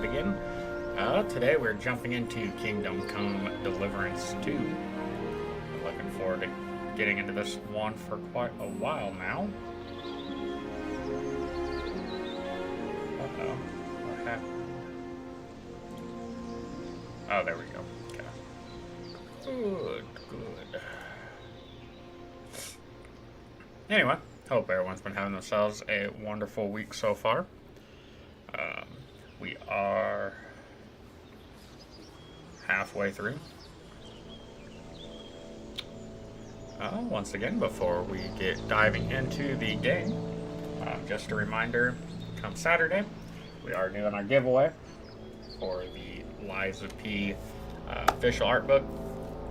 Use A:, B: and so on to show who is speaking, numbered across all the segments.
A: begin. Today we're jumping into Kingdom Come Deliverance 2. I'm looking forward to getting into this one for quite a while now. Uh-oh. What happened? Oh, there we go. Okay. Good. Anyway, hope everyone's been having themselves a wonderful week so far. We are halfway through. Once again, before we get diving into the game, just a reminder, come Saturday, we are doing our giveaway for the Liza P official art book.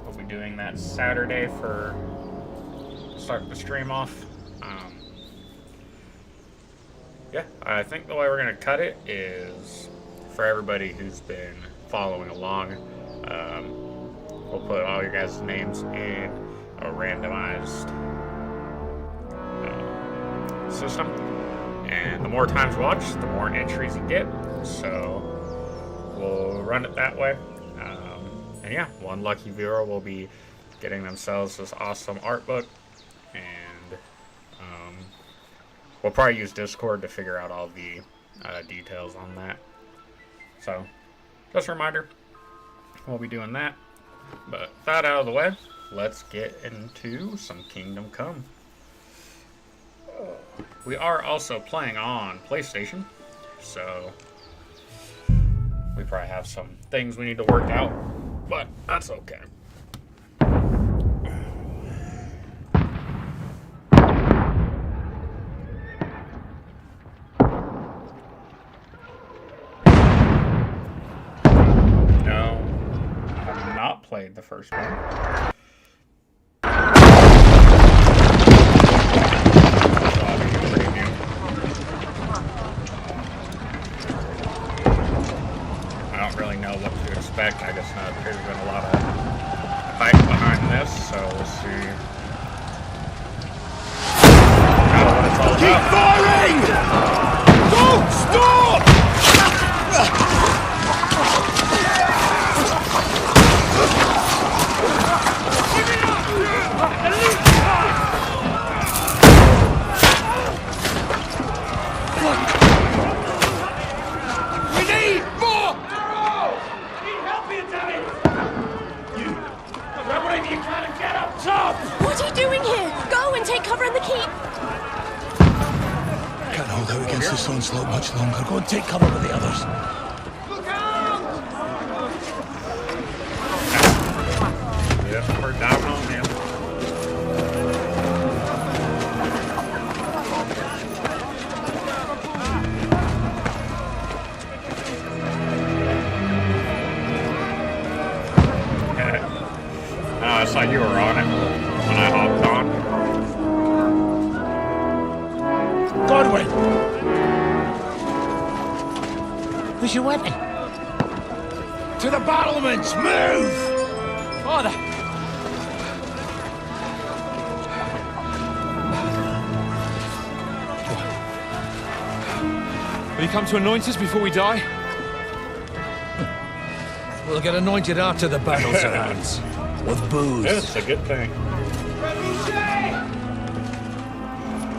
A: We'll be doing that Saturday for starting the stream off. Yeah, I think the way we're going to cut it is for everybody who's been following along. We'll put all your guys' names in a randomized system. And the more times watched, the more entries you get. So we'll run it that way. And yeah, one lucky viewer will be getting themselves this awesome art book. And we'll probably use Discord to figure out all the details on that. So, just a reminder, we'll be doing that. But with that out of the way, let's get into some Kingdom Come. We are also playing on PlayStation, so we probably have some things we need to work out, but that's okay. Played the first one. I don't really know what to expect. I just know there's been a lot of hype behind this, so we'll see. Kind of what it's all about.
B: Keep firing! Don't stop!
C: What are you doing here? Go and take cover in the keep!
B: Can't hold out against this onslaught much longer. Go and take cover with the others. Look out!
A: Yep, we're down on him. I saw you were on it when I hopped on.
B: Godwin! Where's your weapon? To the battlements! Move! Father!
D: Will you come to anoint us before we die?
B: We'll get anointed after the battle's ends. With booze.
A: It's a good thing.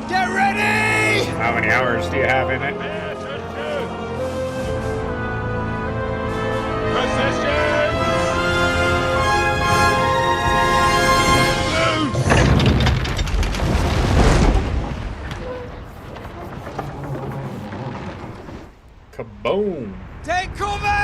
B: Get ready!
A: How many hours do you have in it? Kaboom!
B: Take cover!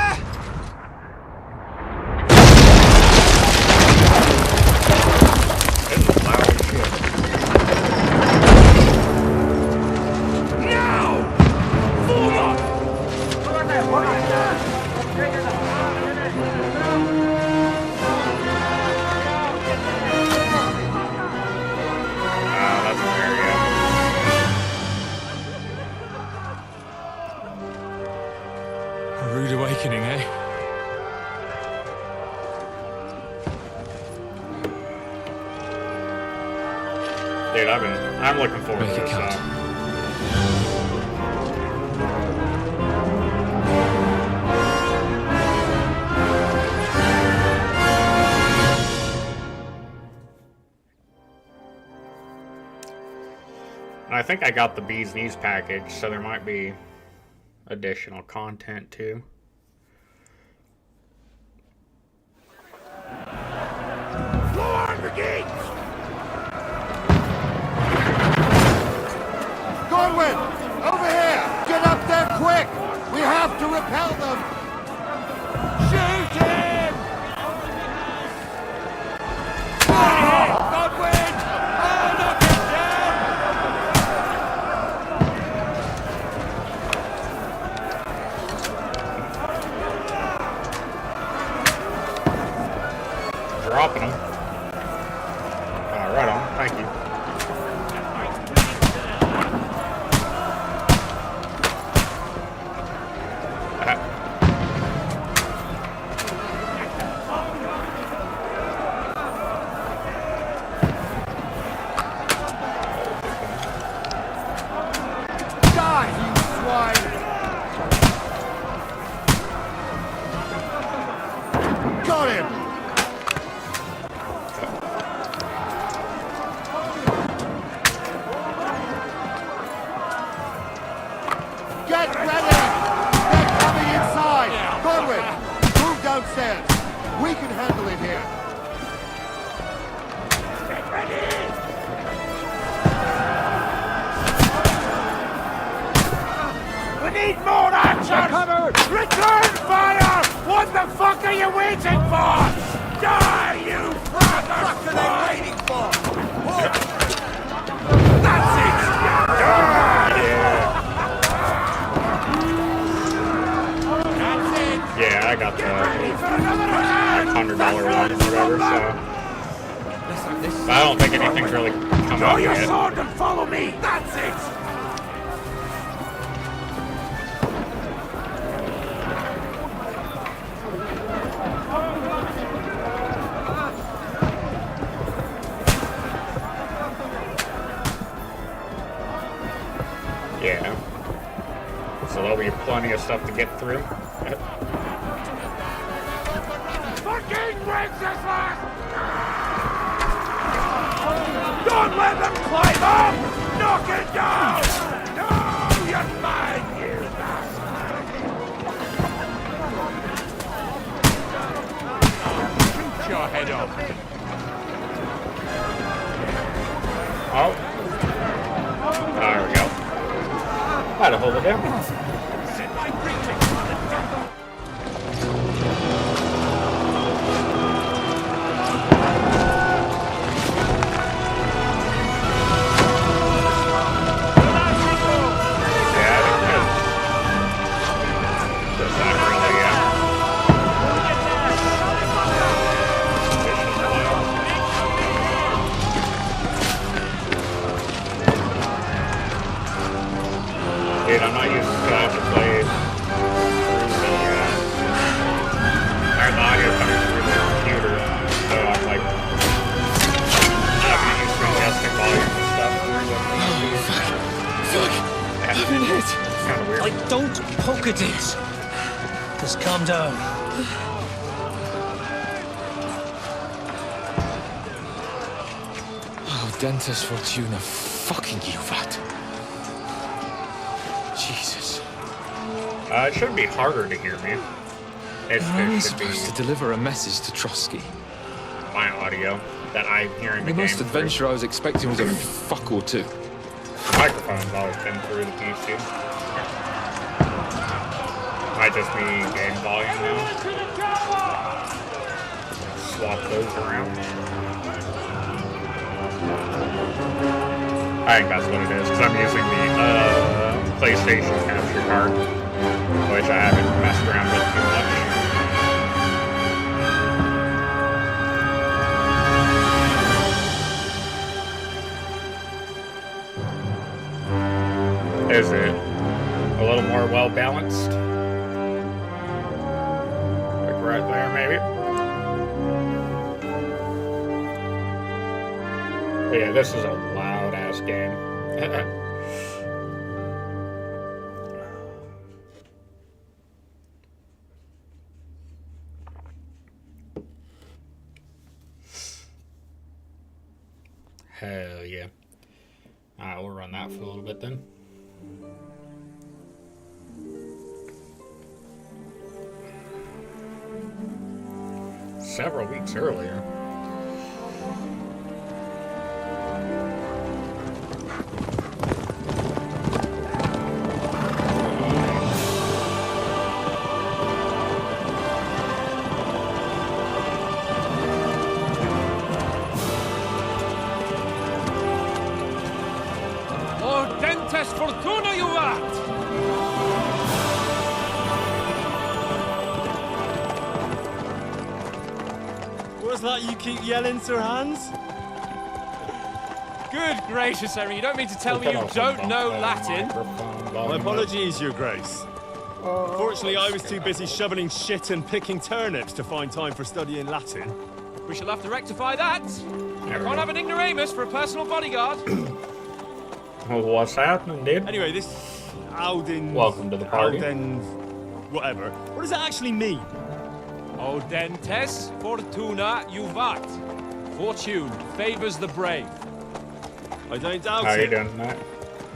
D: A rude awakening, eh?
A: Dude, I'm looking forward
D: Make
A: to
D: it
A: this.
D: count.
A: And I think I got the Bees Knees package, so there might be additional content too.
B: Lord, brigade! Godwin! Over here! Get up there quick! We have to repel them! Shoot him! Godwin! Oh, knock him down!
A: Dropping them. Right on. Thank you.
B: Die, you swine! Got him! Get ready! They're coming inside! Godwin, move downstairs. We can handle it here. Get ready! We need more action! Return fire! What the fuck are you waiting for? Die, you brother! What are they waiting for? That's it!
A: Yeah, I got the $100 one or whatever, so. But I don't think anything's really come out
B: Your
A: yet.
B: sword and follow me! That's it!
A: Yeah. So there'll be plenty of stuff to get through.
B: Fucking Wenceslas! Don't let them climb up! Knock it down! No, you're mine, you bastard! Shoot your head off!
A: Oh. There we go. Had to hold it down.
B: Send my greetings!
A: Dude, I'm not used to have to play through the audio coming through the computer, so I'm like, I'm not used to adjusting volume and stuff through the
E: I've been hit.
A: It's kind of weird.
E: Like, don't poke at it. Just calm down.
D: Oh, Dentes Fortuna, fucking you, that. Jesus.
A: It should be harder to hear me. It
D: How am I
A: should be
D: supposed to deliver a message to Trotsky?
A: my audio that I hear in the
D: The
A: game.
D: most adventure I was expecting was a fuck or two.
A: The microphone's always been through the PC. Might just be game volume now. Swap those around. I think that's what it is, because I'm using the PlayStation capture card, which I haven't messed around with too much. Is it a little more well balanced? Like right there, maybe? But yeah, this is a loud ass game. Hell yeah. Alright, we'll run that for a little bit then. Several weeks earlier.
E: Fortuna juvat!
F: What's that you keep yelling, Sir Hans?
E: Good gracious, Henry, you don't mean to tell me you don't know Latin?
F: My apologies, Your Grace. Unfortunately, I was too busy shoveling shit and picking turnips to find time for studying Latin.
E: We shall have to rectify that. I can't have an ignoramus for a personal bodyguard.
A: What's happening, dude?
F: Anyway, this Auden...
A: Welcome to the party.
F: Auden... whatever. What does that actually mean?
E: Audentes fortuna juvat. Fortune favors the brave.
F: I don't doubt
A: How are you
F: it.
A: doing, Matt?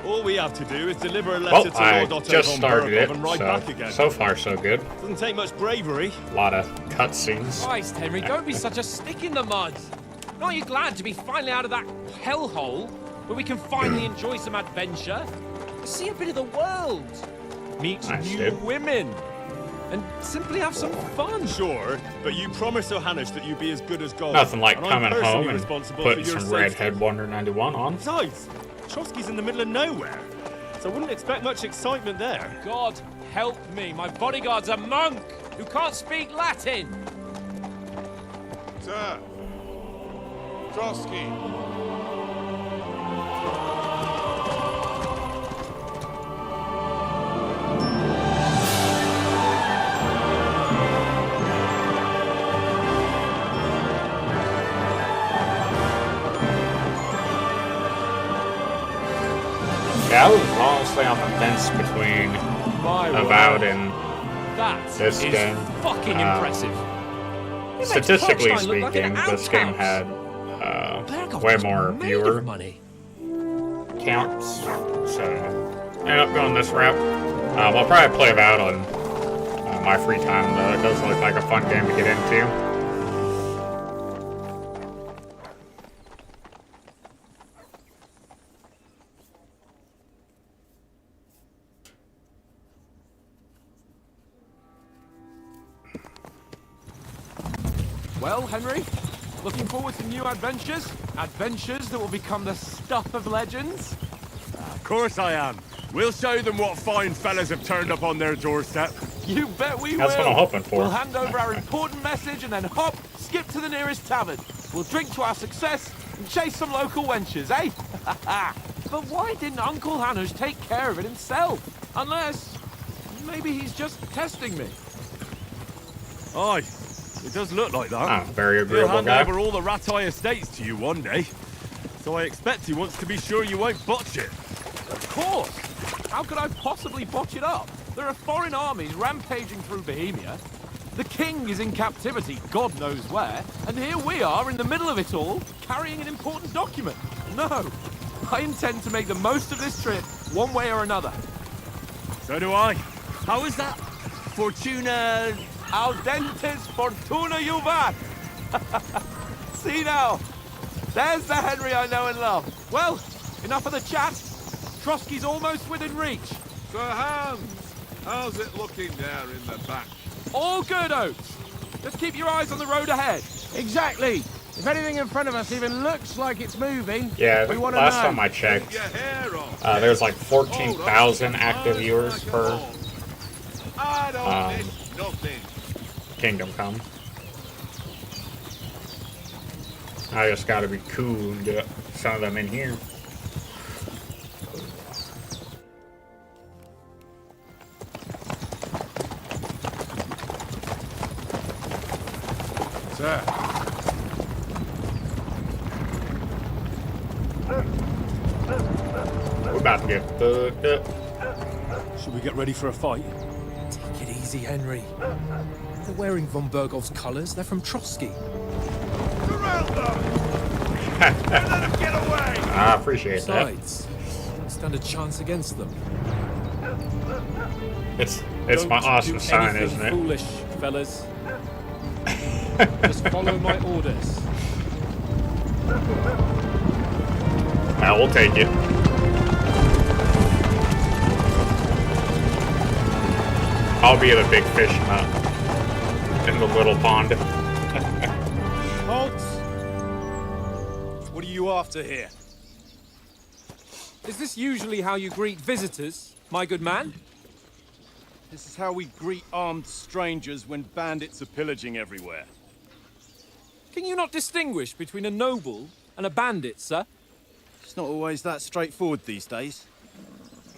F: All we have to do is deliver a letter
A: Well,
F: to
A: I
F: Lord Otto
A: just
F: von
A: started
F: Berghoff
A: it,
F: and ride back again.
A: so far so good.
F: Doesn't take much bravery.
A: A lot of cutscenes.
E: Christ, Henry, don't be such a stick in the mud. Aren't you glad to be finally out of that hellhole where we can finally enjoy some adventure? See a bit of the world. Meet
A: Nice,
E: new
A: dude.
E: women. And simply have some fun.
F: Sure, but you promised Johannes that you'd be as good as gold.
A: Nothing like
F: and I'm
A: coming
F: personally
A: home and
F: responsible
A: putting
F: for your
A: some
F: safety.
A: Redhead Wonder 91 on.
F: Besides, Trotsky's in the middle of nowhere, so I wouldn't expect much excitement there.
E: God help me, my bodyguard's a monk who can't speak Latin.
B: Sir. Trotsky.
A: Yeah, I was honestly on the fence between
E: My
A: Avowed
E: word,
A: and
E: that
A: this
E: is
A: game.
E: fucking impressive. It makes
A: statistically
E: Parkstein look like
A: speaking,
E: an
A: this game
E: outhouse.
A: had
E: Berghoff
A: way
E: was
A: more
E: made
A: viewer
E: of money.
A: counts, so ended up going this route. I'll probably play Avowed on my free time, though. It does look like a fun game to get into.
E: Well, Henry, looking forward to new adventures? Adventures that will become the stuff of legends?
B: Of course I am. We'll show them what fine fellas have turned up on their doorstep.
E: You bet we
A: That's
E: will.
A: what I'm hoping for.
E: We'll hand over our important message and then hop, skip to the nearest tavern. We'll drink to our success and chase some local wenches, eh? But why didn't Uncle Hanush take care of it himself? Unless, maybe he's just testing me.
B: Aye, it does look like that.
A: Ah, very
B: He'll
A: agreeable
B: hand
A: guy.
B: over all the Ratai estates to you one day. So I expect he wants to be sure you won't botch it.
E: Of course! How could I possibly botch it up? There are foreign armies rampaging through Bohemia. The king is in captivity, God knows where, and here we are in the middle of it all, carrying an important document. No, I intend to make the most of this trip, one way or another.
B: So do I. How is that? Fortuna...
E: Audentes fortuna juvat! See now, there's the Henry I know and love. Well, enough of the chat. Trotsky's almost within reach.
G: Sir Hans, how's it looking there in the back?
E: All good, Oates. Just keep your eyes on the road ahead.
H: Exactly. If anything in front of us even looks like it's moving,
A: Yeah,
H: we want to
A: last
H: know.
A: time I checked,
G: Your hair off.
A: there's like 14,000 active viewers per
G: I don't miss nothing.
A: Kingdom Come. I just gotta be cool and get some of them in here.
G: Sir.
A: We're about to get fucked up.
F: Should we get ready for a fight?
E: Take it easy, Henry. They're wearing von Berghoff's colours. They're from Trotsky.
G: Surround them! Let them get away!
A: I appreciate that.
E: Besides, stand a chance against them.
A: It's
E: Don't
A: my awesome
E: do
A: sign,
E: anything
A: isn't it?
E: foolish, fellas. Just follow my orders.
A: I will take it. I'll be the big fish in the little pond.
F: Halt! What are you after here?
E: Is this usually how you greet visitors, my good man?
F: This is how we greet armed strangers when bandits are pillaging everywhere.
E: Can you not distinguish between a noble and a bandit, sir?
F: It's not always that straightforward these days.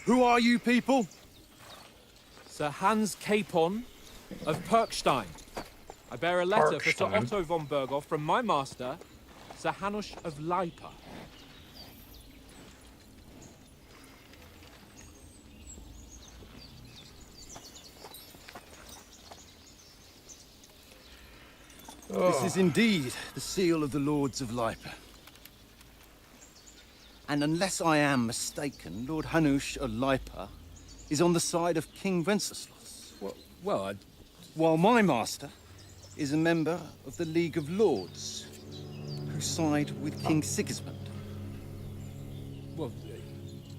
F: Who are you people?
E: Sir Hans Capon of Perkstein. I bear a letter for Sir
A: Perkstein?
E: Otto von Berghoff from my master, Sir Hanush of Leipa.
F: This is indeed the seal of the Lords of Leipa. And unless I am mistaken, Lord Hanush of Leipa is on the side of King Wenceslas.
E: Well,
F: While my master is a member of the League of Lords, who side with King Sigismund.
E: well,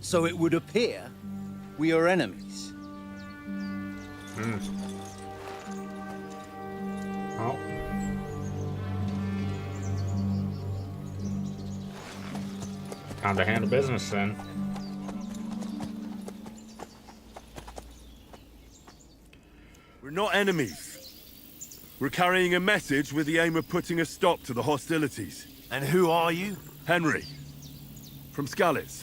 F: So it would appear we are enemies.
A: Oh. Time to handle business then.
G: We're not enemies. We're carrying a message with the aim of putting a stop to the hostilities.
B: And who are you?
G: Henry. From Skalitz.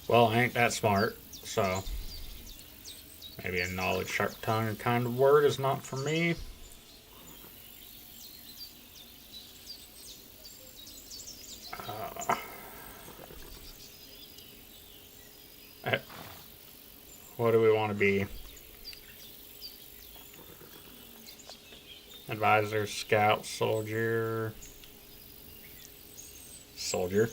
A: Well, I ain't that smart, so maybe a knowledge sharp tongue kind of word is not for me. What do we want to be? Advisor, scout, soldier. Soldier.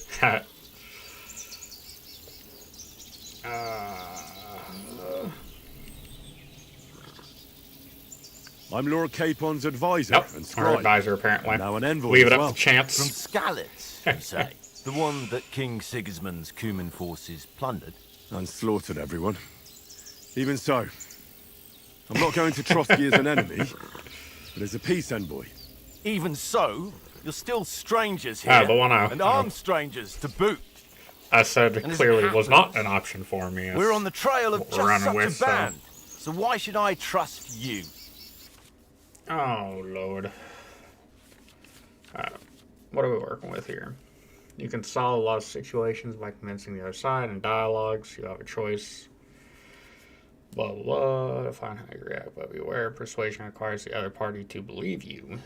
G: I'm Lord Capon's advisor
A: Nope,
G: and
A: our
G: scribe.
A: advisor apparently.
G: Now an envoy
A: Leave it
G: as
A: up
G: well.
A: to chance.
B: From Skalitz, you say? The one that King Sigismund's Cuman forces plundered?
G: And slaughtered everyone. Even so, I'm not going to Trotsky as an enemy, but as a peace envoy.
B: Even so, you're still strangers here.
A: Ah, the one
B: and armed strangers to boot.
A: I said
B: And as it
A: clearly was not
B: happens,
A: an option for me.
B: We're on the trail of
A: what we're
B: just
A: running
B: such
A: with,
B: a band. So why should I trust you?
A: Oh, Lord. What are we working with here? You can solve a lot of situations by convincing the other side in dialogues. You have a choice. Blah, blah, blah. Define how you react, but beware. Persuasion requires the other party to believe you.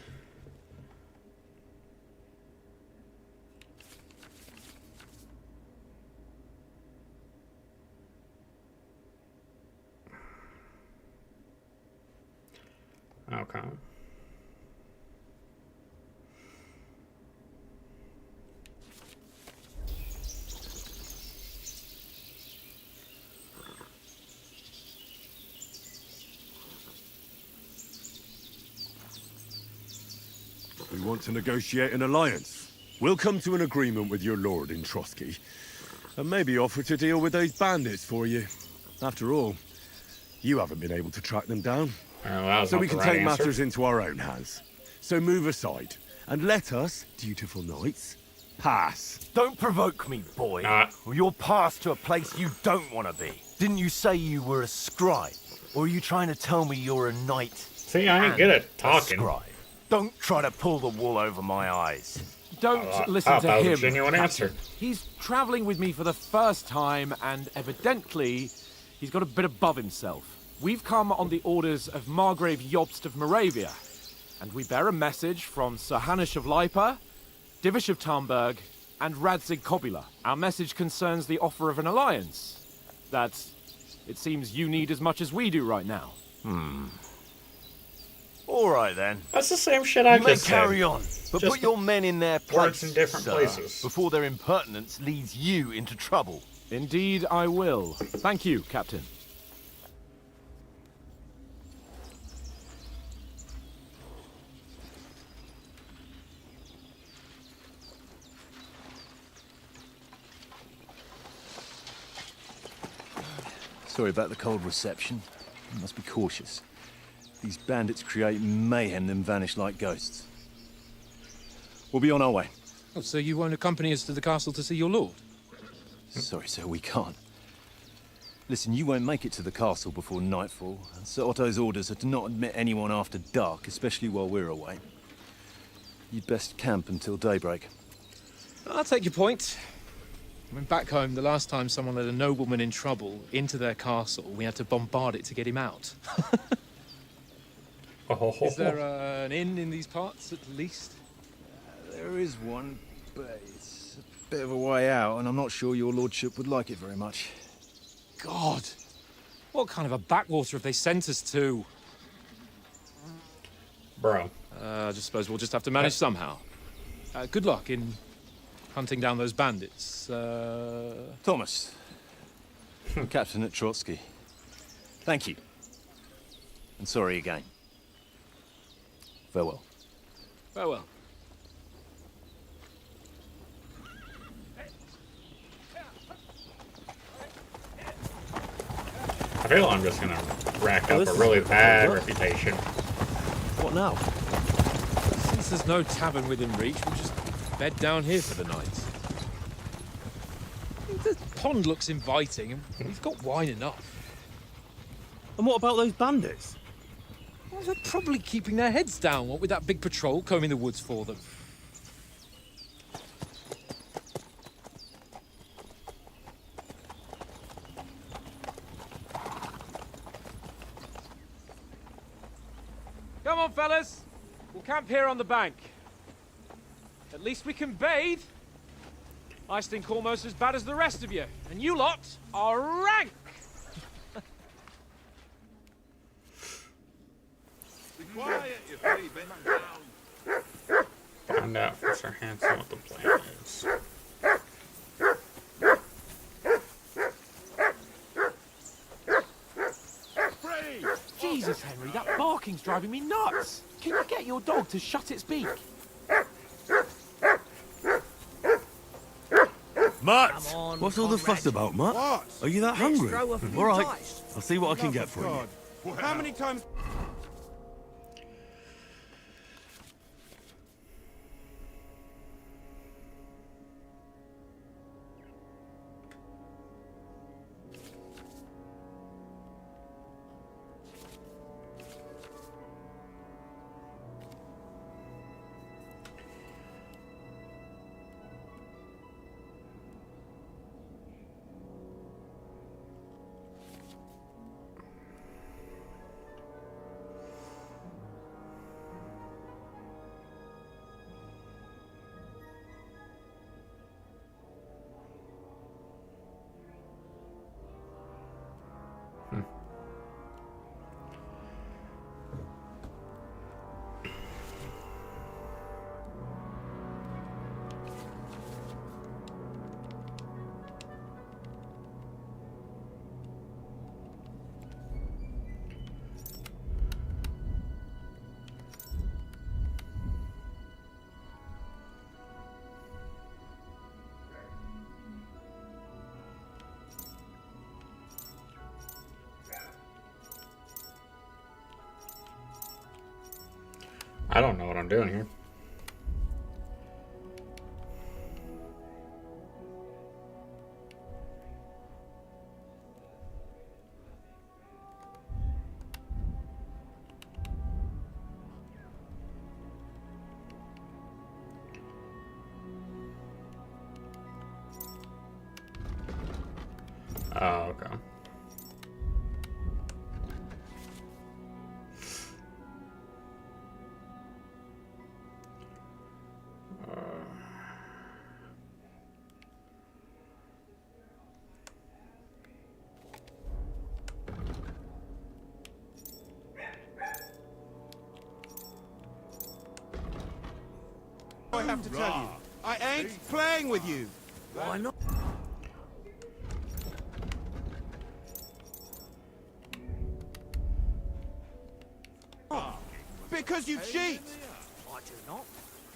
A: Okay.
G: We want to negotiate an alliance. We'll come to an agreement with your lord in Trotsky, and maybe offer to deal with those bandits for you. After all, you haven't been able to track them down.
A: That was
G: So
A: not
G: we
A: the
G: can
A: right
G: take
A: answer.
G: matters into our own hands. So move aside, and let us, dutiful knights, pass.
B: Don't provoke me, boy.
A: Nah.
B: Or you'll pass to a place you don't want to be. Didn't you say you were a scribe? Or are you trying to tell me you're a knight?
A: See, I ain't
B: and
A: good at
B: a
A: talking.
B: scribe? Don't try to pull the wool over my eyes.
E: don't listen
A: that
E: to
A: was a
E: him.
A: genuine
E: Captain.
A: answer.
E: He's traveling with me for the first time, and evidently, he's got a bit above himself. We've come on the orders of Margrave Jobst of Moravia, and we bear a message from Sir Hanush of Leipa, Divish of Tarnberg, And Radzig Kobula, our message concerns the offer of an alliance. That it seems you need as much as we do right now.
B: All right then.
A: That's the same shit I
B: You may
A: just
B: carry
A: said.
B: on, but
A: Just
B: put your men in their
A: words
B: place,
A: in different
B: sir,
A: places.
B: before their impertinence leads you into trouble.
E: Indeed, I will. Thank you, Captain.
B: Sorry about the cold reception. You must be cautious. These bandits create mayhem, then vanish like ghosts. We'll be on our way.
D: Oh, so you won't accompany us to the castle to see your lord?
B: Sorry, sir, we can't. Listen, you won't make it to the castle before nightfall, and Sir Otto's orders are to not admit anyone after dark, especially while we're away. You'd best camp until daybreak.
D: I'll take your point. I mean, back home, the last time someone led a nobleman in trouble into their castle, we had to bombard it to get him out. Is there an inn in these parts, at least?
B: There is one, but it's a bit of a way out, and I'm not sure your lordship would like it very much.
D: God! What kind of a backwater have they sent us to?
A: Bro.
D: I just suppose we'll just have to manage somehow. Good luck in hunting down those bandits.
B: Thomas, Captain at Trotsky. Thank you. And sorry again. Farewell.
D: Farewell.
A: I feel I'm just gonna rack up a really bad reputation.
B: What now?
D: Since there's no tavern within reach, we'll just bed down here for the night. The pond looks inviting, and we've got wine enough.
F: And what about those bandits?
D: Well, they're probably keeping their heads down, what with that big patrol combing the woods for them. Come on, fellas. We'll camp here on the bank. At least we can bathe. I stink almost as bad as the rest of you, and you lot are rank.
B: Be quiet, you three bit.
A: Find out for Sir Hanson what the plan is.
E: Jesus, Henry, that barking's driving me nuts. Can you get your dog to shut its beak?
G: Mutt! What's all the fuss about, Mutt?
H: What?
G: Are you that hungry? All right, I'll see what I can get for you.
H: God. How many times...
A: I don't know what I'm doing here. Oh, okay.
H: have to tell you. I ain't playing with you.
G: Why not?
H: Because you cheat.
E: I do not.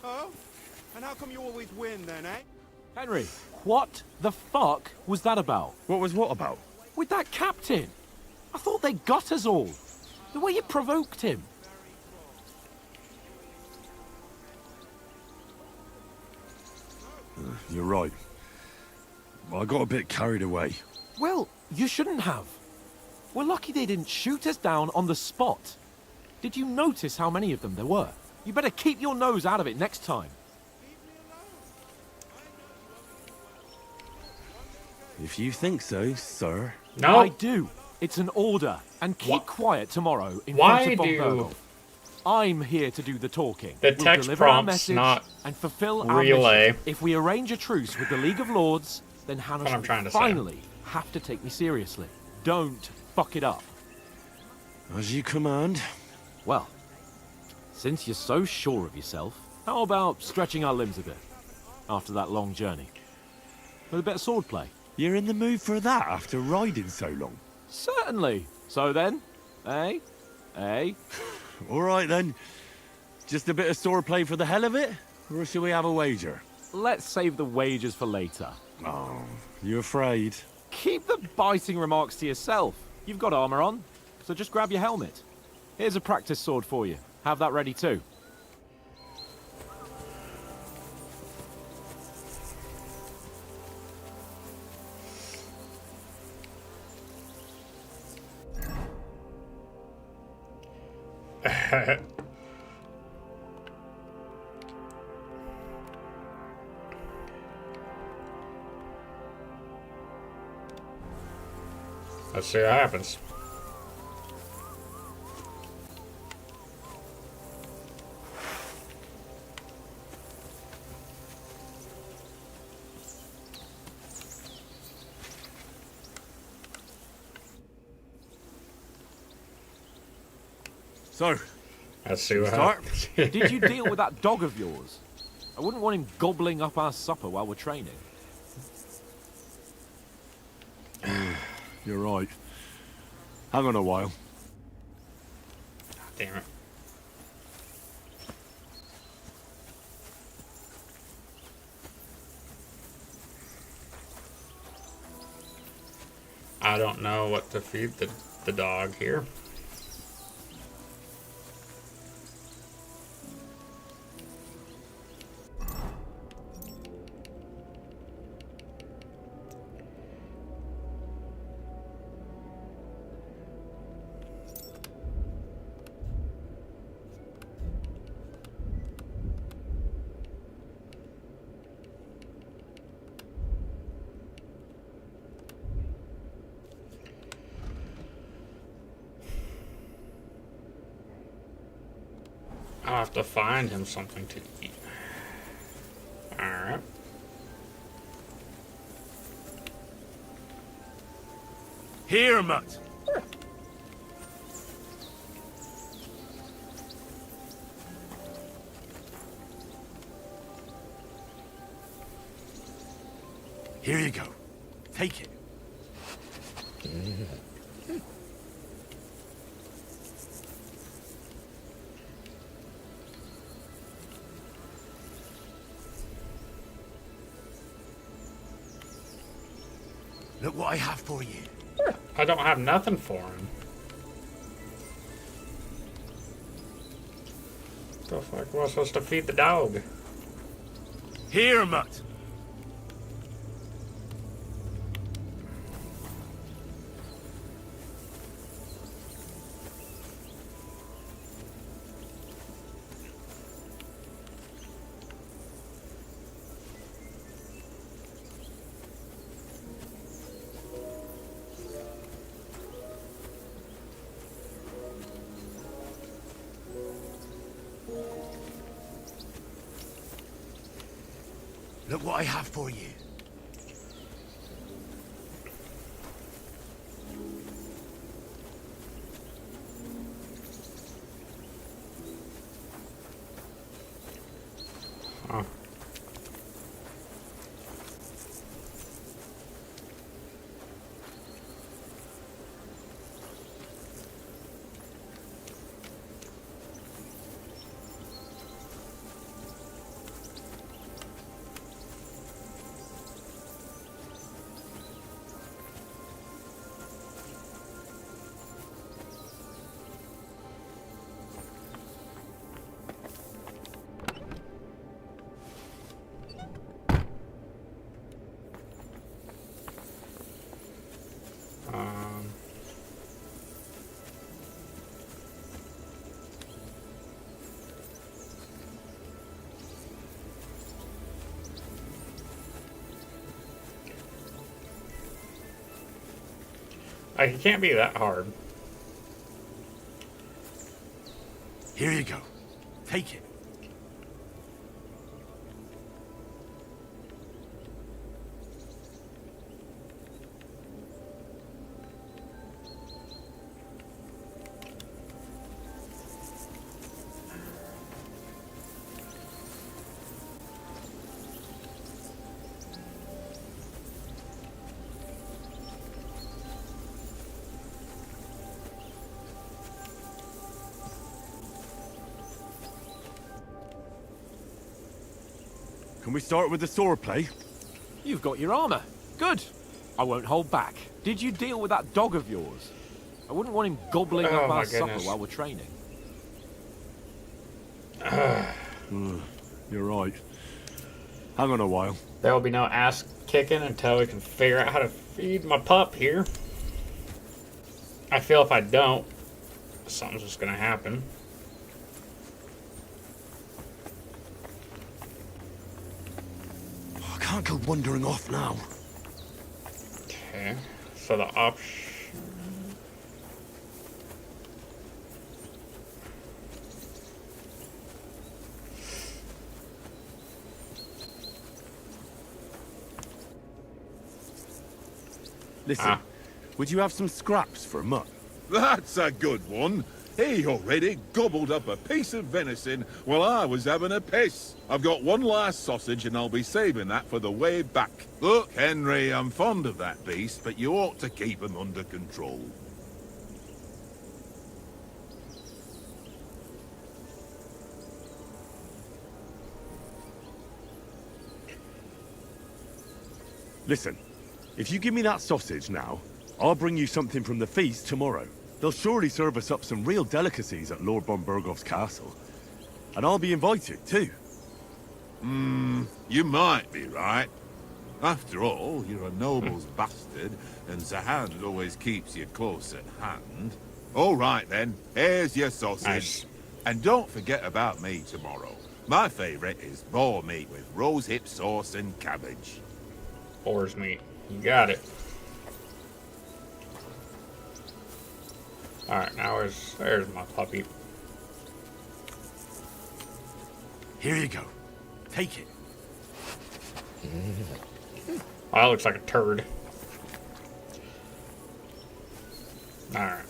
H: Oh? And how come you always win then, eh?
E: Henry, what the fuck was that about?
G: What was what about?
E: With that captain? I thought they got us all. The way you provoked him.
G: You're right. I got a bit carried away.
E: Well, you shouldn't have. We're lucky they didn't shoot us down on the spot. Did you notice how many of them there were? You better keep your nose out of it next time.
G: If you think so, sir.
A: No.
E: I do. It's an order. And keep quiet tomorrow in
A: Why
E: front of von
A: do
E: Berghoff. I'm here to do the talking.
A: the
E: We'll
A: text
E: deliver our
A: prompts
E: message
A: not
E: and fulfill our
A: relay?
E: mission. If we arrange a truce with the League of Lords, then Hannah
A: what I'm
E: will
A: trying to say.
E: finally have to take me seriously. Don't fuck it up.
G: As you command.
E: Well, since you're so sure of yourself, how about stretching our limbs a bit after that long journey? With a bit of swordplay?
G: You're in the mood for that after riding so long?
E: Certainly. So then, eh? Eh?
G: All right then. Just a bit of swordplay for the hell of it? Or shall we have a wager?
E: Let's save the wagers for later.
G: Oh, you afraid?
E: Keep the biting remarks to yourself. You've got armor on, so just grab your helmet. Here's a practice sword for you. Have that ready too.
A: Let's see what happens.
G: So,
A: Let's see what
G: start.
A: happens.
E: Did you deal with that dog of yours? I wouldn't want him gobbling up our supper while we're training.
G: You're right. Hang on a while.
A: Damn it. I don't know what to feed the dog here. I'll have to find him something to eat. Alright.
G: Here, mutt. Here you go. Take it. Look what I have for you.
A: I don't have nothing for him. The fuck was I supposed to feed the dog?
G: Here, mutt. Look what I have for you.
A: Oh, Like, it can't be that hard.
G: Here you go. Take it. Can we start with the swordplay?
E: You've got your armor. Good. I won't hold back. Did you deal with that dog of yours? I wouldn't want him gobbling
A: Oh,
E: up
A: my
E: our supper
A: goodness.
E: while we're training.
G: You're right. Hang on a while.
A: There will be no ass kicking until we can figure out how to feed my pup here. I feel if I don't, something's just gonna happen.
G: I can't go wandering off now.
A: Okay, so the option.
G: Listen, would you have some scraps for Mutt?
I: That's a good one. He already gobbled up a piece of venison while I was having a piss. I've got one last sausage and I'll be saving that for the way back. Look, Henry, I'm fond of that beast, but you ought to keep him under control.
G: Listen, if you give me that sausage now, I'll bring you something from the feast tomorrow. They'll surely serve us up some real delicacies at Lord von Burgov's castle. And I'll be invited, too.
I: You might be right. After all, you're a noble's bastard, and Sir Hand always keeps you close at hand. All right, then. Here's your sausage.
A: Nice.
I: And don't forget about me tomorrow. My favourite is boar meat with rosehip sauce and cabbage.
A: Boar's meat. You got it. Alright, now there's my puppy.
G: Here you go. Take it.
A: Oh, that looks like a turd. Alright.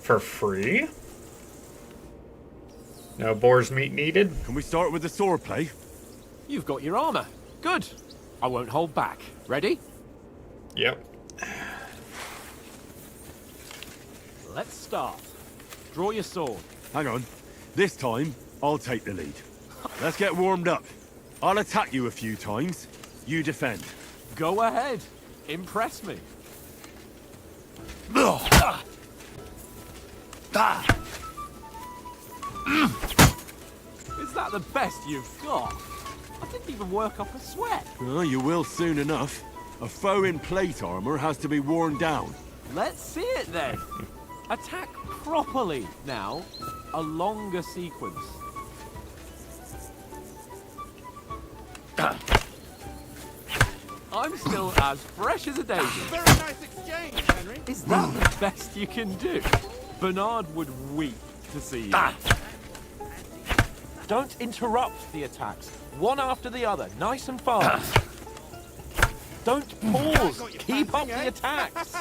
A: For free? No boar's meat needed?
G: Can we start with the swordplay?
E: You've got your armor. Good. I won't hold back. Ready?
A: Yep.
E: Let's start. Draw your sword.
G: Hang on. This time, I'll take the lead. Let's get warmed up. I'll attack you a few times. You defend.
E: Go ahead. Impress me. Is that the best you've got? I didn't even work up a sweat.
G: Oh, you will soon enough. A foe in plate armor has to be worn down.
E: Let's see it then. Attack properly now. A longer sequence. I'm still as fresh as a daisy.
H: Very nice exchange, Henry.
E: Is that the best you can do? Bernard would weep to see you. Don't interrupt the attacks. One after the other, nice and fast. Don't pause. Keep up the attacks.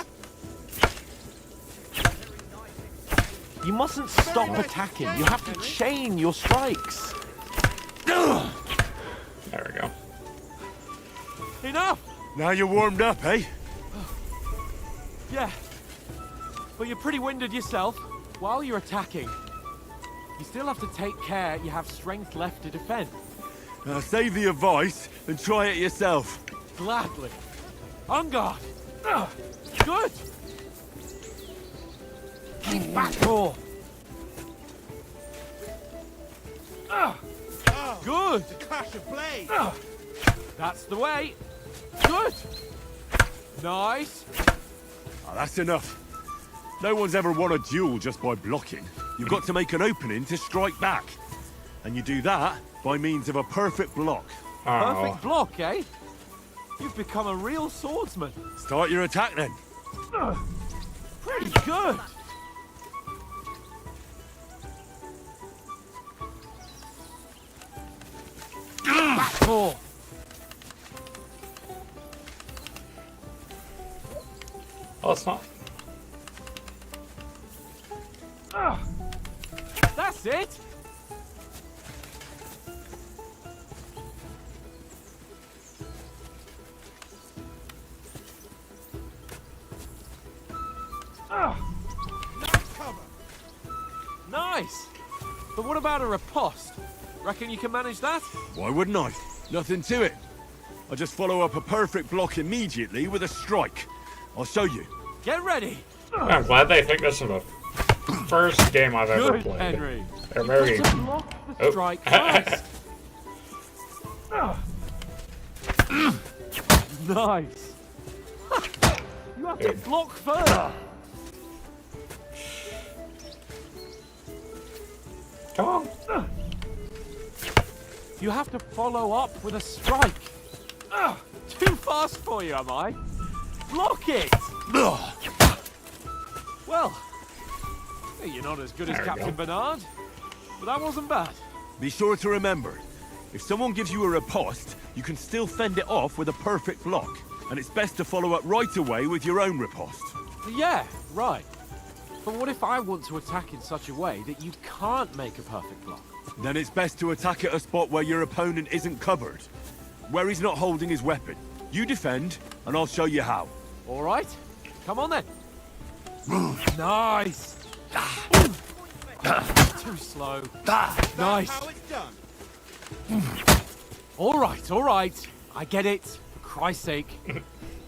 E: You mustn't stop attacking. You have to chain your strikes.
A: There we go.
E: Enough!
G: Now you're warmed up, eh?
E: Yeah. But you're pretty winded yourself. While you're attacking, you still have to take care you have strength left to defend.
G: Save the advice and try it yourself.
E: Gladly. On guard. Good. Keep back more. Good.
H: Clash of blades.
E: That's the way. Good. Nice.
G: That's enough. No one's ever won a duel just by blocking. You've got to make an opening to strike back. And you do that by means of a perfect block.
A: Oh,
E: Perfect block, eh? You've become a real swordsman.
G: Start your attack then.
E: Pretty good. Back four.
A: well, it's not.
E: That's it. Nice. But what about a riposte? Reckon you can manage that?
G: Why wouldn't I? Nothing to it. I just follow up a perfect block immediately with a strike. I'll show you.
E: Get ready.
A: I'm glad they think this is the first game I've ever
E: Good,
A: played.
E: Henry.
A: They're
E: You've
A: very.
E: got to block the
A: Oh.
E: strike first. Nice. You have to
A: Good.
E: block first.
A: Come on.
E: You have to follow up with a strike. Too fast for you, am I? Block it. Well, you're not as good as
A: There we
E: Captain
A: go.
E: Bernard, but that wasn't bad.
G: Be sure to remember, if someone gives you a riposte, you can still fend it off with a perfect block. And it's best to follow up right away with your own riposte.
E: Yeah, right. But what if I want to attack in such a way that you can't make a perfect block?
G: Then it's best to attack at a spot where your opponent isn't covered. Where he's not holding his weapon. You defend, and I'll show you how.
E: All right, come on then. Nice. Too slow. Nice. All right. I get it. For Christ's sake.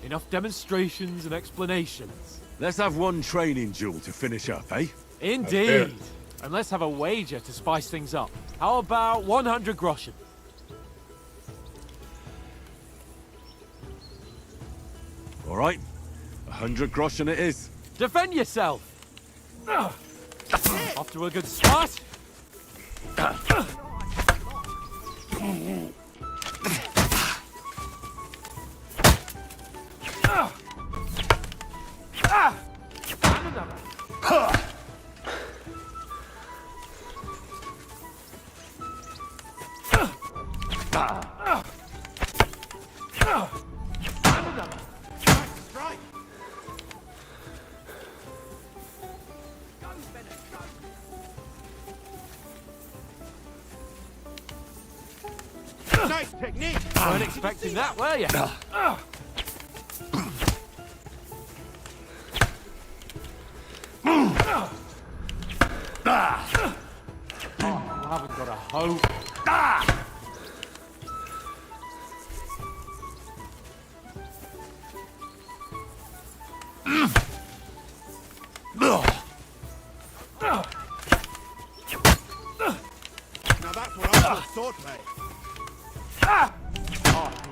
E: Enough demonstrations and explanations.
G: Let's have one training duel to finish up, eh?
E: Indeed. And let's have a wager to spice things up. How about 100 groschen?
G: All right. 100 groschen it is.
E: Defend yourself. Off to a good start. And another. And another.
H: Nice technique.
E: Weren't expecting that, were you? You haven't got a hope.
H: Now that's what I call swordplay.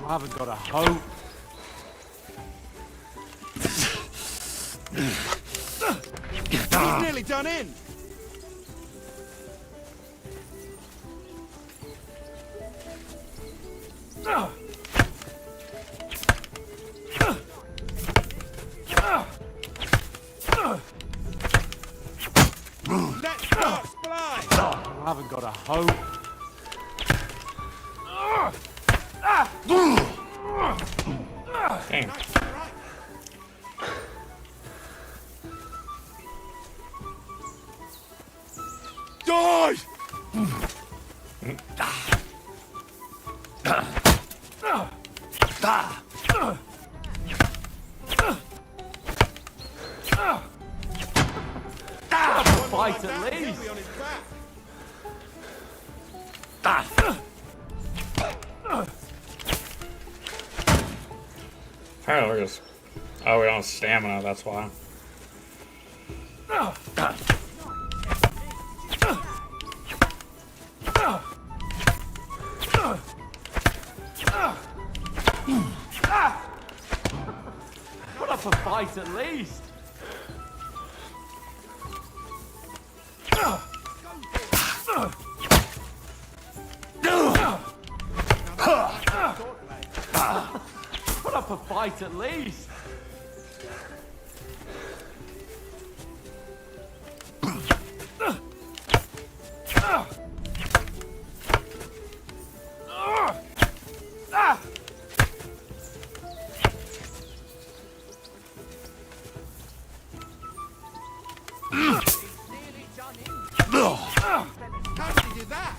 E: You haven't got a hope.
H: He's nearly done in. Let's start fly.
E: You haven't got a hope.
A: Dang.
G: Die!
E: Fight at least.
H: Henry on his back.
A: Oh, we're just. Oh, we don't have stamina, that's why.
E: Put up a fight at least. right, at least.
H: How did he do that?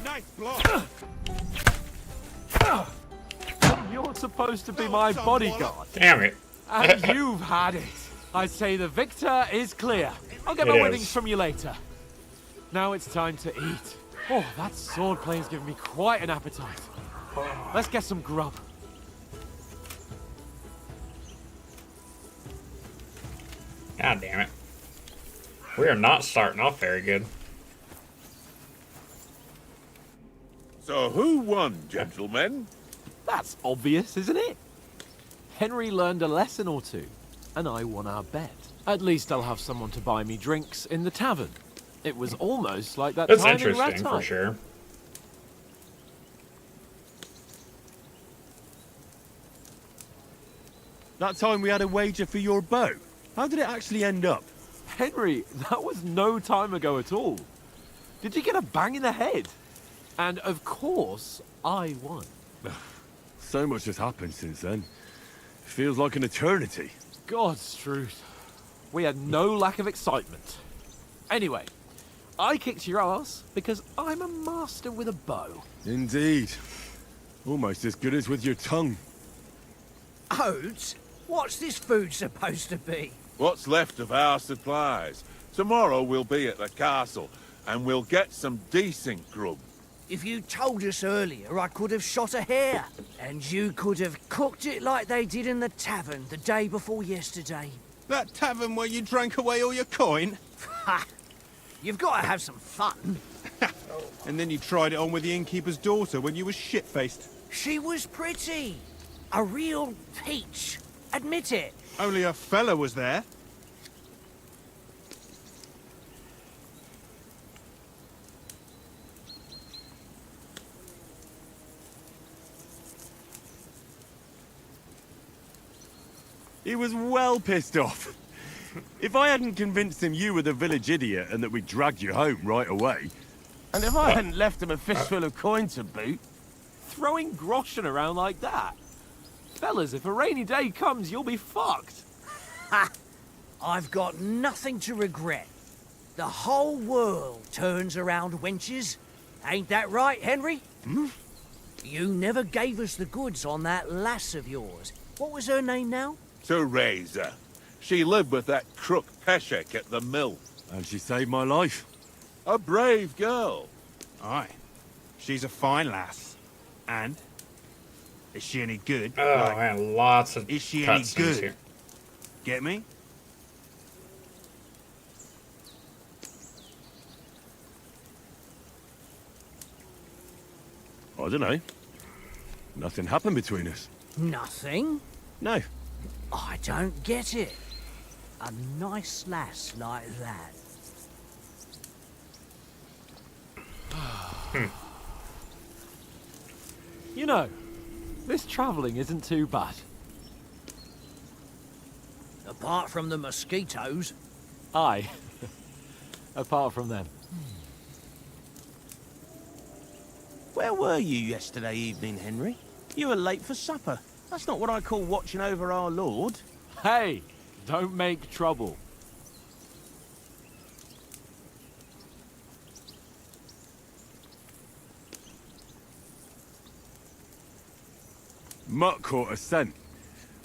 H: Nice block.
E: You're supposed to be my bodyguard,
A: Damn it.
E: and you've had it. I say the victor is clear. I'll get my
A: It
E: winnings
A: is.
E: from you later. Now it's time to eat. Oh, that swordplay has given me quite an appetite. Let's get some grub.
A: God damn it. We are not starting off very good.
I: So who won, gentlemen?
E: That's obvious, isn't it? Henry learned a lesson or two, and I won our bet. At least I'll have someone to buy me drinks in the tavern. It was almost like that
A: That's
E: time in
A: interesting for
E: Rattay.
A: sure.
G: That time we had a wager for your bow. How did it actually end up?
E: Henry, that was no time ago at all. Did you get a bang in the head? And of course, I won.
G: So much has happened since then. Feels like an eternity.
E: God's truth. We had no lack of excitement. Anyway, I kicked your ass because I'm a master with a bow.
G: Indeed. Almost as good as with your tongue.
H: Oats? What's this food supposed to be?
I: What's left of our supplies? Tomorrow we'll be at the castle, and we'll get some decent grub.
H: If you told us earlier, I could have shot a hare. And you could have cooked it like they did in the tavern the day before yesterday.
J: That tavern where you drank away all your coin?
H: Ha! You've got to have some fun.
J: And then you tried it on with the innkeeper's daughter when you were shit-faced.
H: She was pretty. A real peach. Admit it.
J: Only a fella was there.
G: He was well pissed off. If I hadn't convinced him you were the village idiot and that we dragged you home right away...
H: And if I hadn't left him a fistful of coin to boot,
E: Throwing groschen around like that? Fellas, if a rainy day comes, you'll be fucked.
H: ha! I've got nothing to regret. The whole world turns around wenches. Ain't that right, Henry? Hmm? You never gave us the goods on that lass of yours. What was her name now?
I: Teresa. She lived with that crook Peshek at the mill.
G: And she saved my life.
I: A brave girl.
J: Aye. She's a fine lass. And? Is she any good?
A: Oh man, lots of
J: Is she any
A: cutscenes
J: good?
A: here.
J: Get me?
G: I don't know. Nothing happened between us.
H: Nothing?
G: No.
H: I don't get it. A nice lass like that.
E: You know, this travelling isn't too bad.
H: Apart from the mosquitoes.
E: Aye. Apart from them.
K: Where were you yesterday evening, Henry? You were late for supper. That's not what I call watching over our lord.
E: Hey, don't make trouble.
G: Mutt caught a scent.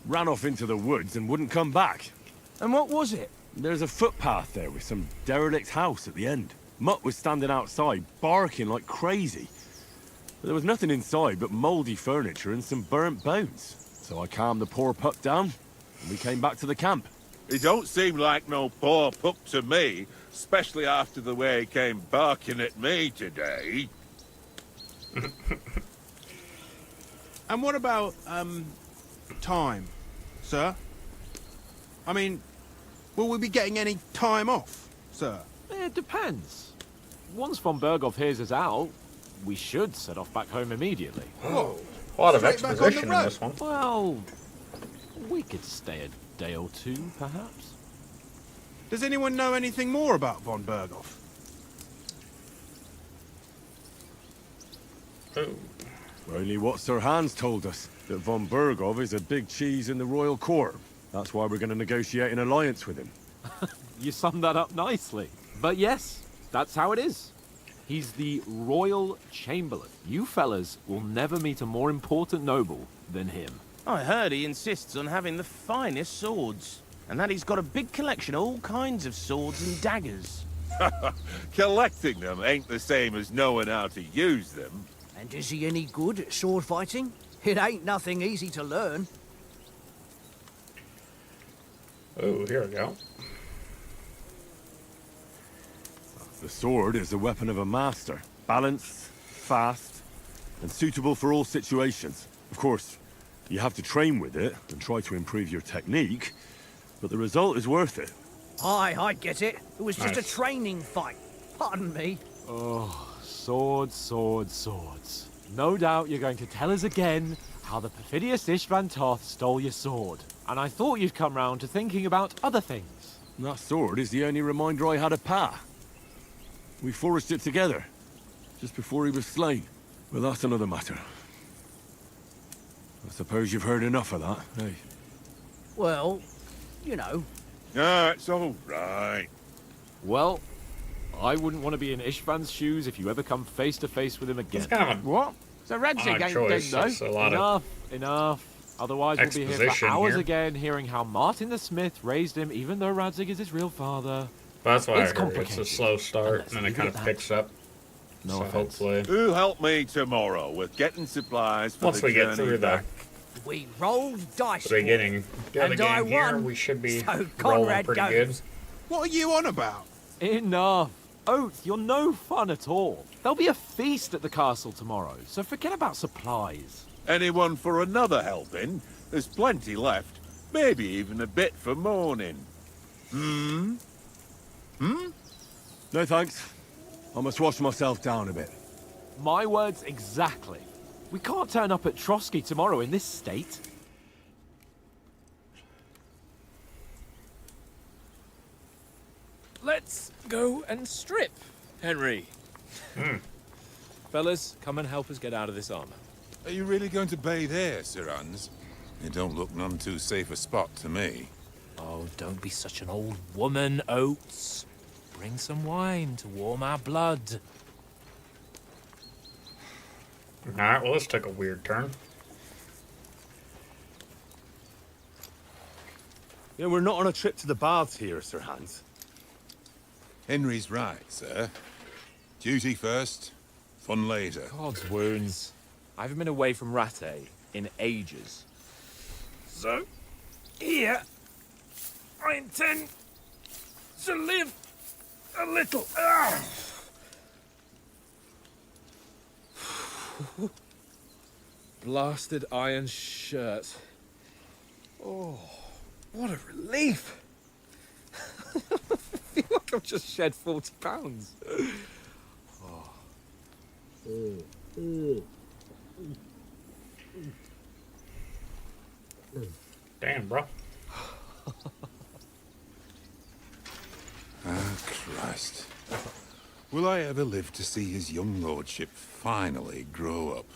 G: Ran off into the woods and wouldn't come back.
K: And what was it?
G: There's a footpath there with some derelict house at the end. Mutt was standing outside, barking like crazy. But there was nothing inside but mouldy furniture and some burnt bones. So I calmed the poor pup down, and we came back to the camp.
I: He don't seem like no poor pup to me, especially after the way he came barking at me today.
J: And what about, time, sir? I mean, will we be getting any time off, sir?
E: It depends. Once von Berghoff hears us out, we should set off back home immediately.
J: Whoa.
A: A lot of
J: Straight back on the
A: exposition in
J: road.
A: this one.
E: Well, we could stay a day or two, perhaps.
J: Does anyone know anything more about von Berghoff?
A: Ooh.
G: Only what Sir Hans told us, that von Berghoff is a big cheese in the royal court. That's why we're going to negotiate an alliance with him.
E: You summed that up nicely. But yes, that's how it is. He's the Royal Chamberlain. You fellas will never meet a more important noble than him.
K: I heard he insists on having the finest swords, and that he's got a big collection of all kinds of swords and daggers.
I: Collecting them ain't the same as knowing how to use them.
H: And is he any good at sword fighting? It ain't nothing easy to learn.
A: Ooh, here we go.
G: The sword is the weapon of a master. Balanced, fast, and suitable for all situations. Of course, you have to train with it and try to improve your technique, but the result is worth it.
H: Aye, I get it. It was just a
A: Nice.
H: training fight. Pardon me.
E: Oh, swords, swords, swords. No doubt you're going to tell us again how the perfidious Istvan Toth stole your sword. And I thought you'd come round to thinking about other things.
G: That sword is the only reminder I had of Pa. We forged it together, just before he was slain. Well, that's another matter. I suppose you've heard enough of that, eh?
H: Well, you know.
I: Ah, it's all right.
E: Well, I wouldn't want to be in Istvan's shoes if you ever come face to face with him again.
A: It's kind of a
K: What? So Radzig
A: odd
K: ain't
A: choice.
K: dead,
A: That's
K: though?
A: a lot of
E: Enough. Otherwise, we'll be here for
A: exposition
E: hours
A: here.
E: again, hearing how Martin the Smith raised him, even though Radzig is his real father.
A: That's why
E: It's
A: I heard it's a
E: complicated.
A: slow start,
E: Let's
A: and then it
E: leave
A: kind
E: it
A: of
E: at
A: picks up.
E: No
A: So
E: offense.
A: hopefully,
I: Who help me tomorrow with getting supplies for
A: once
I: the
A: we get
I: journey
A: through the
I: back?
H: We rolled dice. for it.
A: beginning of the
H: And I
A: game here,
H: won,
A: we should be
H: so
A: rolling
H: Conrad
A: pretty
H: goes.
A: good.
J: What are you on about?
E: Enough. Oath, you're no fun at all. There'll be a feast at the castle tomorrow, so forget about supplies.
I: Anyone for another helping? There's plenty left. Maybe even a bit for morning.
G: No thanks. I must wash myself down a bit.
E: My words exactly. We can't turn up at Trotsky tomorrow in this state.
D: Let's go and strip, Henry. Fellas, come and help us get out of this armor.
L: Are you really going to bathe here, Sir Hans? It don't look none too safe a spot to me.
D: Oh, don't be such an old woman, Oates. Bring some wine to warm our blood.
A: Alright, well, this took a weird turn.
G: Yeah, we're not on a trip to the baths here, Sir Hans.
L: Henry's right, sir. Duty first, fun later.
D: God's wounds. I haven't been away from Rattay in ages. So, here, I intend to live a little. Blasted iron shirt. Oh, what a relief. I feel like I've just shed 40 pounds.
A: Damn, bro.
L: Ah, Christ. Will I ever live to see his young lordship finally grow up?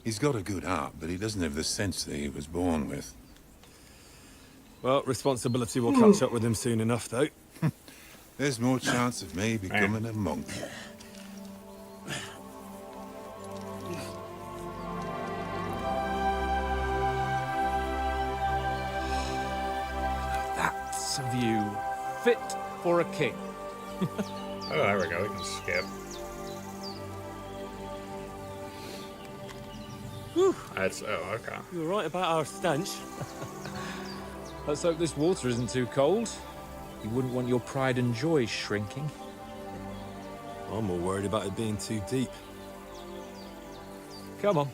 L: He's got a good heart, but he doesn't have the sense that he was born with.
F: Well, responsibility will catch up with him soon enough, though.
L: There's more chance of me becoming a monk.
D: That's a view fit for a king.
A: Oh, there we go. We can skip. That's okay.
F: You were right about our stench.
D: Let's hope this water isn't too cold. You wouldn't want your pride and joy shrinking.
F: I'm more worried about it being too deep.
D: Come on.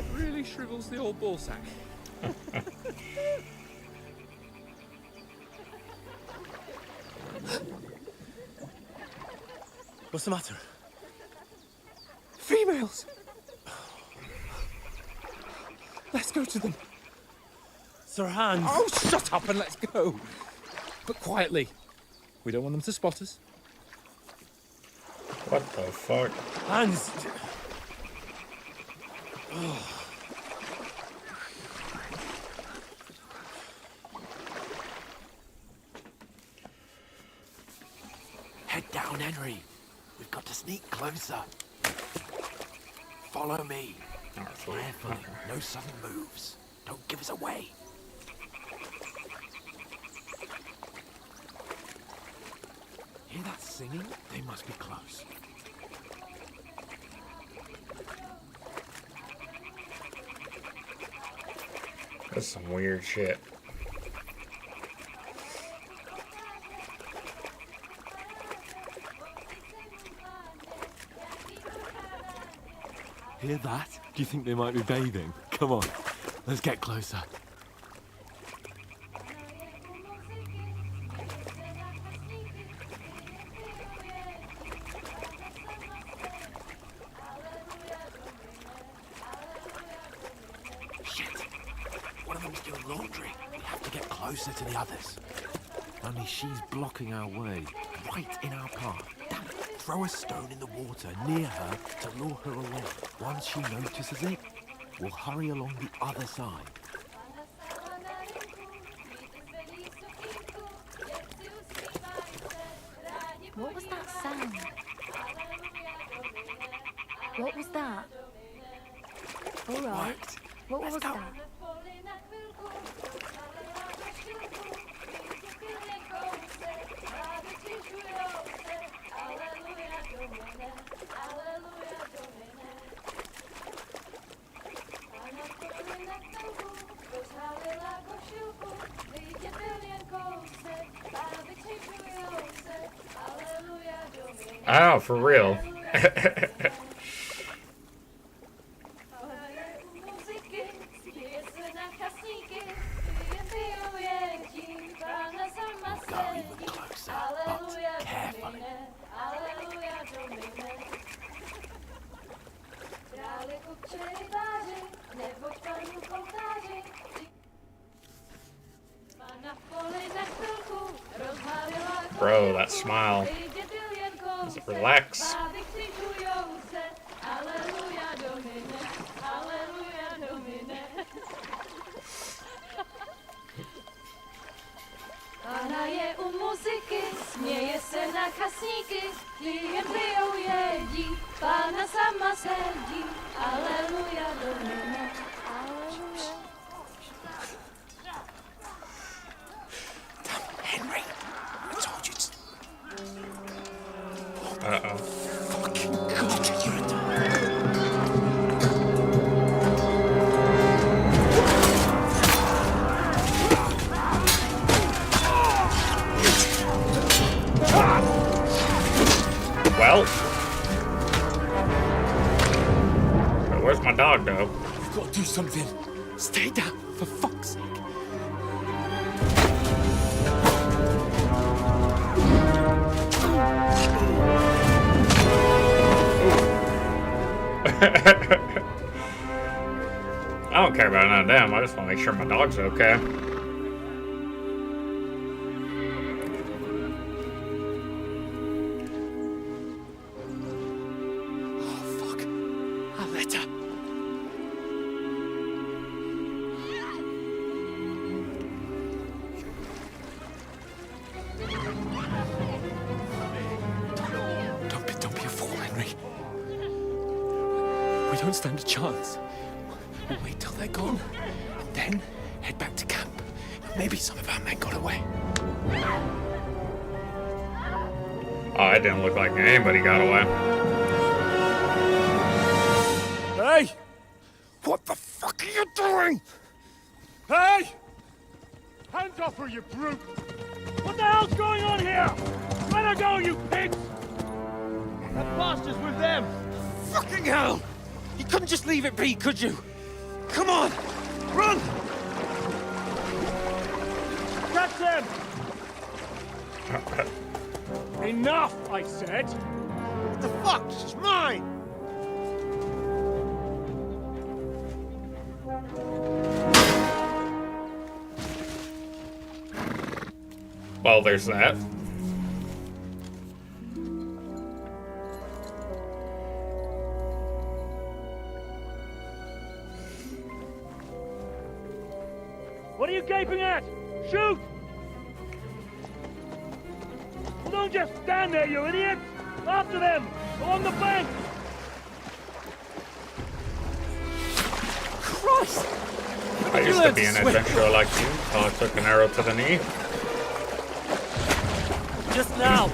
E: That really shrivels the old ballsack.
F: What's the matter?
E: Females! Let's go to them.
F: Sir Hans.
E: Oh, shut up and let's go. But quietly. We don't want them to spot us.
A: What the fuck?
F: Hans.
K: Head down, Henry. We've got to sneak closer. Follow me. Carefully. No sudden moves. Don't give us away. Hear that singing? They must be close.
A: That's some weird shit.
E: Hear that? Do you think they might be bathing? Come on, let's get closer.
K: Shit! One of them's doing laundry. We have to get closer to the others.
E: Only she's blocking our way.
K: Right in our path. Damn it. Throw a stone in the water near her to lure her away.
E: Once she notices it, we'll hurry along the other side.
C: What was that sound? What was that? All right. What was that?
A: Oh, for real.
K: Go even closer, but carefully.
A: Bro, that smile. Does it relax?
M: Hraje u muzyky, směje se na chasníky, klient pijou jedí, Pána sama sedí, aleluja domine, aleluja.
K: Henry, I told you to...
A: Uh-oh.
K: Fucking God, you're a...
A: Well. Where's my dog, though?
E: We've got to do something. Stay down, for fuck's sake.
A: I don't care about none of them. I just want to make sure my dog's okay.
E: Don't stand a chance. We'll wait till they're gone, and then head back to camp. Maybe some of our men got away.
A: Oh, it didn't look like anybody got away.
F: Hey! What the fuck are you doing? Hey! Hands off her, you brute! What the hell's going on here? Let her go, you pigs! That bastard's with them!
K: Fucking hell! You couldn't just leave it be, could you?
F: Come on! Run! Catch them! Enough, I said!
J: What the fuck? This is mine!
A: Well, there's that.
F: What are you gaping at? Shoot! Well, don't just stand there, you idiot! After them! Along the bank!
E: Christ!
A: I used to be an adventurer like you, so I took an arrow to the knee.
F: Just now!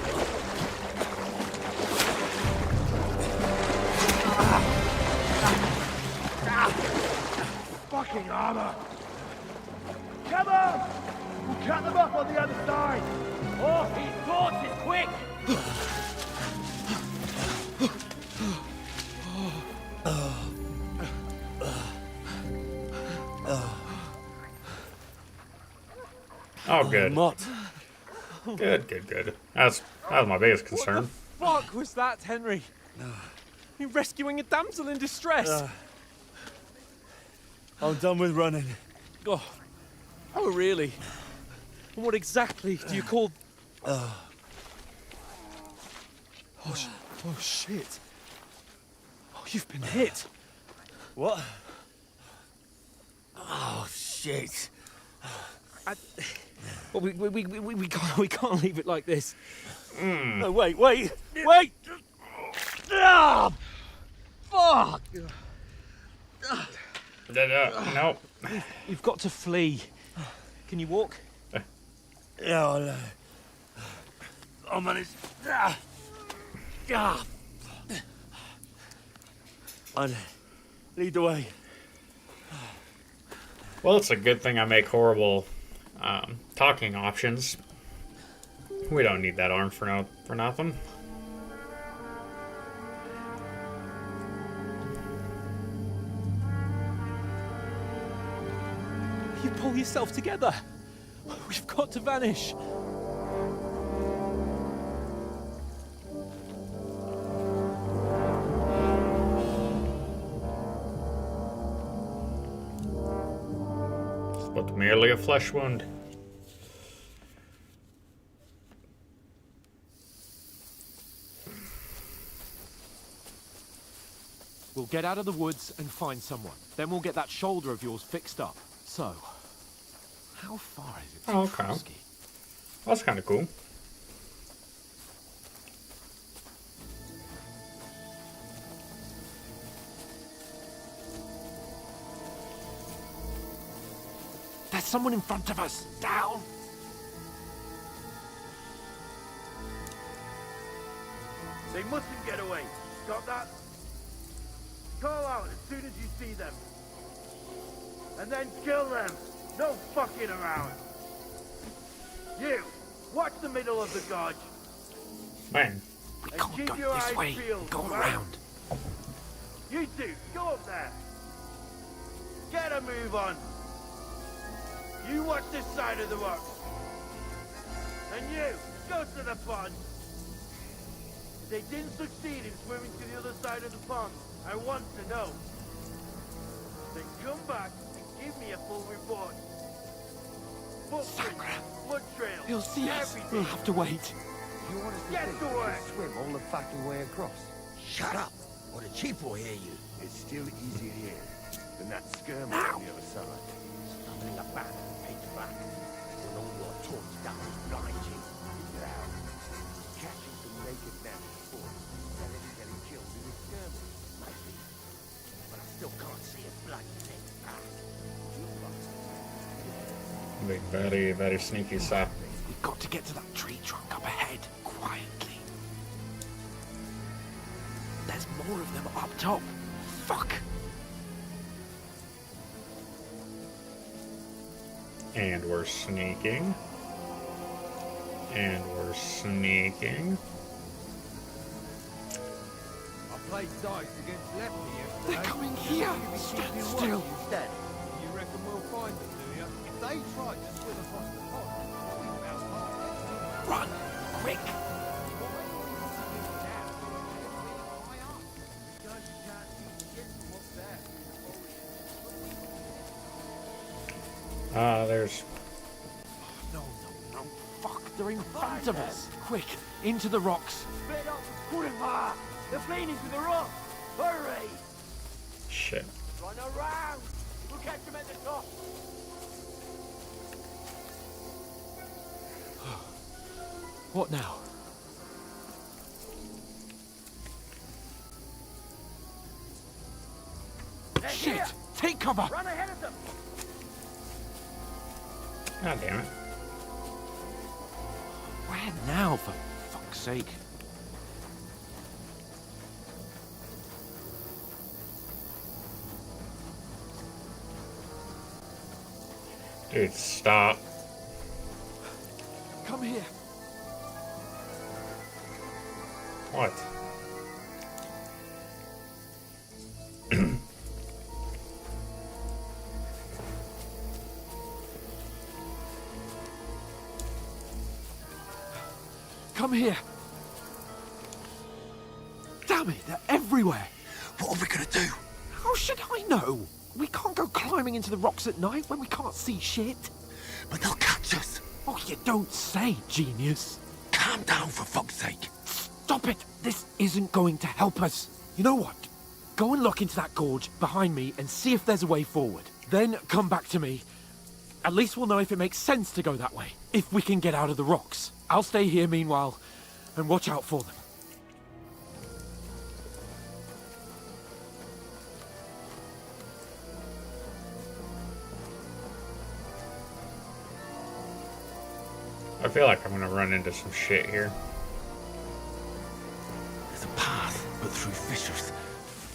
F: Fucking armor! Come on! We'll cut them up on the other side! Oh, he's torches, quick!
A: Oh, good.
E: Mott.
A: Good. That was my biggest concern.
E: What the fuck was that, Henry? You rescuing a damsel in distress?
F: I'm done with running.
E: Oh, really? And what exactly do you call... Oh, shit. Oh, you've been hit.
F: What? Oh, shit.
E: Well, we can't leave it like this.
F: No, wait! Ah! Fuck!
A: No.
E: You've got to flee. Can you walk?
F: Yeah, I'll manage. I'll lead the way.
A: Well, it's a good thing I make horrible talking options. We don't need that arm for nothing.
E: You pull yourself together. We've got to vanish.
A: It's but merely a flesh wound.
E: We'll get out of the woods and find someone. Then we'll get that shoulder of yours fixed up. So, how far is it to
A: Okay.
E: Trotsky?
A: That's kind of cool.
E: There's someone in front of us. Down.
F: They mustn't get away. Got that? Call out as soon as you see them. And then kill them. No fucking around. You, watch the middle of the gorge.
A: Man.
E: We can't go this way. Go around.
F: You two, go up there. Get a move on. You watch this side of the rocks. And you, go to the pond. If they didn't succeed in swimming to the other side of the pond, I want to know. Then come back and give me a full report. Footprints, blood trails,
E: He'll see us.
F: everything.
E: We'll have to wait.
N: You want us to
F: Get
N: think
F: to
N: you
F: work.
N: can swim all the fucking way across?
K: Shut up, or the chief will hear you.
N: It's still easier here than that skirmish on the other side.
K: Stumbling about, pitch black. When all your torch does is blind you.
N: Now, catching some naked men before, and then getting killed in a skirmish.
K: Maybe. But I still can't see a bloody thing.
A: Big, very, very sneaky sap.
E: We've got to get to that tree trunk up ahead, quietly. There's more of them up top. Fuck.
A: And we're sneaking. And we're sneaking.
F: I'll play
J: played dice against Lefty yesterday.
E: They're coming here. Stand still.
J: Instead. You reckon we'll find them, do you? If they tried to swim across the pond, we found half.
E: Run! Quick!
A: There's...
E: No, no, no. Fuck, they're in front of us. Quick, into the rocks.
H: Spit up! Kurwa! They're fleeing into the rock! Hurry!
A: Shit.
H: Run around! We'll catch them at the top!
E: What now?
H: They're
E: Shit!
H: here.
E: Take cover!
H: Run ahead of them!
A: God damn it.
E: Where now, for fuck's sake?
A: Dude, stop.
E: Come here.
A: What?
E: Come here. Damn it, they're everywhere.
K: What are we gonna do?
E: How should I know? We can't go climbing into the rocks at night when we can't see shit.
K: But they'll catch us.
E: Oh, you don't say, genius.
K: Calm down, for fuck's sake.
E: Stop it. This isn't going to help us. You know what? Go and look into that gorge behind me and see if there's a way forward. Then come back to me. At least we'll know if it makes sense to go that way. If we can get out of the rocks. I'll stay here meanwhile and watch out for them.
A: I feel like I'm gonna run into some shit here.
K: There's a path, but through fissures.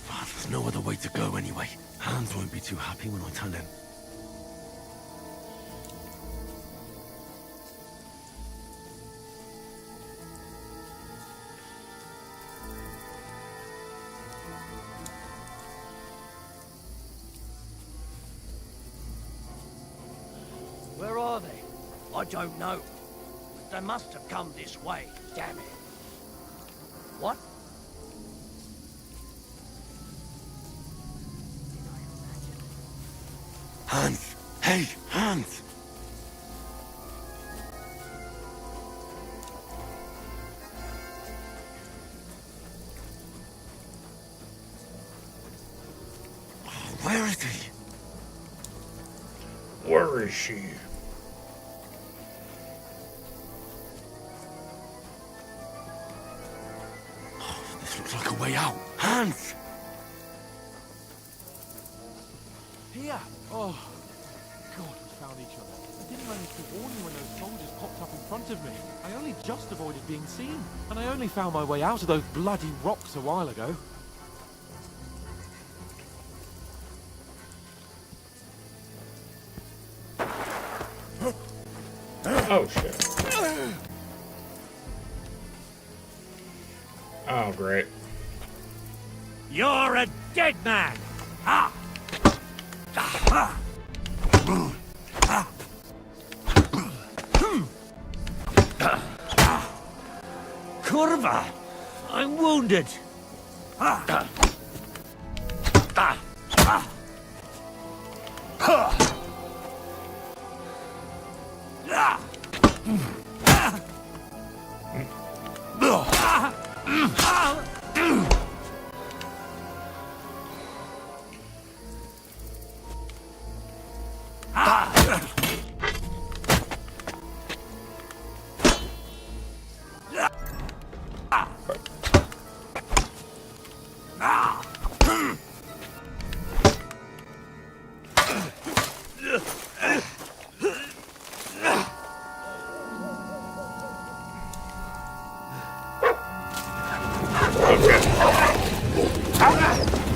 K: But there's no other way to go anyway. Hans won't be too happy when I turn in.
H: Where are they? I don't know. They must have come this way. Damn it. What?
K: Hans! Hey, Hans! Where is he?
A: Where is she?
K: This looks like a way out. Hans!
E: Here! Oh, God, we found each other. I didn't manage to warn you when those soldiers popped up in front of me. I only just avoided being seen. And I only found my way out of those bloody rocks a while ago.
A: Oh, shit. Oh, great.
H: You're a dead man! Ah! Kurva! I'm wounded!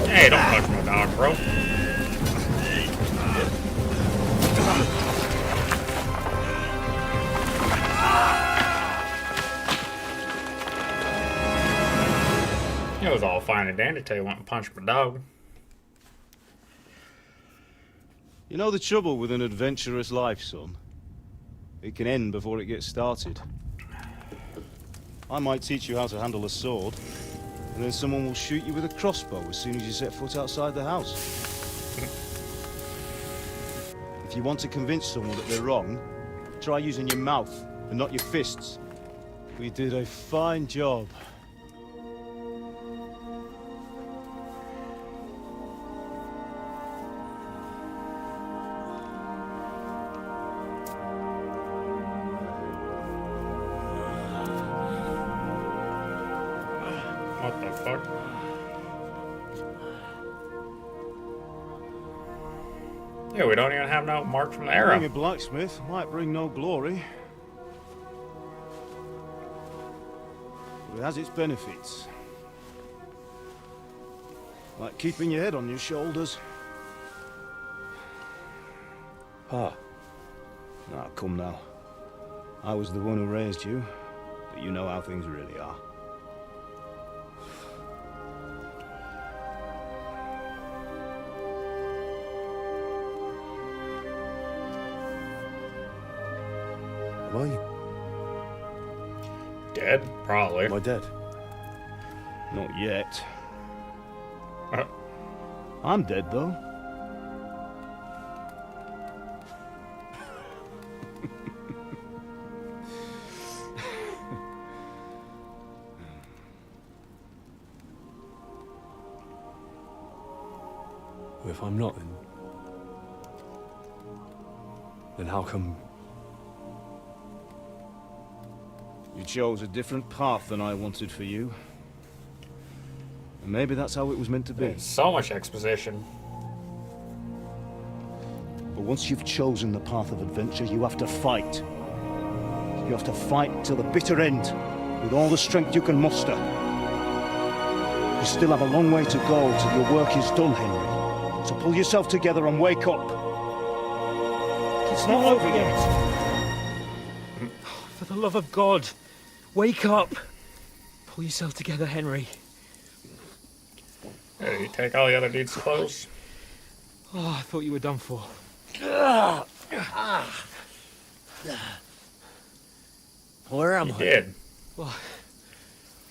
A: Hey, don't touch my dog, bro. It was all fine and dandy till you went and punched my dog.
O: You know the trouble with an adventurous life, son? It can end before it gets started. I might teach you how to handle a sword, and then someone will shoot you with a crossbow as soon as you set foot outside the house. If you want to convince someone that they're wrong, try using your mouth and not your fists. We did a fine job.
A: What the fuck? Yeah, we don't even have no mark from the
O: Being
A: arrow.
O: a blacksmith might bring no glory, but it has its benefits. Like keeping your head on your shoulders.
F: Pa.
O: Ah, come now. I was the one who raised you, but you know how things really are.
F: Am I?
A: Dead? Probably.
F: Am I dead?
O: Not yet.
A: Uh,
O: I'm dead, though.
F: Well, if I'm not, then how come?
O: You chose a different path than I wanted for you. And maybe that's how it was meant to be.
A: so much exposition.
O: But once you've chosen the path of adventure, you have to fight. You have to fight till the bitter end, with all the strength you can muster. You still have a long way to go till your work is done, Henry. So pull yourself together and wake up. It's not over yet.
E: For the love of God, wake up. Pull yourself together, Henry.
A: Hey, you take all the other dude's clothes.
E: Oh, I thought you were done for.
H: Where am
A: You
H: I?
A: did.
E: Well,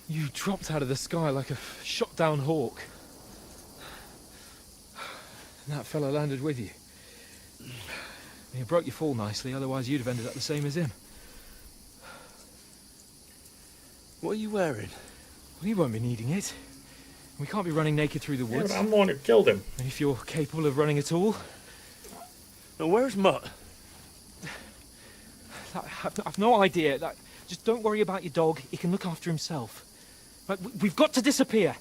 E: you dropped out of the sky like a shot-down hawk. And that fella landed with you. You broke your fall nicely, otherwise you'd have ended up the same as him.
F: What are you wearing?
E: Well, you won't be needing it. We can't be running naked through the
A: Yeah,
E: woods.
A: but I'm the one who killed him.
E: And if you're capable of running at all,
F: Now, where's Mutt?
E: I've no idea. Just don't worry about your dog. He can look after himself. Right, we've got to disappear.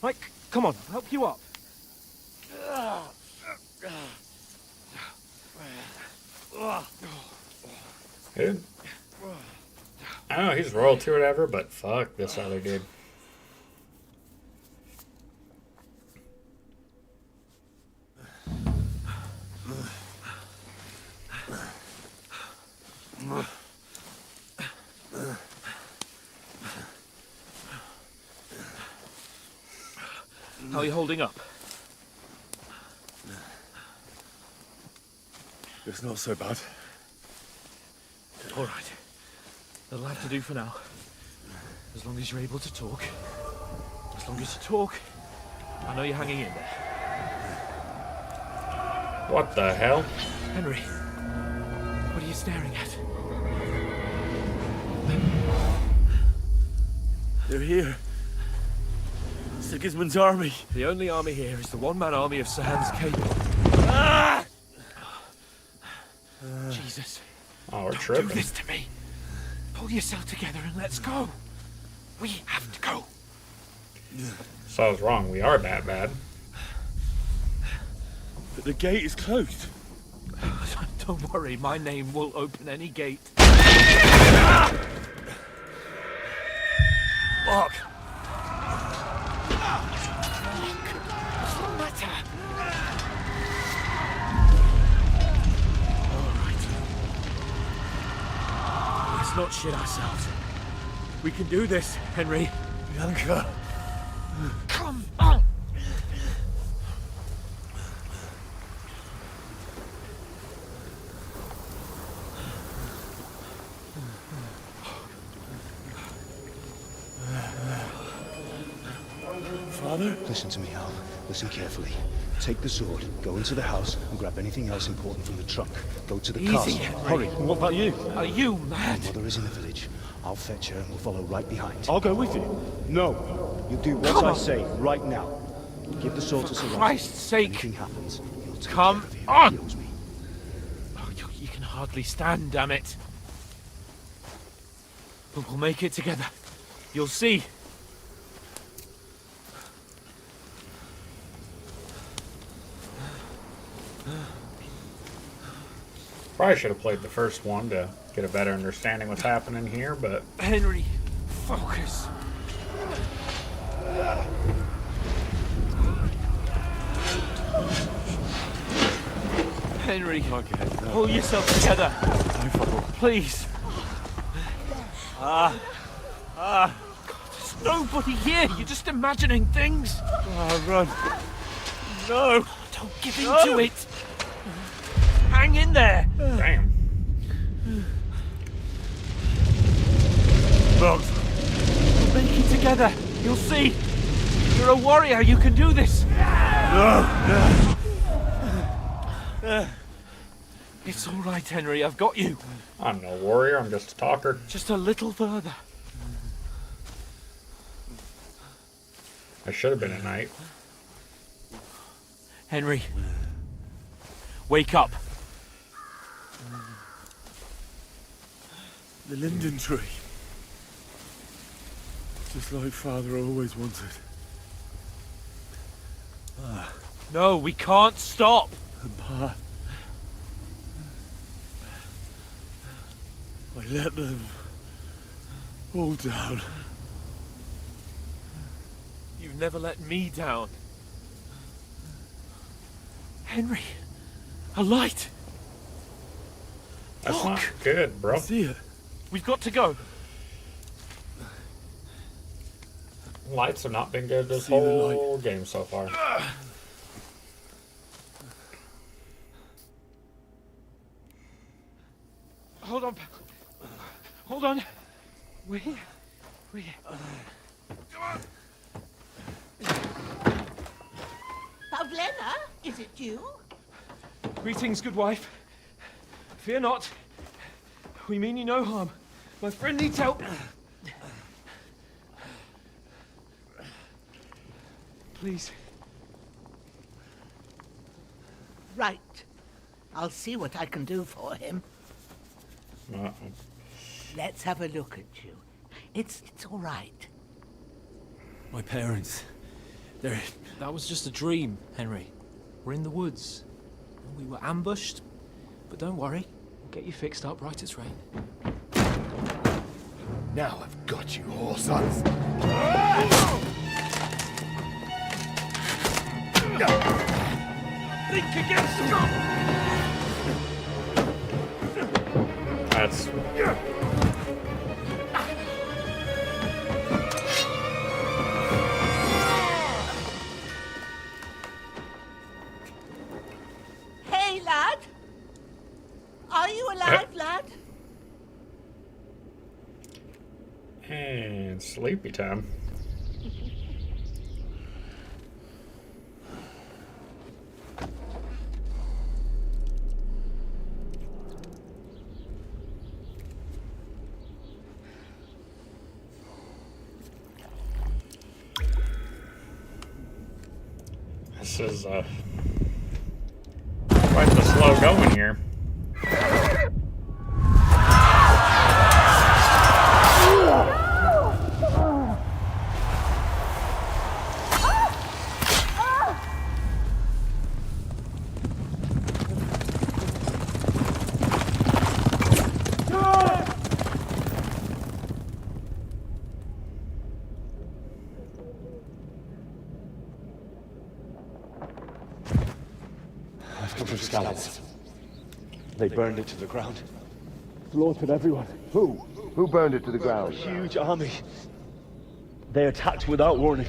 E: Right, come on, I'll help you up.
A: Dude. I know he's royalty or whatever, but fuck this other dude.
E: How are you holding up?
F: It's not so bad.
E: All right. That'll have to do for now. As long as you're able to talk. As long as you talk, I know you're hanging in there.
A: What the hell?
E: Henry, what are you staring at?
F: They're here. Sigismund's army.
E: The only army here is the one-man army of Sahan's Cable.
F: Ah!
E: Jesus.
A: Oh, we're
E: Don't
A: tripping.
E: do this to me. Pull yourself together and let's go. We have to go.
A: So I was wrong. We are that bad.
F: But the gate is closed.
E: Don't worry, my name will open any gate.
F: Fuck!
E: What's the matter?
F: Let's not shit ourselves. We can do this, Henry. Bianca.
E: Come on!
O: Father? Listen to me, Hal. Listen carefully. Take the sword, go into the house, and grab anything else important from the trunk. Go to the castle.
E: Henry.
O: Hurry. What about you?
E: Are you mad?
O: My mother is in the village. I'll fetch her and we'll follow right behind.
F: I'll go with you.
O: No. You do what I say right now. Give the sword to Sir.
E: For Christ's sake.
O: Anything happens, you'll take
E: Come
O: care of it.
E: on!
O: He owes me.
E: Oh, you can hardly stand, damn it. But we'll make it together. You'll see.
A: Probably should have played the first one to get a better understanding what's happening here, but
E: Henry, focus. Henry, pull yourself together. Please. God, there's nobody here. You're just imagining things.
F: Run. No.
E: Don't give in to it. Hang in there.
A: damn.
E: We'll make it together. You'll see. You're a warrior. You can do this. It's all right, Henry. I've got you.
A: I'm no warrior, I'm just a talker.
E: Just a little further.
A: I should have been a knight.
E: Henry, wake up.
G: The linden tree. Just like Father always wanted.
E: No, we can't stop.
G: And Pa... I let them all down.
E: You've never let me down. Henry, a light.
A: That's
E: Look.
A: not good, bro.
G: I see it.
E: We've got to go.
A: Lights have not been good this
G: See the
A: whole game so far.
E: Hold on. Hold on. We're here. We're here.
P: Pavlena, is it you?
E: Greetings, good wife. Fear not. We mean you no harm. My friend needs help. Please.
P: Right. I'll see what I can do for him.
A: Uh-oh.
P: Let's have a look at you. It's all right.
D: My parents. They're... That was just a dream, Henry. We're in the woods. We were ambushed. But don't worry. We'll get you fixed up right as rain.
N: Now I've got you, whore sons.
E: Think against them!
A: That's...
P: Hey, lad. Are you alive, lad?
A: And sleepy time. This is quite the slow going here.
O: I've come from Scallops. They burned it to the ground.
F: Slaughtered everyone. Who? Who burned it to the ground?
O: A huge army. They attacked without warning.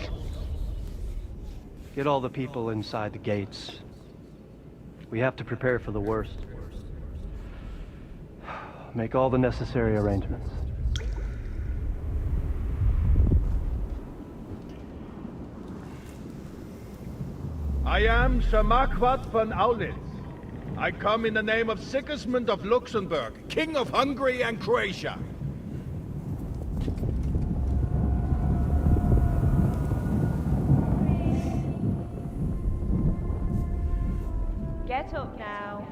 Q: Get all the people inside the gates. We have to prepare for the worst. Make all the necessary arrangements.
R: I am Sir Marquardt von Aulitz. I come in the name of Sigismund of Luxembourg, King of Hungary and Croatia.
S: Get up now.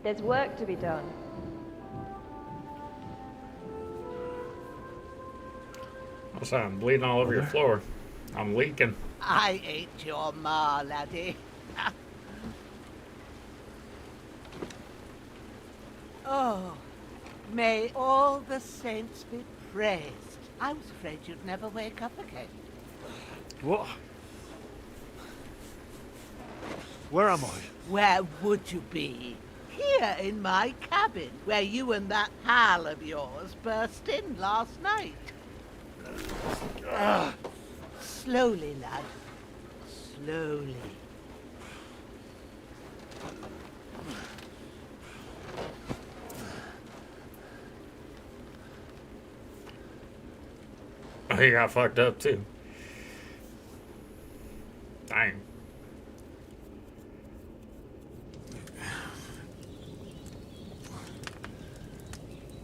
S: There's work to be done.
A: I'm bleeding all over your floor. I'm leaking.
P: I ain't your ma, laddie. Oh, may all the saints be praised. I was afraid you'd never wake up again.
F: What? Where am I?
P: Where would you be? Here in my cabin, where you and that pal of yours burst in last night. Slowly, lad. Slowly.
A: Oh, he got fucked up too. Dang.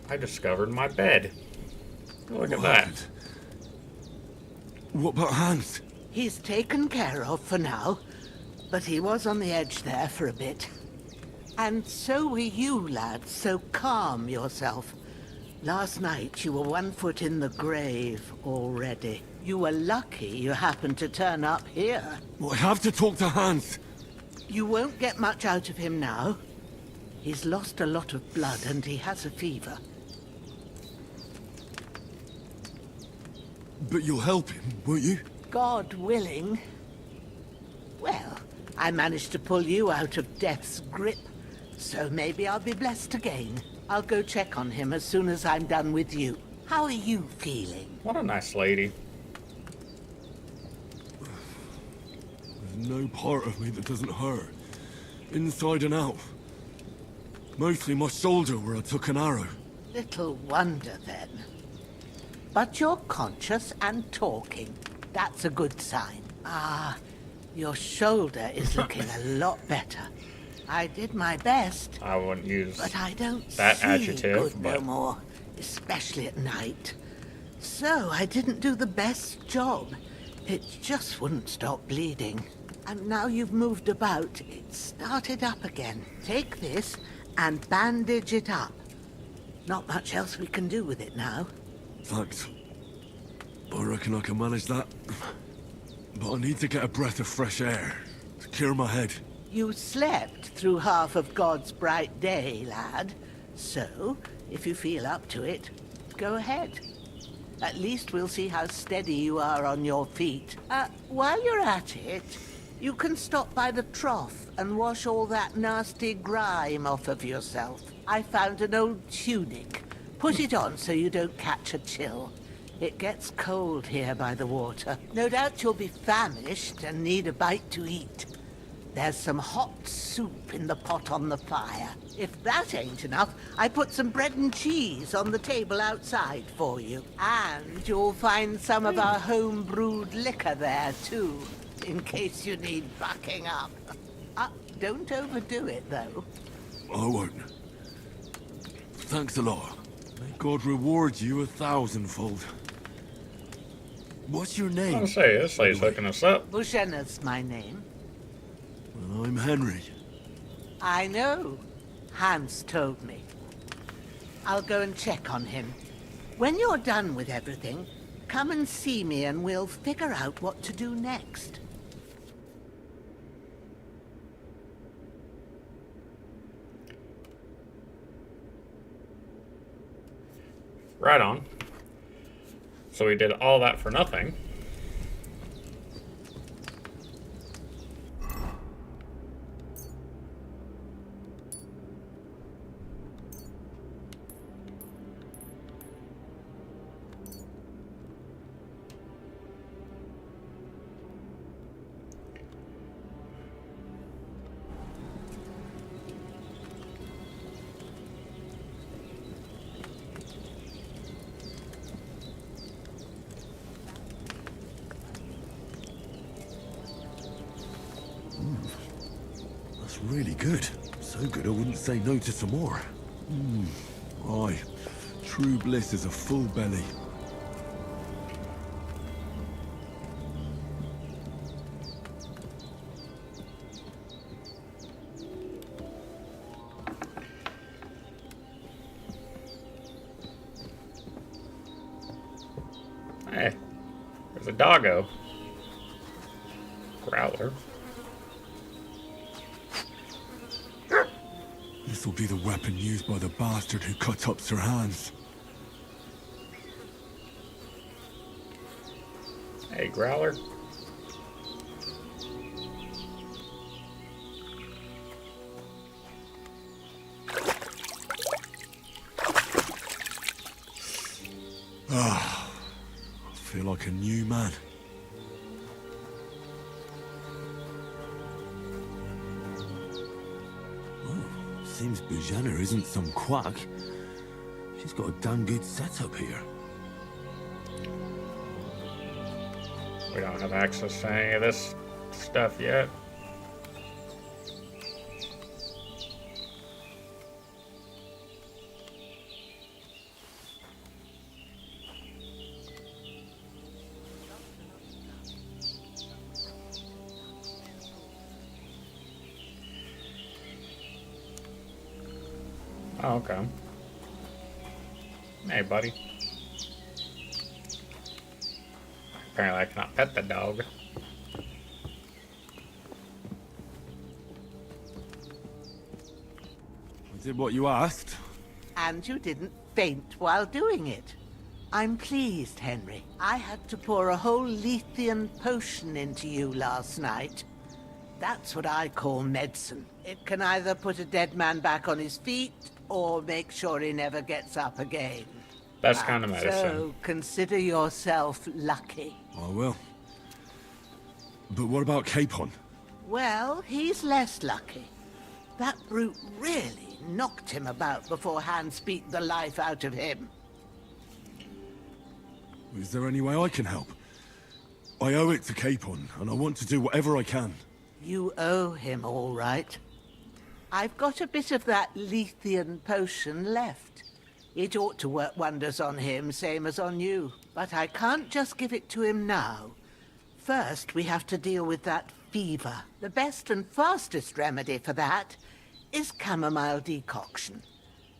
A: I discovered my bed. Look at that.
G: What about Hans?
P: He's taken care of for now, but he was on the edge there for a bit. And so were you, lad, so calm yourself. Last night you were 1 foot in the grave already. You were lucky you happened to turn up here.
G: Well, I have to talk to Hans.
P: You won't get much out of him now. He's lost a lot of blood and he has a fever.
G: But you'll help him, won't you?
P: God willing. Well, I managed to pull you out of death's grip, so maybe I'll be blessed again. I'll go check on him as soon as I'm done with you. How are you feeling?
A: What a nice lady.
G: There's no part of me that doesn't hurt. Inside and out. Mostly my shoulder where I took an arrow.
P: Little wonder then. But you're conscious and talking. That's a good sign. Ah, your shoulder is looking a lot better. I did my best.
A: I wouldn't use
P: but I don't
A: that
P: see
A: adjective,
P: good
A: but
P: no more, especially at night. So I didn't do the best job. It just wouldn't stop bleeding. And now you've moved about, it started up again. Take this and bandage it up. Not much else we can do with it now.
G: Thanks. I reckon I can manage that. But I need to get a breath of fresh air to clear my head.
P: You slept through half of God's bright day, lad. So, if you feel up to it, go ahead. At least we'll see how steady you are on your feet. While you're at it, you can stop by the trough and wash all that nasty grime off of yourself. I found an old tunic. Put it on so you don't catch a chill. It gets cold here by the water. No doubt you'll be famished and need a bite to eat. There's some hot soup in the pot on the fire. If that ain't enough, I put some bread and cheese on the table outside for you. And you'll find some of our home-brewed liquor there, too, in case you need bucking up. Don't overdo it, though.
G: I won't. Thanks a lot. May God reward you 1,000-fold. What's your name?
A: I'll say, this lady's hooking us up.
P: Bushenna's my name.
G: Well, I'm Henry.
P: I know. Hans told me. I'll go and check on him. When you're done with everything, come and see me and we'll figure out what to do next.
A: Right on. So we did all that for nothing.
G: It's really good. So good I wouldn't say no to some more. Aye. True bliss is a full belly.
A: Hey, there's a doggo. Growler.
G: This will be the weapon used by the bastard who cut up Sir Hans.
A: Hey, Growler.
G: Ah, I feel like a new man. Seems Bujana isn't some quack. She's got a damn good setup here.
A: We don't have access to any of this stuff yet. Oh, okay. Hey, buddy. Apparently I cannot pet the dog.
G: I did what you asked.
P: And you didn't faint while doing it. I'm pleased, Henry. I had to pour a whole Lethean potion into you last night. That's what I call medicine. It can either put a dead man back on his feet, or make sure he never gets up again.
A: Best kind of medicine.
P: So consider yourself lucky.
G: I will. But what about Capon?
P: Well, he's less lucky. That brute really knocked him about before Hans beat the life out of him.
G: Is there any way I can help? I owe it to Capon, and I want to do whatever I can.
P: You owe him, all right. I've got a bit of that Lethean potion left. It ought to work wonders on him, same as on you. But I can't just give it to him now. First, we have to deal with that fever. The best and fastest remedy for that is chamomile decoction.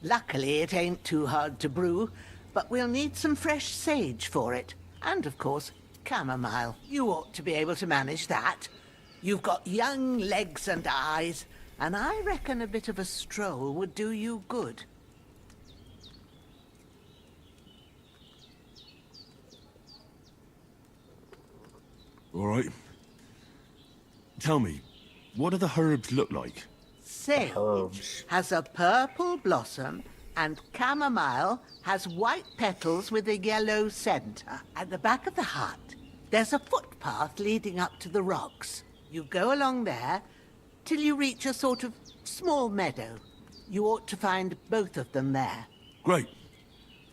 P: Luckily, it ain't too hard to brew, but we'll need some fresh sage for it. And, of course, chamomile. You ought to be able to manage that. You've got young legs and eyes, and I reckon a bit of a stroll would do you good.
G: All right. Tell me, what do the herbs look like?
P: Sage has a purple blossom, and chamomile has white petals with a yellow center. At the back of the hut, there's a footpath leading up to the rocks. You go along there till you reach a sort of small meadow. You ought to find both of them there.
G: Great.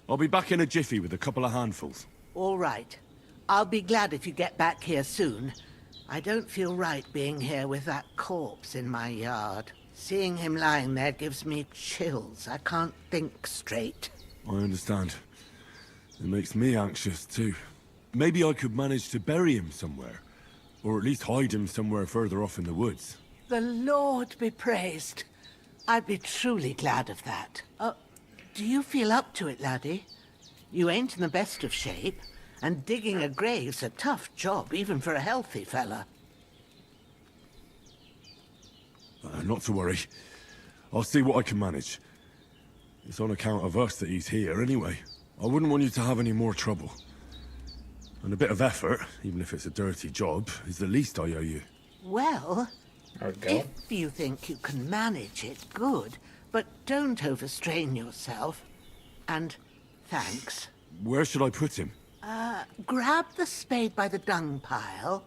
G: I'll be back in a jiffy with a couple of handfuls.
P: All right. I'll be glad if you get back here soon. I don't feel right being here with that corpse in my yard. Seeing him lying there gives me chills. I can't think straight.
G: I understand. It makes me anxious, too. Maybe I could manage to bury him somewhere. Or at least hide him somewhere further off in the woods.
P: The Lord be praised. I'd be truly glad of that. Do you feel up to it, laddie? You ain't in the best of shape, and digging a grave's a tough job, even for a healthy fella.
G: Not to worry. I'll see what I can manage. It's on account of us that he's here, anyway. I wouldn't want you to have any more trouble. And a bit of effort, even if it's a dirty job, is the least I owe you.
P: Well, if you think you can manage it, good. But don't overstrain yourself. And thanks.
G: Where should I put him?
P: Grab the spade by the dung pile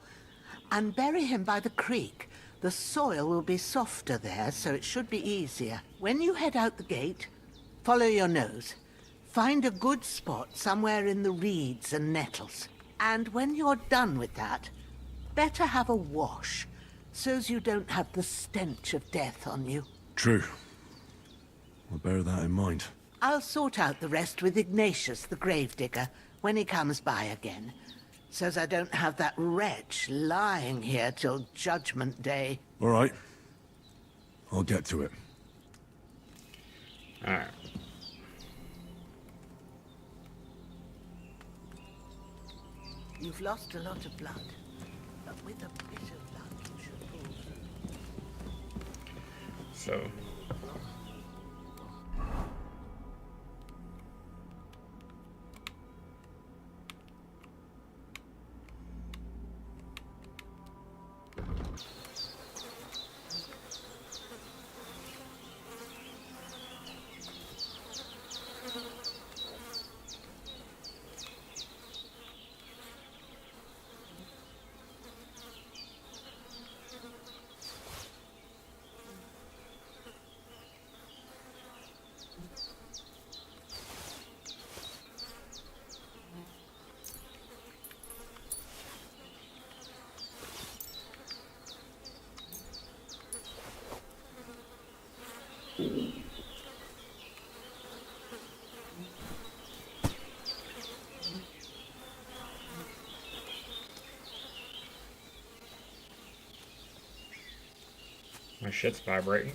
P: and bury him by the creek. The soil will be softer there, so it should be easier. When you head out the gate, follow your nose. Find a good spot somewhere in the reeds and nettles. And when you're done with that, better have a wash. so's you don't have the stench of death on you.
G: True. I'll bear that in mind.
P: I'll sort out the rest with Ignatius, the gravedigger, when he comes by again, so's I don't have that wretch lying here till Judgment Day.
G: All right. I'll get to it.
A: All right.
P: You've lost a lot of blood, but with a bit of luck you should pull through.
A: So. My shit's vibrating.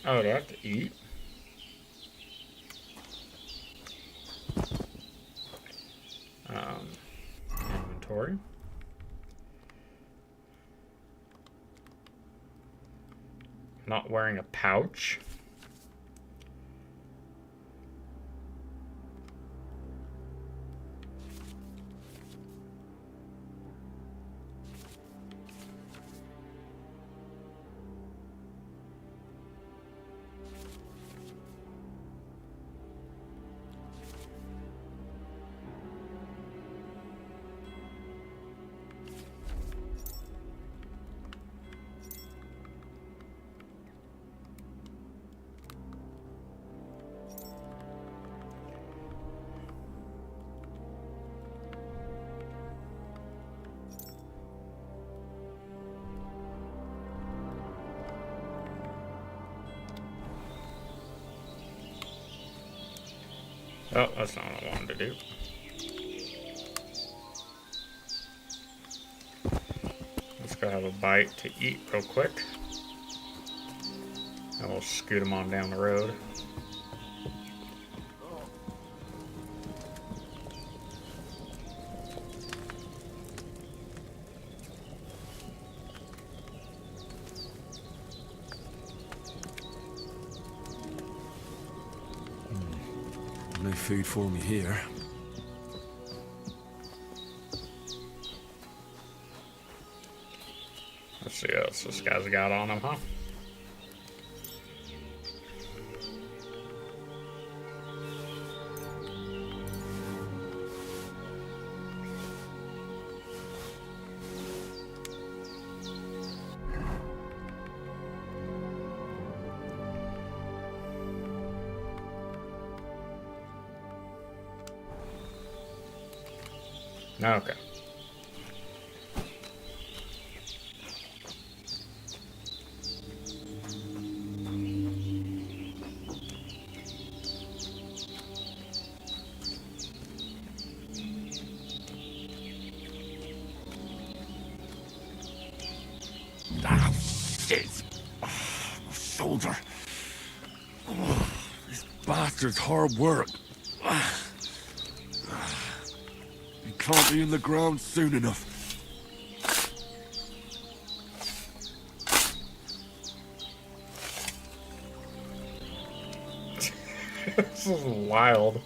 A: Oh, do I have to eat? Inventory. Not wearing a pouch. Oh, that's not what I wanted to do. Let's go have a bite to eat real quick. And we'll scoot them on down the road.
G: No food for me here.
A: Let's see what else this guy's got on him, huh? Okay.
G: Ah, shit! Oh, my shoulder. Oh, this bastard's hard work. He can't be in the ground soon enough.
A: This is wild.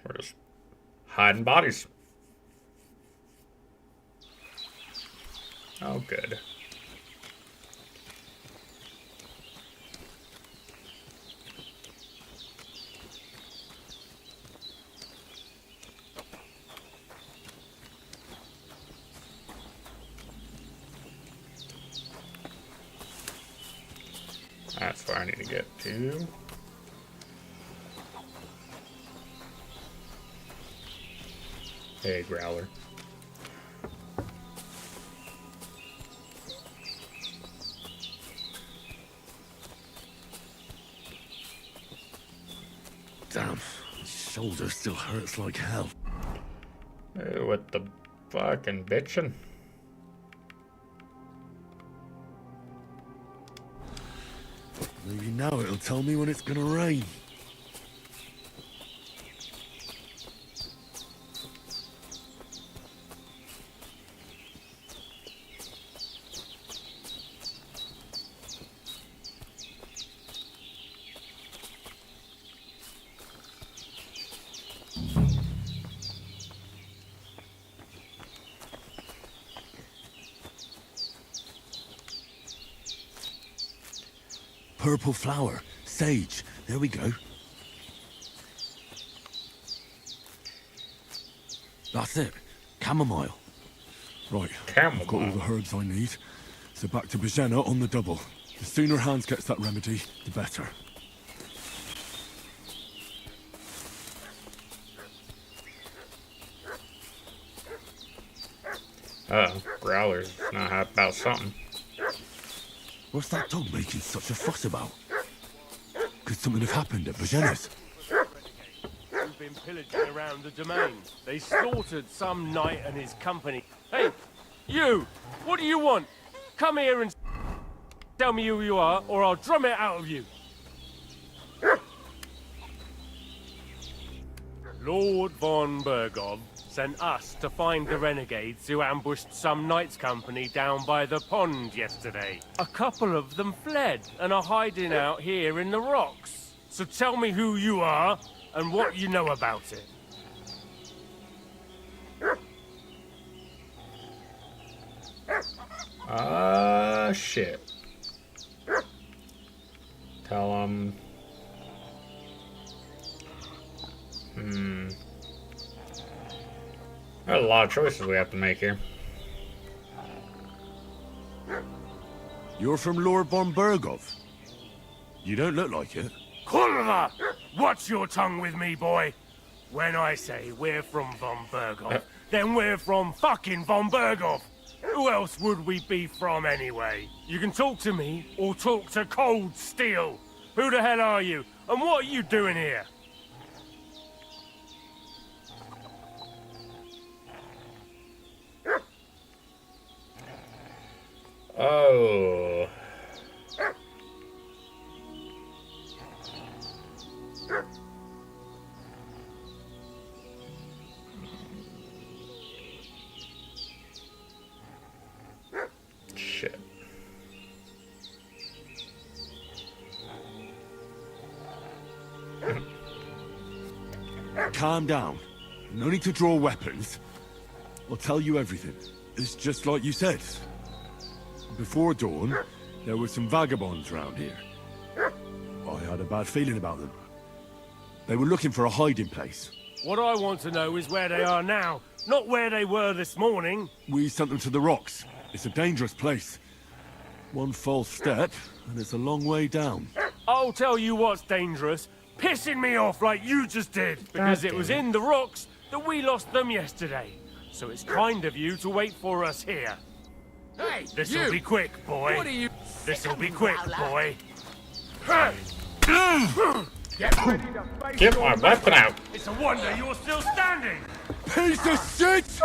A: We're just hiding bodies. Oh, good. That's where I need to get to. Hey, Growler.
G: Damn, his shoulder still hurts like hell.
A: What the fucking bitchin'?
G: Maybe now it'll tell me when it's gonna rain. Purple flower, sage, there we go. That's it, chamomile. Right, I've got all the herbs I need. So back to Bajena on the double. The sooner Hans gets that remedy, the better.
A: Growler's not happy about something.
G: What's that dog making such a fuss about? Could something have happened at Bajena's?
R: We've been pillaging around the domain. They slaughtered some knight and his company. Hey, you! What do you want? Come here and tell me who you are, or I'll drum it out of you. Lord von Bergov sent us to find the renegades who ambushed some knight's company down by the pond yesterday. A couple of them fled and are hiding out here in the rocks. So tell me who you are and what you know about it.
A: Shit. Tell them. There's a lot of choices we have to make here.
G: You're from Lord von Bergov. You don't look like it.
R: Kurva! Watch your tongue with me, boy. When I say we're from von Bergov, then we're from fucking von Bergov. Who else would we be from anyway? You can talk to me or talk to cold steel. Who the hell are you? And what are you doing here?
A: Oh. Shit.
G: Calm down. No need to draw weapons. I'll tell you everything. It's just like you said. Before dawn, there were some vagabonds round here. I had a bad feeling about them. They were looking for a hiding place.
R: What I want to know is where they are now, not where they were this morning.
G: We sent them to the rocks. It's a dangerous place. One false step, and it's a long way down.
R: I'll tell you what's dangerous. Pissing me off like you just did. Because it was in the rocks that we lost them yesterday. So it's kind of you to wait for us here.
E: Hey,
R: This'll be quick, boy.
E: What are you...
R: This'll be quick, boy.
E: Get ready to face
A: Get
E: your
A: my
E: maker.
A: weapon out.
R: It's a wonder you're still standing.
G: Piece of shit!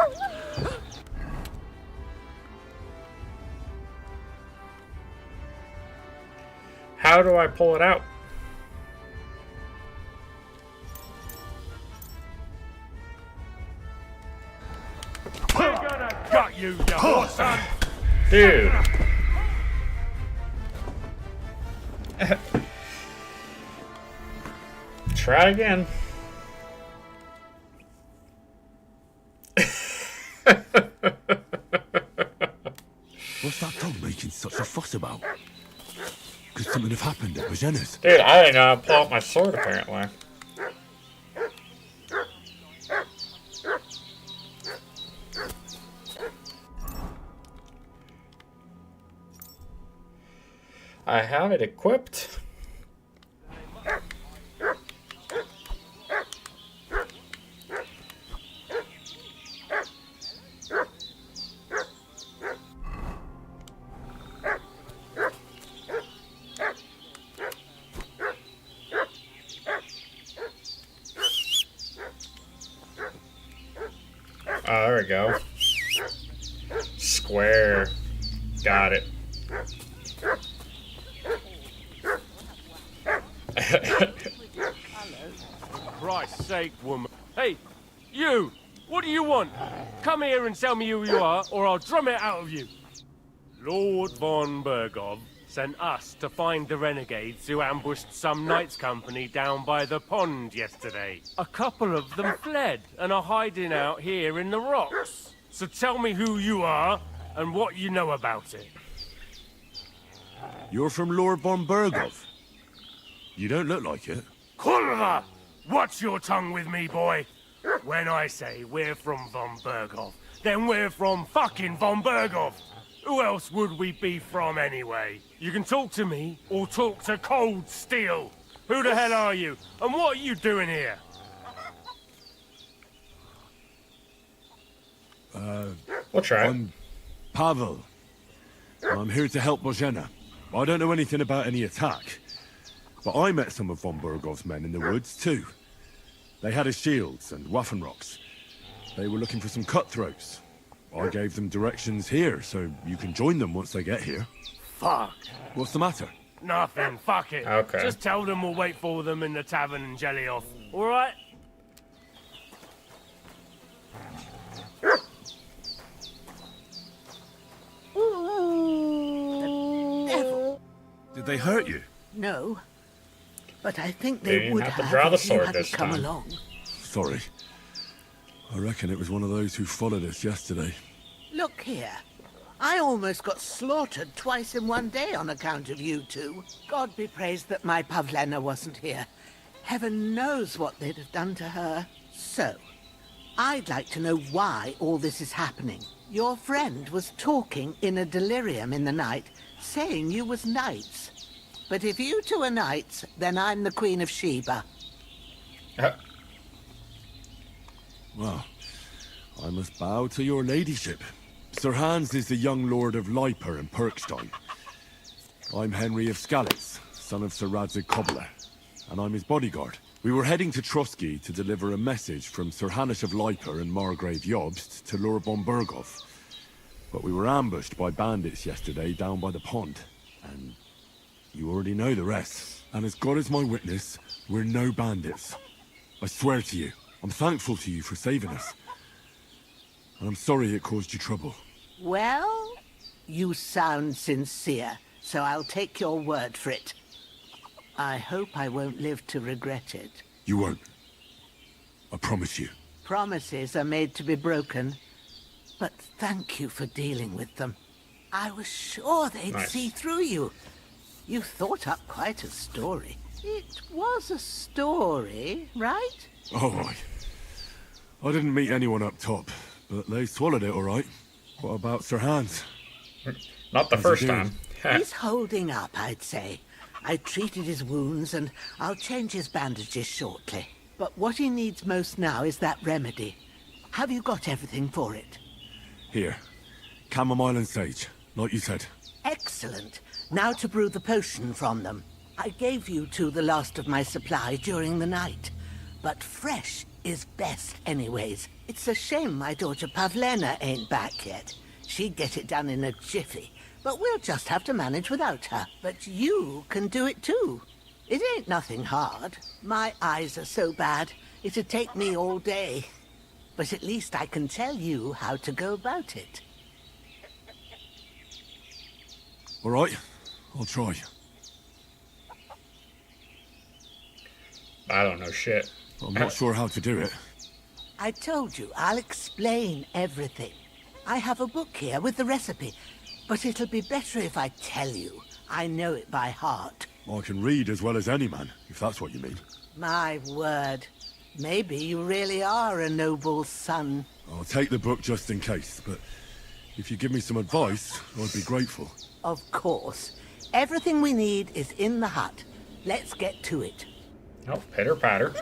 A: How do I pull it out?
R: We're gonna gut you, you horse son.
A: Dude. Try again.
G: What's that dog making such a fuss about? Could something have happened at Bajena's?
A: Dude, I didn't know how to pull out my sword apparently. I have it equipped. Oh, there we go. Square. Got it.
R: Christ's sake, woman. Hey, you! What do you want? Come here and tell me who you are, or I'll drum it out of you. Lord von Bergov sent us to find the renegades who ambushed some knights' company down by the pond yesterday. A couple of them fled and are hiding out here in the rocks. So tell me who you are and what you know about it.
G: You're from Lord von Bergov. You don't look like it.
R: Kurva! Watch your tongue with me, boy. When I say we're from von Bergov, then we're from fucking von Bergov. Who else would we be from anyway? You can talk to me or talk to cold steel. Who the hell are you? And what are you doing here?
A: We'll try.
G: I'm Pavel. I'm here to help Bozhena. I don't know anything about any attack, but I met some of von Bergov's men in the woods too. They had his shields and Waffenrocks. They were looking for some cutthroats. I gave them directions here, so you can join them once they get here.
R: Fuck.
G: What's the matter?
R: Nothing, fuck it.
A: Okay.
R: Just tell them we'll wait for them in the tavern and jelly off. Alright?
P: Devil.
G: Did they hurt you?
P: No. But I think
A: They
P: they
A: didn't
P: would
A: have to
P: have
A: draw the
P: if you
A: sword
P: hadn't
A: this
P: come
A: time.
P: along.
G: Sorry. I reckon it was one of those who followed us yesterday.
P: Look here. I almost got slaughtered twice in one day on account of you two. God be praised that my Pavlena wasn't here. Heaven knows what they'd have done to her. So, I'd like to know why all this is happening. Your friend was talking in a delirium in the night, saying you was knights. But if you two are knights, then I'm the Queen of Sheba.
G: Well, I must bow to your ladyship. Sir Hans is the young lord of Leiper and Perkstein. I'm Henry of Skalitz, son of Sir Radzig Kobyla, and I'm his bodyguard. We were heading to Trotsky to deliver a message from Sir Hanush of Leiper and Margrave Jobst to Lord von Bergov. But we were ambushed by bandits yesterday down by the pond, and you already know the rest. And as God is my witness, we're no bandits. I swear to you, I'm thankful to you for saving us. And I'm sorry it caused you trouble.
P: Well, you sound sincere, so I'll take your word for it. I hope I won't live to regret it.
G: You won't. I promise you.
P: Promises are made to be broken, but thank you for dealing with them. I was sure they'd
A: Nice.
P: see through you. You thought up quite a story. It was a story, right?
G: Oh, I didn't meet anyone up top, but they swallowed it all right. What about Sir Hans?
A: Not the
G: How's he
A: first
G: doing?
A: time.
P: He's holding up, I'd say. I treated his wounds and I'll change his bandages shortly. But what he needs most now is that remedy. Have you got everything for it?
G: Here. Chamomile and sage, like you said.
P: Excellent. Now to brew the potion from them. I gave you two the last of my supply during the night. But fresh is best anyways. It's a shame my daughter Pavlena ain't back yet. She'd get it done in a jiffy. But we'll just have to manage without her. But you can do it too. It ain't nothing hard. My eyes are so bad, it'd take me all day. But at least I can tell you how to go about it.
G: All right, I'll try.
A: I don't know shit.
G: I'm not sure how to do it.
P: I told you, I'll explain everything. I have a book here with the recipe, but it'll be better if I tell you. I know it by heart.
G: I can read as well as any man, if that's what you mean.
P: My word. Maybe you really are a noble son.
G: I'll take the book just in case, but if you give me some advice, I'd be grateful.
P: Of course. Everything we need is in the hut. Let's get to it.
A: Oh, pitter patter.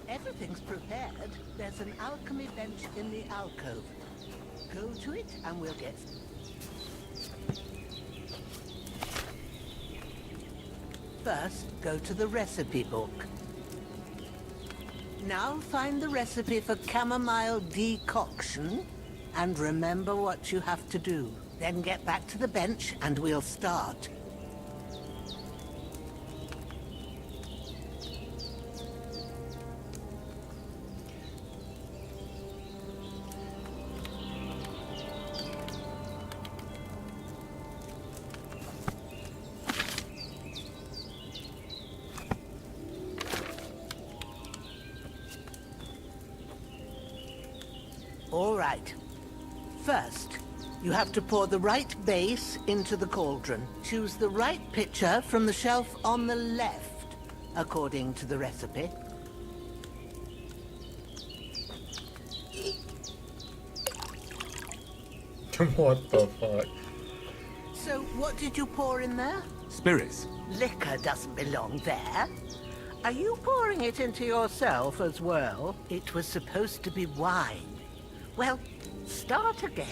P: Everything's prepared. There's an alchemy bench in the alcove. Go to it and we'll get... First, go to the recipe book. Now find the recipe for chamomile decoction and remember what you have to do. Then get back to the bench and we'll start. All right. First, you have to pour the right base into the cauldron. Choose the right pitcher from the shelf on the left, according to the recipe.
A: What the fuck?
P: So, what did you pour in there?
G: Spirits.
P: Liquor doesn't belong there. Are you pouring it into yourself as well? It was supposed to be wine. Well, start again.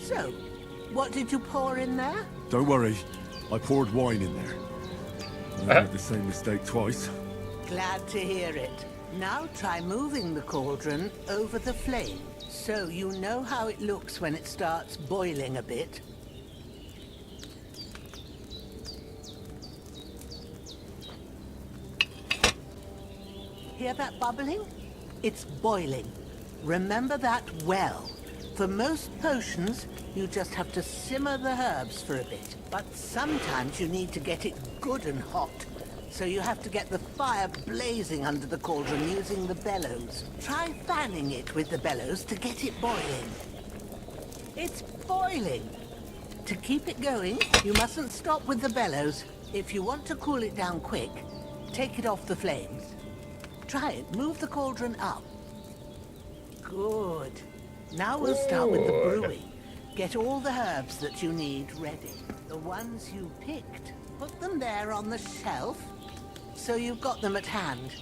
P: So, what did you pour in there?
G: Don't worry, I poured wine in there. I made the same mistake twice.
P: Glad to hear it. Now try moving the cauldron over the flame, so you know how it looks when it starts boiling a bit. Hear that bubbling? It's boiling. Remember that well. For most potions, you just have to simmer the herbs for a bit. But sometimes you need to get it good and hot. So you have to get the fire blazing under the cauldron using the bellows. Try fanning it with the bellows to get it boiling. It's boiling. To keep it going, you mustn't stop with the bellows. If you want to cool it down quick, take it off the flames. Try it. Move the cauldron up. Good. Now we'll start with the brewing. Get all the herbs that you need ready. The ones you picked, put them there on the shelf, so you've got them at hand.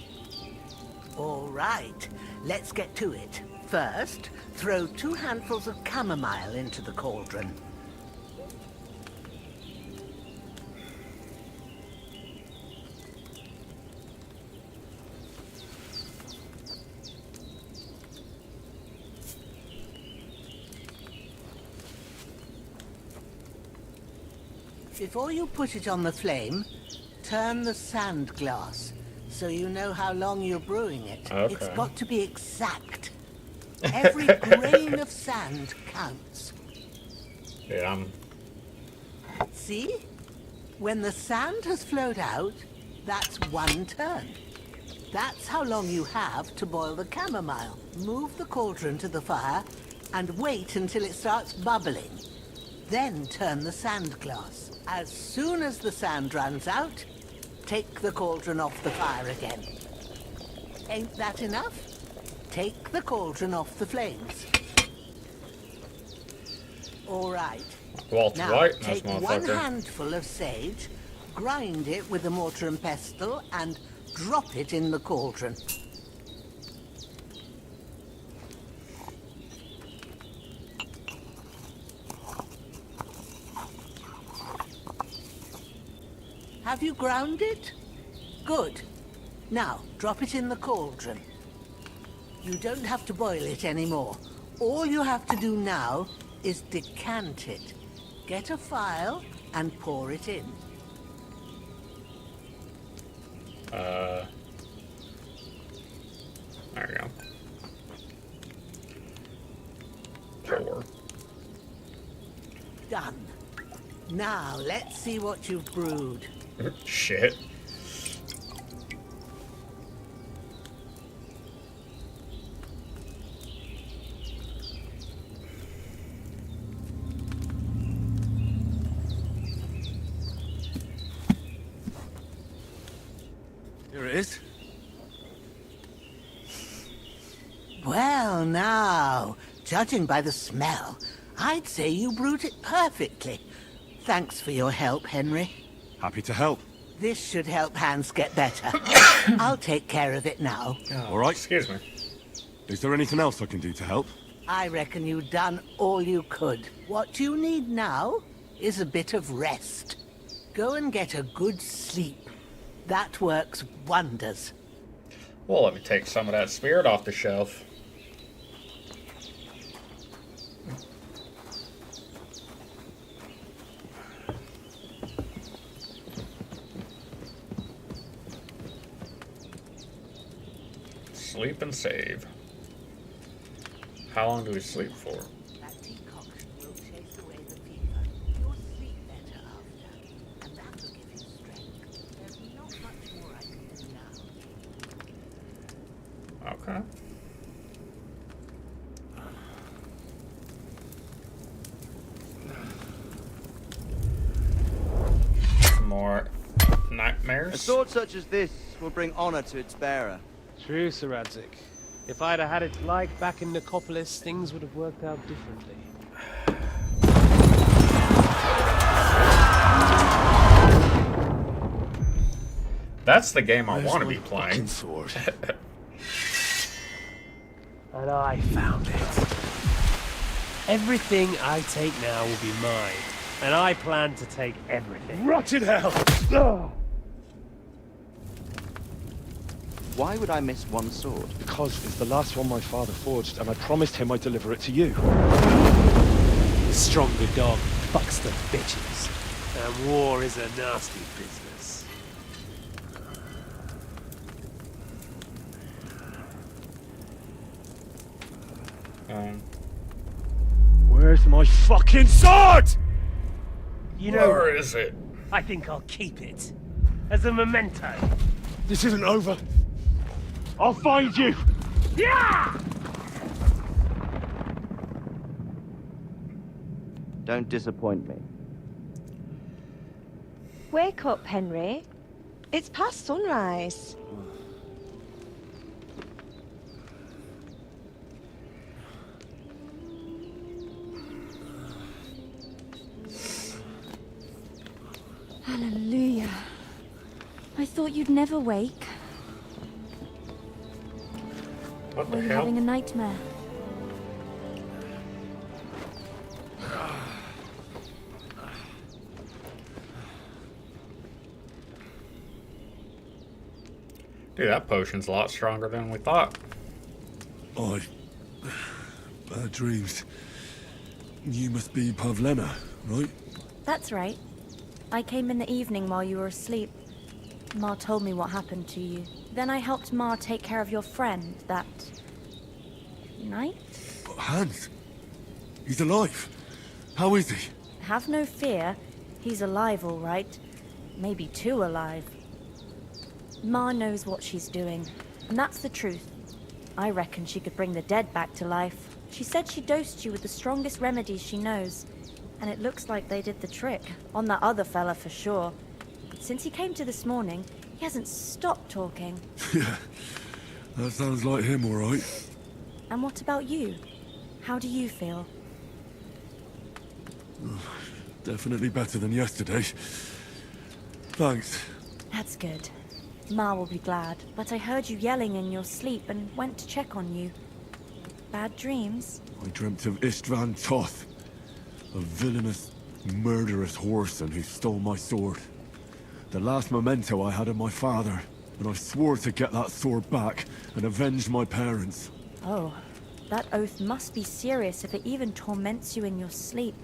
P: All right, let's get to it. First, throw 2 handfuls of chamomile into the cauldron. Before you put it on the flame, turn the sand glass so you know how long you're brewing it.
A: Okay.
P: It's got to be exact. Every grain of sand counts.
A: Yeah.
P: See? When the sand has flowed out, that's 1 turn. That's how long you have to boil the chamomile. Move the cauldron to the fire and wait until it starts bubbling. Then turn the sand glass. As soon as the sand runs out, take the cauldron off the fire again. Ain't that enough? Take the cauldron off the flames. All right.
A: Walter
P: Now
A: White,
P: take
A: nice
P: 1
A: motherfucker.
P: handful of sage, grind it with a mortar and pestle, and drop it in the cauldron. Have you ground it? Good. Now, drop it in the cauldron. You don't have to boil it anymore. All you have to do now is decant it. Get a phial and pour it in.
A: There we go. Pour.
P: Done. Now, let's see what you've brewed.
A: Shit.
P: Judging by the smell, I'd say you brewed it perfectly. Thanks for your help, Henry.
G: Happy to help.
P: This should help Hans get better. I'll take care of it now.
G: All right.
A: Excuse me.
G: Is there anything else I can do to help?
P: I reckon you've done all you could. What you need now is a bit of rest. Go and get a good sleep. That works wonders.
A: Well, let me take some of that spirit off the shelf. Sleep and save. How long do we sleep for?
P: That decoction will chase away the fever. You'll sleep better after, and that'll give you strength. There's not much more I can do now.
A: Okay. More
Q: A
A: nightmares.
Q: sword such as this will bring honor to its bearer.
T: True, Sir Radzik. If I'd have had it like back in Nicopolis, things would have worked out differently.
A: That's the game I want to be playing.
G: Sword.
T: And I found it. Everything I take now will be mine. And I plan to take everything.
F: Rotted hell!
Q: Why would I miss one sword?
F: Because it's the last one my father forged, and I promised him I'd deliver it to you.
T: The stronger dog fucks the bitches. And war is a nasty business.
F: Where's my fucking sword?
T: You know,
A: Where is it?
T: I think I'll keep it. As a memento.
F: This isn't over. I'll find you!
T: Yeah!
Q: Don't disappoint me.
S: Wake up, Henry. It's past sunrise.
C: Hallelujah. I thought you'd never wake.
A: What the
C: Were you
A: hell?
C: having a nightmare?
A: Dude, that potion's a lot stronger than we thought.
G: Bad dreams. You must be Pavlena, right?
C: That's right. I came in the evening while you were asleep. Ma told me what happened to you. Then I helped Ma take care of your friend that night.
G: Hans. He's alive. How is he?
C: Have no fear. He's alive, all right. Maybe too alive. Ma knows what she's doing, and that's the truth. I reckon she could bring the dead back to life. She said she dosed you with the strongest remedies she knows, and it looks like they did the trick. On that other fella for sure. Since he came to this morning, he hasn't stopped talking.
G: Yeah, that sounds like him, all right.
C: And what about you? How do you feel?
G: Definitely better than yesterday. Thanks.
C: That's good. Ma will be glad, but I heard you yelling in your sleep and went to check on you. Bad dreams?
G: I dreamt of Istvan Toth, a villainous, murderous whoreson who stole my sword. The last memento I had of my father, and I swore to get that sword back and avenge my parents.
C: Oh, that oath must be serious if it even torments you in your sleep.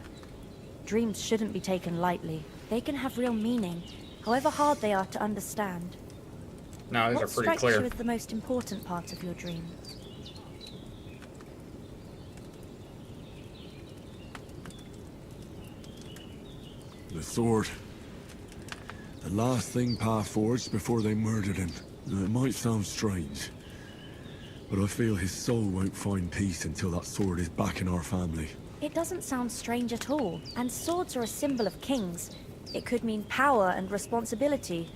C: Dreams shouldn't be taken lightly. They can have real meaning, however hard they are to understand.
A: No, these
C: What
A: are pretty
C: strikes
A: clear.
C: you as the most important part of your dream?
G: The sword. The last thing Pa forged before they murdered him. Now, it might sound strange, but I feel his soul won't find peace until that sword is back in our family.
C: It doesn't sound strange at all, and swords are a symbol of kings. It could mean power and responsibility,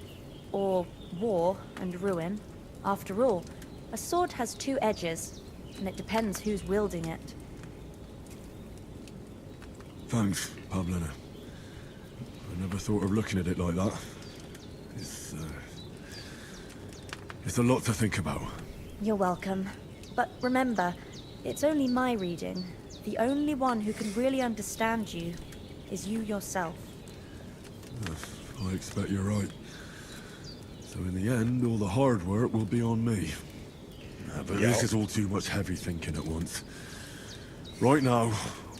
C: or war and ruin. After all, a sword has two edges, and it depends who's wielding it.
G: Thanks, Pavlina. I never thought of looking at it like that. It's a lot to think about.
C: You're welcome. But remember, it's only my reading. The only one who can really understand you is you yourself.
G: I expect you're right. So in the end, all the hard work will be on me. But this is all too much heavy thinking at once. Right now,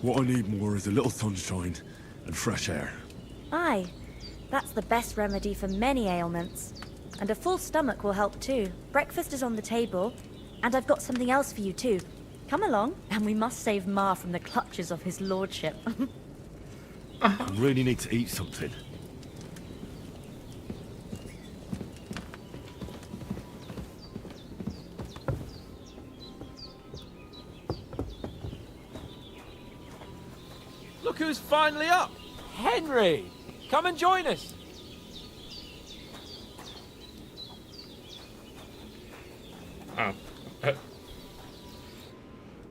G: what I need more is a little sunshine and fresh air.
C: Aye, that's the best remedy for many ailments. And a full stomach will help too. Breakfast is on the table, and I've got something else for you too. Come along, and we must save Ma from the clutches of his lordship.
G: I really need to eat something.
E: Look who's finally up! Henry! Come and join us!
A: Oh.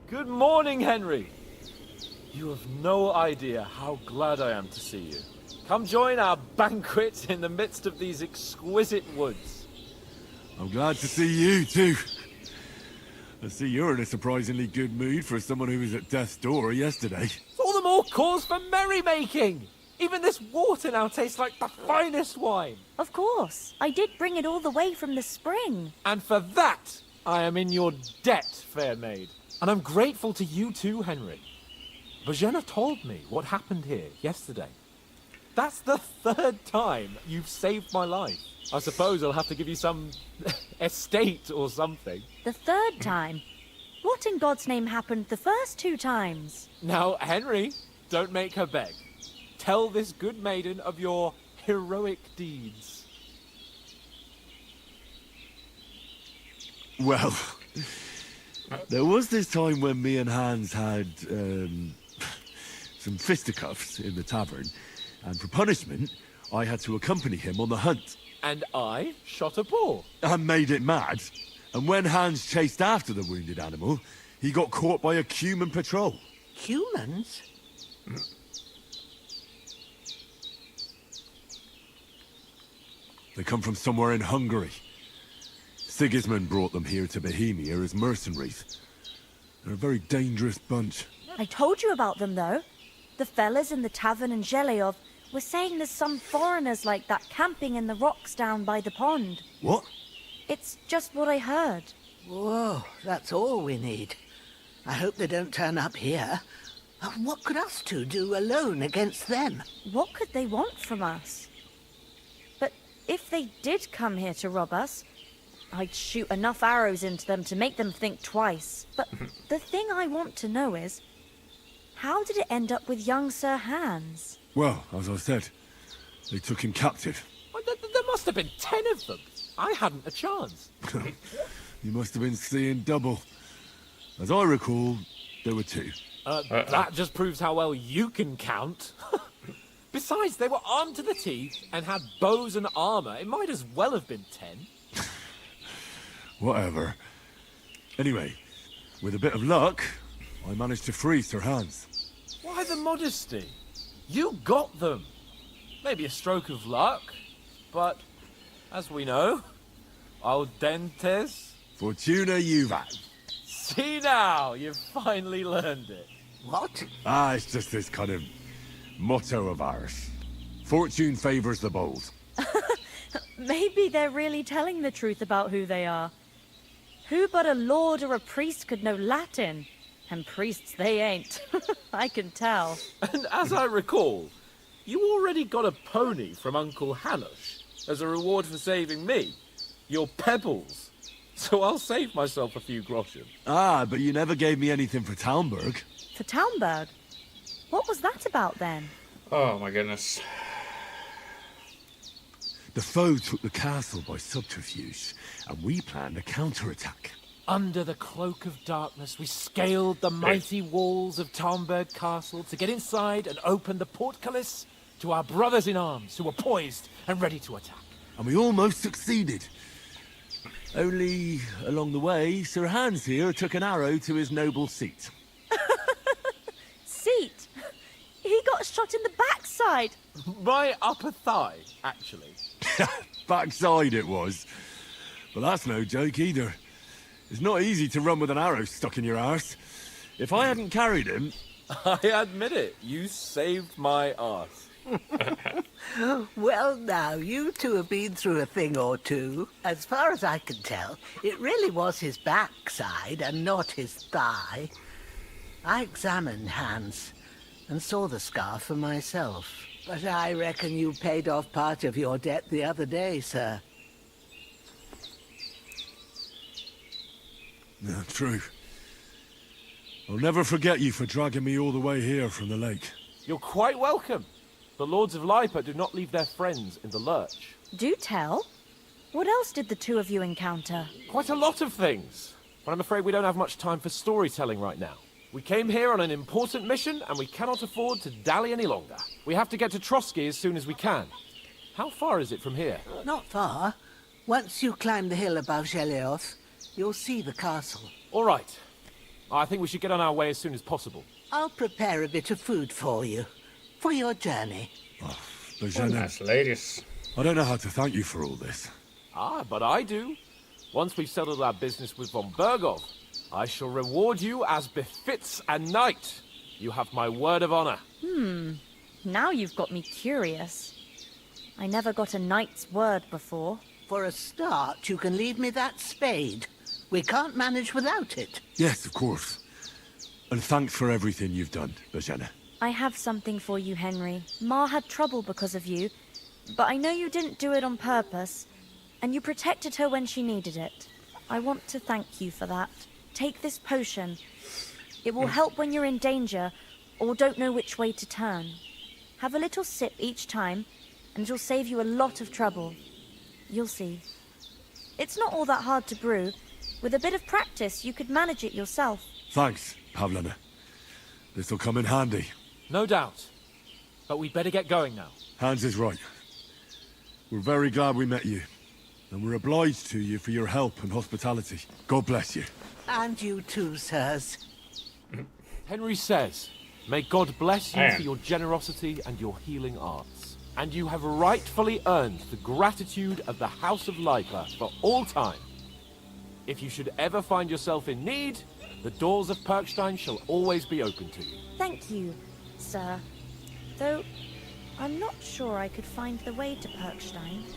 E: Good morning, Henry! You have no idea how glad I am to see you. Come join our banquet in the midst of these exquisite woods.
G: I'm glad to see you, too. I see you're in a surprisingly good mood for someone who was at death's door yesterday.
E: All the more cause for merrymaking! Even this water now tastes like the finest wine.
C: Of course. I did bring it all the way from the spring.
E: And for that, I am in your debt, fair maid. And I'm grateful to you too, Henry. Bojena told me what happened here yesterday. That's the third time you've saved my life. I suppose I'll have to give you some estate or something.
C: The third time? What in God's name happened the first 2 times?
E: Now, Henry, don't make her beg. Tell this good maiden of your heroic deeds.
G: Well, there was this time when me and Hans had some fisticuffs in the tavern, and for punishment, I had to accompany him on the hunt.
E: And I shot a boar.
G: And made it mad. And when Hans chased after the wounded animal, he got caught by a human patrol.
P: Humans?
G: They come from somewhere in Hungary. Sigismund brought them here to Bohemia as mercenaries. They're a very dangerous bunch.
C: I told you about them, though. The fellas in the tavern in Zheleyov were saying there's some foreigners like that camping in the rocks down by the pond.
G: What?
C: It's just what I heard.
P: Whoa, that's all we need. I hope they don't turn up here. What could us two do alone against them?
C: What could they want from us? But if they did come here to rob us, I'd shoot enough arrows into them to make them think twice. But the thing I want to know is, how did it end up with young Sir Hans?
G: Well, as I said, they took him captive.
E: Well, there must have been 10 of them. I hadn't a chance.
G: You must have been seeing double. As I recall, there were 2.
E: That just proves how well you can count. Besides, they were armed to the teeth and had bows and armor. It might as well have been 10.
G: Whatever. Anyway, with a bit of luck, I managed to free Sir Hans.
E: Why the modesty? You got them. Maybe a stroke of luck, but as we know, audentes.
G: Fortuna juvat.
E: See now, you've finally learned it.
P: What?
G: It's just this kind of motto of ours. Fortune favors the bold.
C: Maybe they're really telling the truth about who they are. Who but a lord or a priest could know Latin? And priests they ain't. I can tell.
E: And as I recall, you already got a pony from Uncle Hanush as a reward for saving me. Your pebbles. So I'll save myself a few groschen.
G: But you never gave me anything for Talmberg.
C: For Talmberg? What was that about then?
A: Oh my goodness.
G: The foe took the castle by subterfuge, and we planned a counterattack.
E: Under the cloak of darkness, we scaled the mighty walls of Talmberg Castle to get inside and open the portcullis to our brothers in arms who were poised and ready to attack.
G: And we almost succeeded. Only, along the way, Sir Hans here took an arrow to his noble seat.
C: Seat? He got got shot in the backside.
E: My upper thigh, actually.
G: Backside it was. But that's no joke either. It's not easy to run with an arrow stuck in your arse. If I hadn't carried him...
E: I admit it, you saved my arse.
P: Well, now, you two have been through a thing or two. As far as I can tell, it really was his backside and not his thigh. I examined Hans and saw the scar for myself. But I reckon you paid off part of your debt the other day, sir.
G: No, true. I'll never forget you for dragging me all the way here from the lake.
E: You're quite welcome. The Lords of Lipa do not leave their friends in the lurch.
C: Do tell. What else did the two of you encounter?
E: Quite a lot of things. But I'm afraid we don't have much time for storytelling right now. We came here on an important mission, and we cannot afford to dally any longer. We have to get to Trotsky as soon as we can. How far is it from here?
P: Not far. Once you climb the hill above Geleoth, you'll see the castle.
E: All right. I think we should get on our way as soon as possible.
P: I'll prepare a bit of food for you, for your journey.
G: Bozena,
A: Nice ladies.
G: I don't know how to thank you for all this.
E: Ah, but I do. Once we've settled our business with von Bergov, I shall reward you as befits a knight. You have my word of honor.
C: Now you've got me curious. I never got a knight's word before.
P: For a start, you can leave me that spade. We can't manage without it.
G: Yes, of course. And thanks for everything you've done, Bozena.
C: I have something for you, Henry. Ma had trouble because of you, but I know you didn't do it on purpose, and you protected her when she needed it. I want to thank you for that. Take this potion. It will help when you're in danger or don't know which way to turn. Have a little sip each time, and it'll save you a lot of trouble. You'll see. It's not all that hard to brew. With a bit of practice, you could manage it yourself.
G: Thanks, Pavlena. This'll come in handy.
E: No doubt. But we'd better get going now.
G: Hans is right. We're very glad we met you. And we're obliged to you for your help and hospitality. God bless you.
P: And you too, sirs.
E: Henry says, may God bless you
A: Man.
E: for your generosity and your healing arts. And you have rightfully earned the gratitude of the House of Lipa for all time. If you should ever find yourself in need, the doors of Perkstein shall always be open to you.
C: Thank you, sir. Though, I'm not sure I could find the way to Perkstein.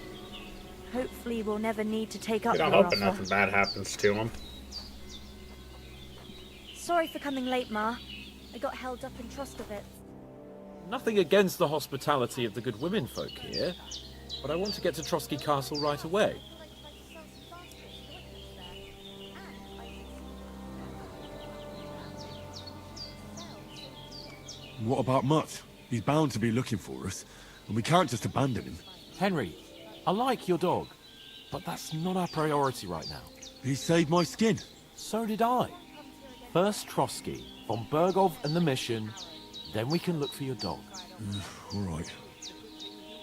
C: Hopefully we'll never need to take up
A: Dude, I'm
C: your
A: hoping
C: offer.
A: nothing bad happens to him.
C: Sorry for coming late, Ma. I got held up in Troskovitz.
E: Nothing against the hospitality of the good women folk here, but I want to get to Trotsky Castle right away.
G: What about Mutt? He's bound to be looking for us, and we can't just abandon him.
E: Henry, I like your dog, but that's not our priority right now.
G: He saved my skin.
E: So did I. First Trotsky, von Bergov and the mission, then we can look for your dog.
G: All right.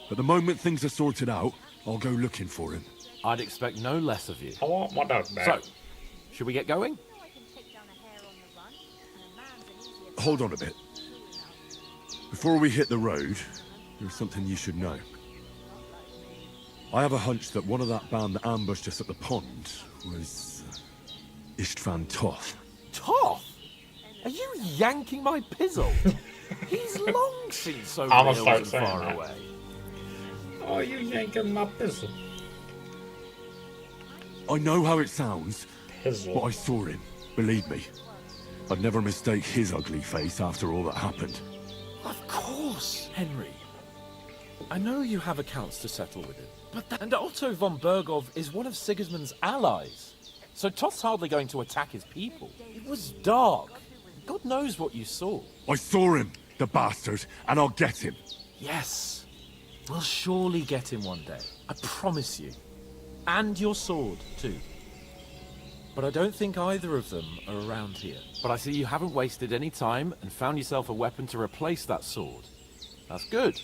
G: But the moment things are sorted out, I'll go looking for him.
E: I'd expect no less of you.
A: I want my dog back.
E: So, should we get going?
G: Hold on a bit. Before we hit the road, there's something you should know. I have a hunch that one of that band that ambushed us at the pond was Istvan Toth.
E: Toth? Are you yanking my pizzle? He's long since so
A: I'ma
E: real
A: start
E: and
A: saying
E: far
A: that.
E: away.
A: Oh, you yanking my pizzle.
G: I know how it sounds,
A: Pizzle.
G: but I saw him. Believe me. I'd never mistake his ugly face after all that happened.
E: Of course, Henry. I know you have accounts to settle with him, but and Otto von Bergov is one of Sigismund's allies. So Toth's hardly going to attack his people. It was dark. God knows what you saw.
G: I saw him, the bastard, and I'll get him.
E: Yes. We'll surely get him one day. I promise you. And your sword, too. But I don't think either of them are around here. But I see you haven't wasted any time and found yourself a weapon to replace that sword. That's good.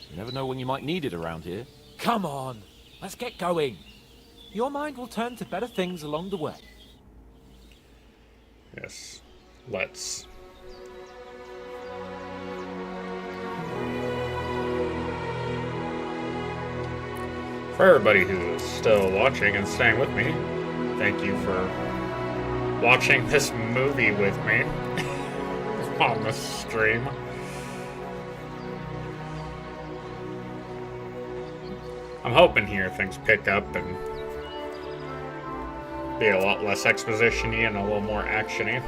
E: You never know when you might need it around here. Come on, let's get going. Your mind will turn to better things along the way.
A: Yes. Let's. For everybody who is still watching and staying with me, thank you for watching this movie with me on the stream. I'm hoping here things pick up and be a lot less exposition-y and a little more action-y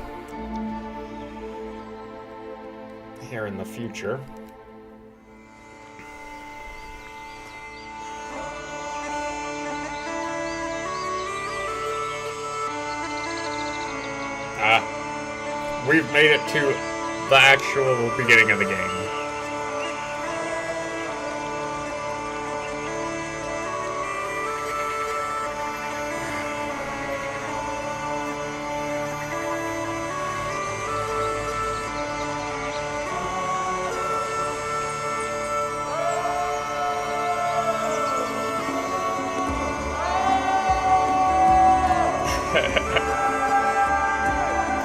A: here in the future. We've made it to the actual beginning of the game.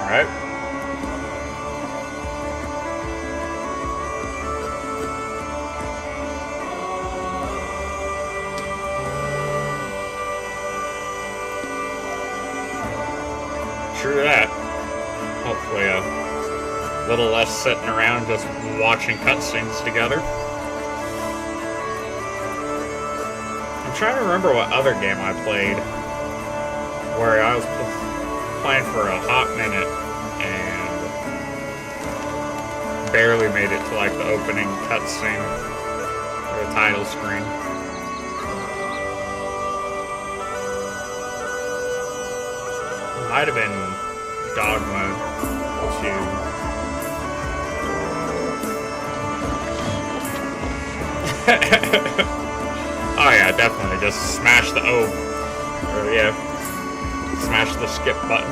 A: Alright. True that. Hopefully a little less sitting around just watching cutscenes together. I'm trying to remember what other game I played where I was playing for a hot minute and barely made it to like the opening cutscene or the title screen. Might have been Dogma 2. Oh yeah, definitely. Just smash the O. Or yeah, smash the skip button.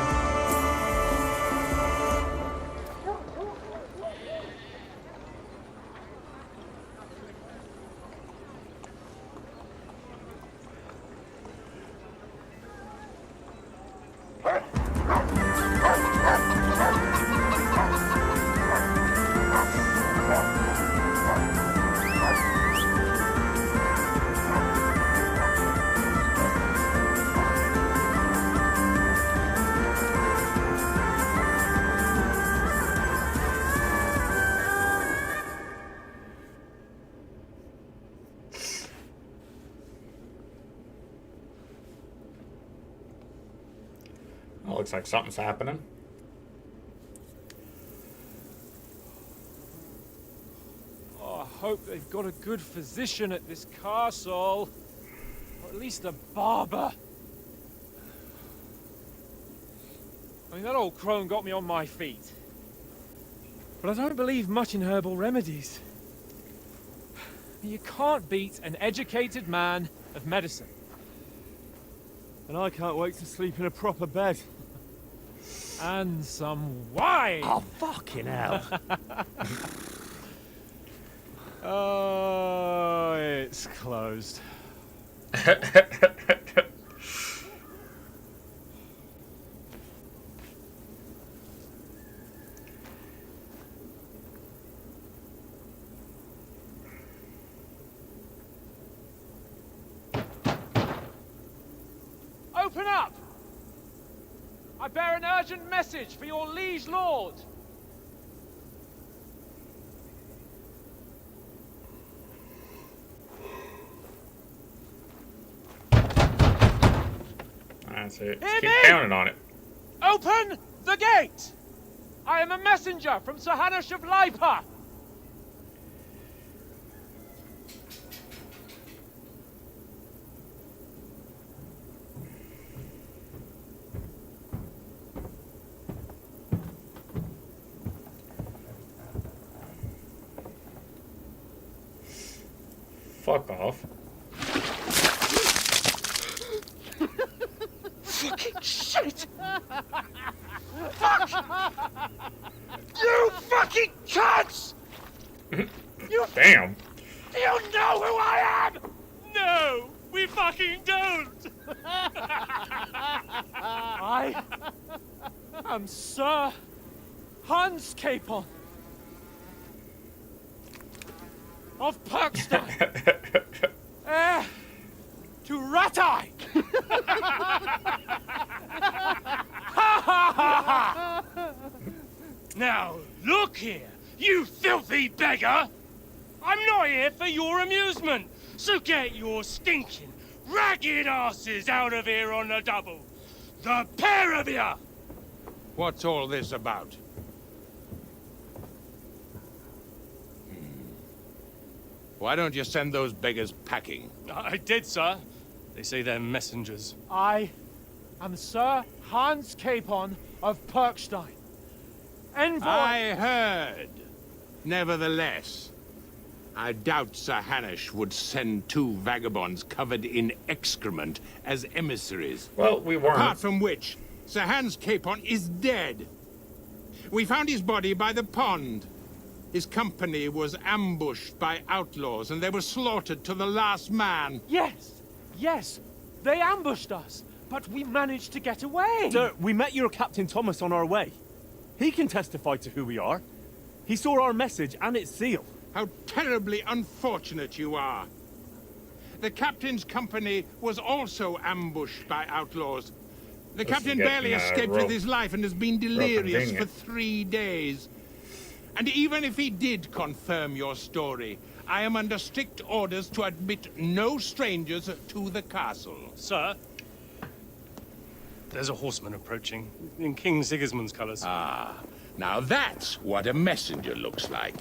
A: Looks like something's happening.
E: Oh, I hope they've got a good physician at this castle. Or at least a barber. I mean, that old crone got me on my feet. But I don't believe much in herbal remedies. You can't beat an educated man of medicine.
F: And I can't wait to sleep in a proper bed.
E: And some wine!
K: Oh, fucking hell.
E: Oh, it's closed. Open up! I bear an urgent message for your liege lord.
A: That's it.
E: Hear
A: Just keep
E: me?
A: pounding on it.
E: Open the gate! I am a messenger from Sir Hanush of Lipa.
A: Fuck off.
F: Fucking shit! Fuck! You fucking cunts! You
A: Damn.
F: Do you know who I am?
E: No, we fucking don't. I am Sir Hans Capon of Parkstein, heir to
R: Now, look here, you filthy beggar! I'm not here for your amusement, so get your stinking, ragged asses out of here on the double. The pair of you!
U: What's all this about? Why don't you send those beggars packing?
R: I did, sir. They say they're messengers.
F: I am Sir Hans Capon of Perkstein. Envoy...
U: I heard. Nevertheless, I doubt Sir Hanush would send two vagabonds covered in excrement as emissaries.
A: Well, we weren't.
U: Apart from which, Sir Hans Capon is dead. We found his body by the pond. His company was ambushed by outlaws, and they were slaughtered to the last man.
F: Yes, yes, they ambushed us, but we managed to get away.
V: Sir, we met your Captain Thomas on our way. He can testify to who we are. He saw our message and its seal.
U: How terribly unfortunate you are. The captain's company was also ambushed by outlaws. The captain barely escaped with his life and has been delirious for 3 days. And even if he did confirm your story, I am under strict orders to admit no strangers to the castle.
R: Sir, there's a horseman approaching, in King Sigismund's colours.
U: Ah, now that's what a messenger looks like.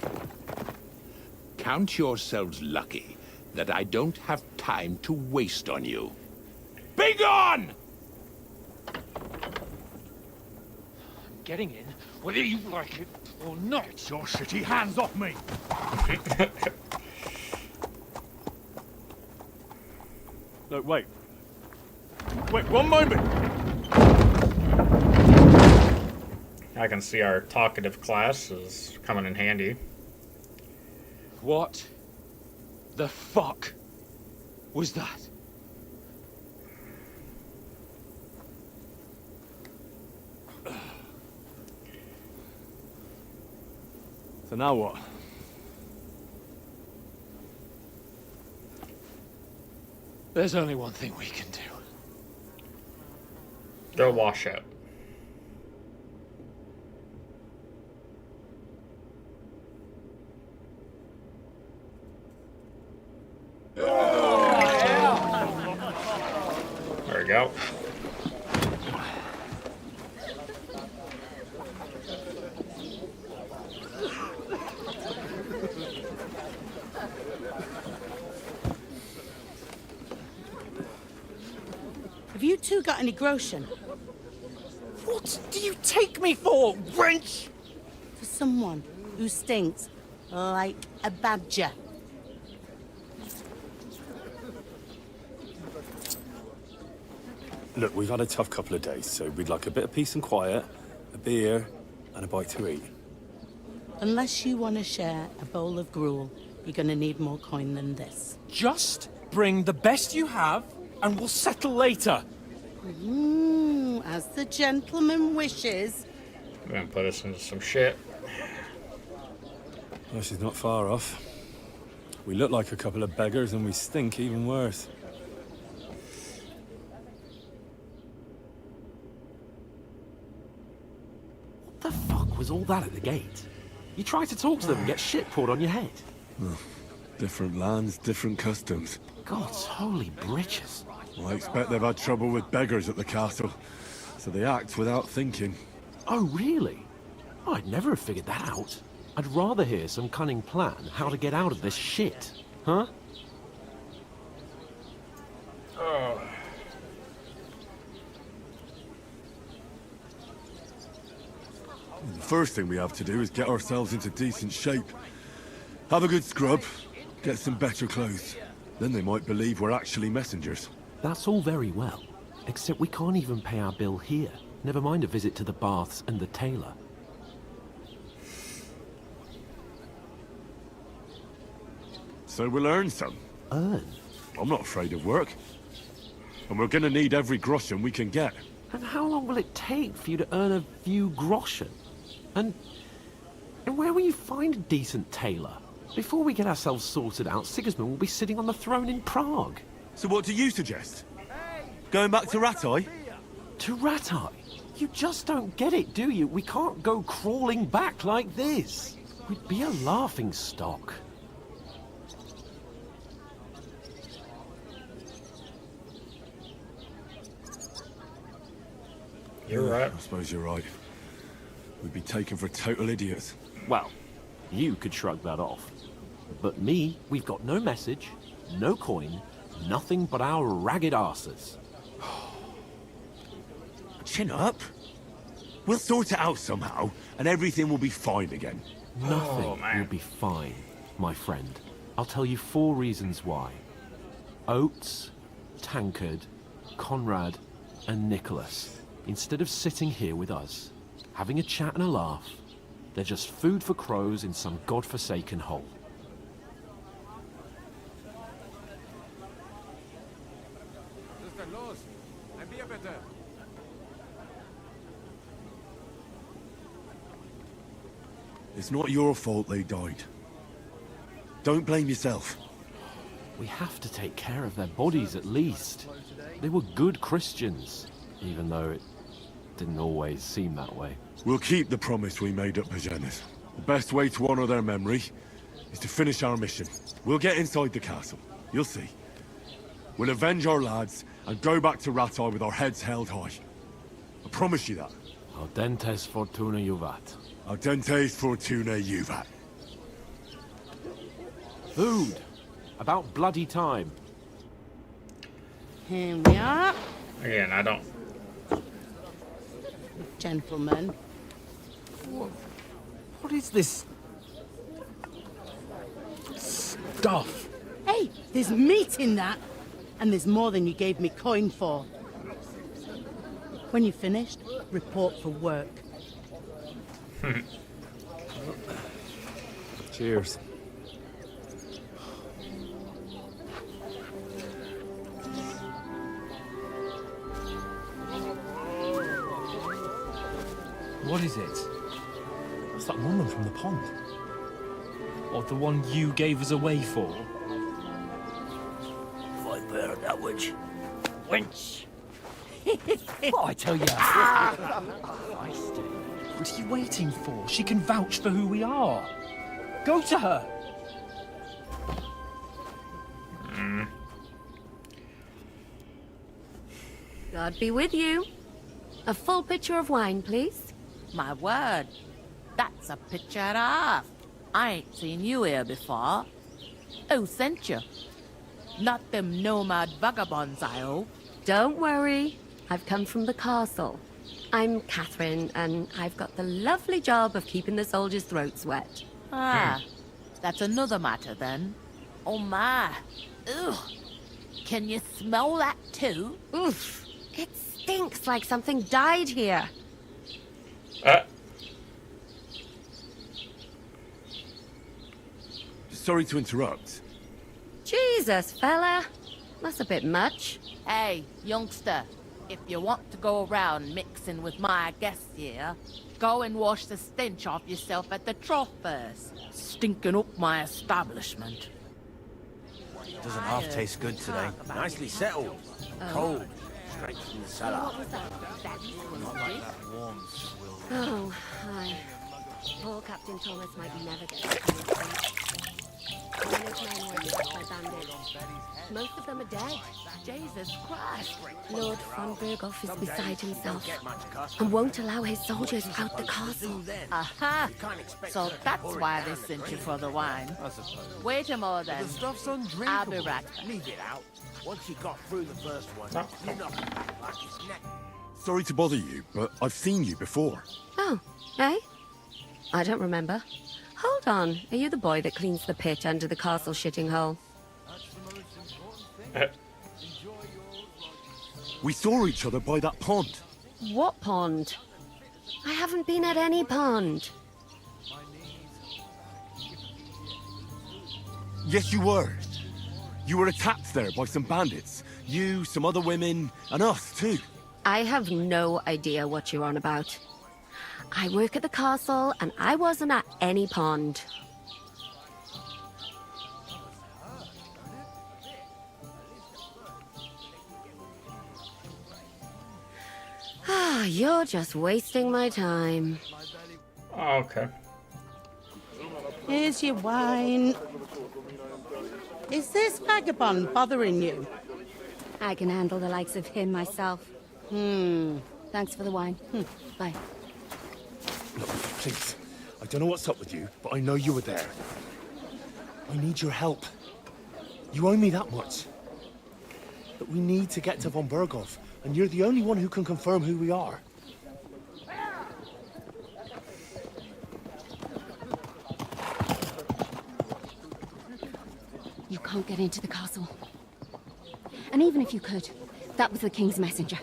U: Count yourselves lucky that I don't have time to waste on you. Be gone!
F: Getting in, whether you like it or not. Get your shitty hands off me!
V: Look, wait. Wait, one moment!
A: I can see our talkative class is coming in handy.
E: What the fuck was that?
V: So now what?
E: There's only one thing we can do.
A: Go wash up. There we go.
P: Have you two got any groschen?
H: What do you take me for, wench?
P: For someone who stinks like a badger.
V: Look, we've had a tough couple of days, so we'd like a bit of peace and quiet, a beer, and a bite to eat.
P: Unless you want to share a bowl of gruel, you're going to need more coin than this.
E: Just bring the best you have, and we'll settle later.
P: As the gentleman wishes.
A: We're gonna put us into some shit.
V: Well, she's not far off. We look like a couple of beggars, and we stink even worse.
E: What the fuck was all that at the gate? You try to talk to them and get shit poured on your head.
G: Well, different lands, different customs.
E: God's holy britches.
G: Well, I expect they've had trouble with beggars at the castle, so they act without thinking.
E: Oh, really? I'd never have figured that out. I'd rather hear some cunning plan how to get out of this shit. Huh?
G: The first thing we have to do is get ourselves into decent shape. Have a good scrub, get some better clothes. Then they might believe we're actually messengers.
E: That's all very well, except we can't even pay our bill here. Never mind a visit to the baths and the tailor.
G: So we'll earn some.
E: Earn?
G: I'm not afraid of work. And we're gonna need every groschen we can get.
E: And how long will it take for you to earn a few groschen? And where will you find a decent tailor? Before we get ourselves sorted out, Sigismund will be sitting on the throne in Prague.
B: So what do you suggest? Going back to Rattay?
E: To Rattay? You just don't get it, do you? We can't go crawling back like this. We'd be a laughing stock.
A: You're right.
G: I suppose you're right. We'd be taken for total idiots.
E: Well, you could shrug that off. But me, we've got no message, no coin, nothing but our ragged arses.
G: Chin up. We'll sort it out somehow, and everything will be fine again.
E: Nothing will be fine, my friend. I'll tell you 4 reasons why. Oates, Tankard, Conrad, and Nicholas, instead of sitting here with us, having a chat and a laugh, they're just food for crows in some godforsaken hole.
G: It's not your fault they died. Don't blame yourself.
E: We have to take care of their bodies at least. They were good Christians, even though it didn't always seem that way.
G: We'll keep the promise we made at Pagenis. The best way to honor their memory is to finish our mission. We'll get inside the castle. You'll see. We'll avenge our lads and go back to Rattay with our heads held high. I promise you that.
E: Audentes fortuna juvat.
G: Audentes fortuna juvat.
E: Food! About bloody time.
P: Here we are.
A: Again, I don't...
P: Gentlemen.
E: What is this stuff?
I: Hey, there's meat in that. And there's more than you gave me coin for. When you're finished, report for work.
E: Cheers.
V: What is it? It's that woman from the pond. Or the one you gave us away for?
H: If I bear that witch. Wench!
V: What I tell you? What are you waiting for? She can vouch for who we are. Go to her.
L: God be with you. A full pitcher of wine, please.
W: My word, that's a picture and a half. I ain't seen you here before. Who sent you? Not them nomad vagabonds, I hope.
L: Don't worry. I've come from the castle. I'm Catherine, and I've got the lovely job of keeping the soldiers' throats wet.
W: Ah, that's another matter then. Oh my. Ugh. Can you smell that too?
L: Oof. It stinks like something died here.
G: Sorry to interrupt.
L: Jesus, fella. That's a bit much.
W: Hey, youngster, if you want to go around mixing with my guests here, go and wash the stench off yourself at the trough first. Stinking up my establishment.
K: Doesn't half taste good today. Nicely settled. Cold. Straight from the cellar. Not like that warm swill.
L: Oh, hi. Poor Captain Thomas might never get to all his men were attacked by bandits. Most of them are dead.
W: Jesus Christ.
L: Lord von Berghoff is beside himself and won't allow his soldiers out the castle.
W: Aha! So that's why they sent you for the wine. Wait a moment then.
K: The stuff's
W: I'll
K: undrinkable.
W: be right back.
K: Leave it out. Once you got through the first one, you're not back like his neck.
G: Sorry to bother you, but I've seen you before.
L: Oh, eh? I don't remember. Hold on. Are you the boy that cleans the pit under the castle shitting hole?
G: We saw each other by that pond.
L: What pond? I haven't been at any pond.
G: Yes, you were. You were attacked there by some bandits. You, some other women, and us too.
L: I have no idea what you're on about. I work at the castle, and I wasn't at any pond. You're just wasting my time.
A: Okay.
I: Here's your wine. Is this vagabond bothering you?
L: I can handle the likes of him myself. Thanks for the wine. Bye.
F: Look, please. I don't know what's up with you, but I know you were there. I need your help. You owe me that much. But we need to get to von Berghoff, and you're the only one who can confirm who we are.
L: You can't get into the castle. And even if you could, that was the king's messenger.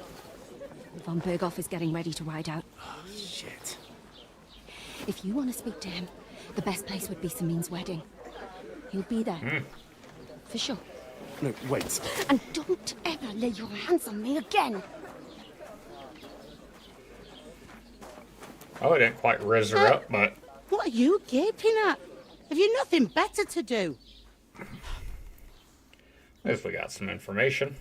L: Von Berghoff is getting ready to ride out.
F: Oh, shit.
L: If you want to speak to him, the best place would be Samin's wedding. He'll be there. For sure.
F: No, wait.
L: And don't ever lay your hands on me again.
A: Oh, I didn't quite raise her up, but...
I: What are you gaping at? Have you nothing better to do?
A: At least we got some information.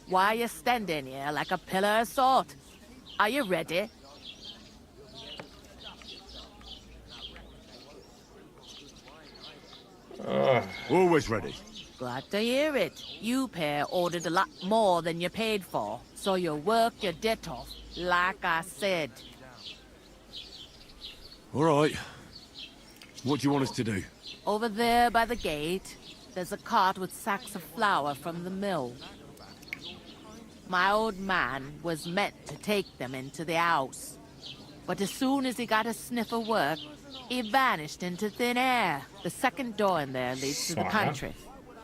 W: Why are you standing here like a pillar of salt? Are you ready?
G: Always ready.
W: Glad to hear it. You pair ordered a lot more than you paid for, so you work your debt off, like I said.
G: All right. What do you want us to do?
W: Over there by the gate, there's a cart with sacks of flour from the mill. My old man was meant to take them into the house. But as soon as he got a sniff of work, he vanished into thin air. The second door in there leads to the country.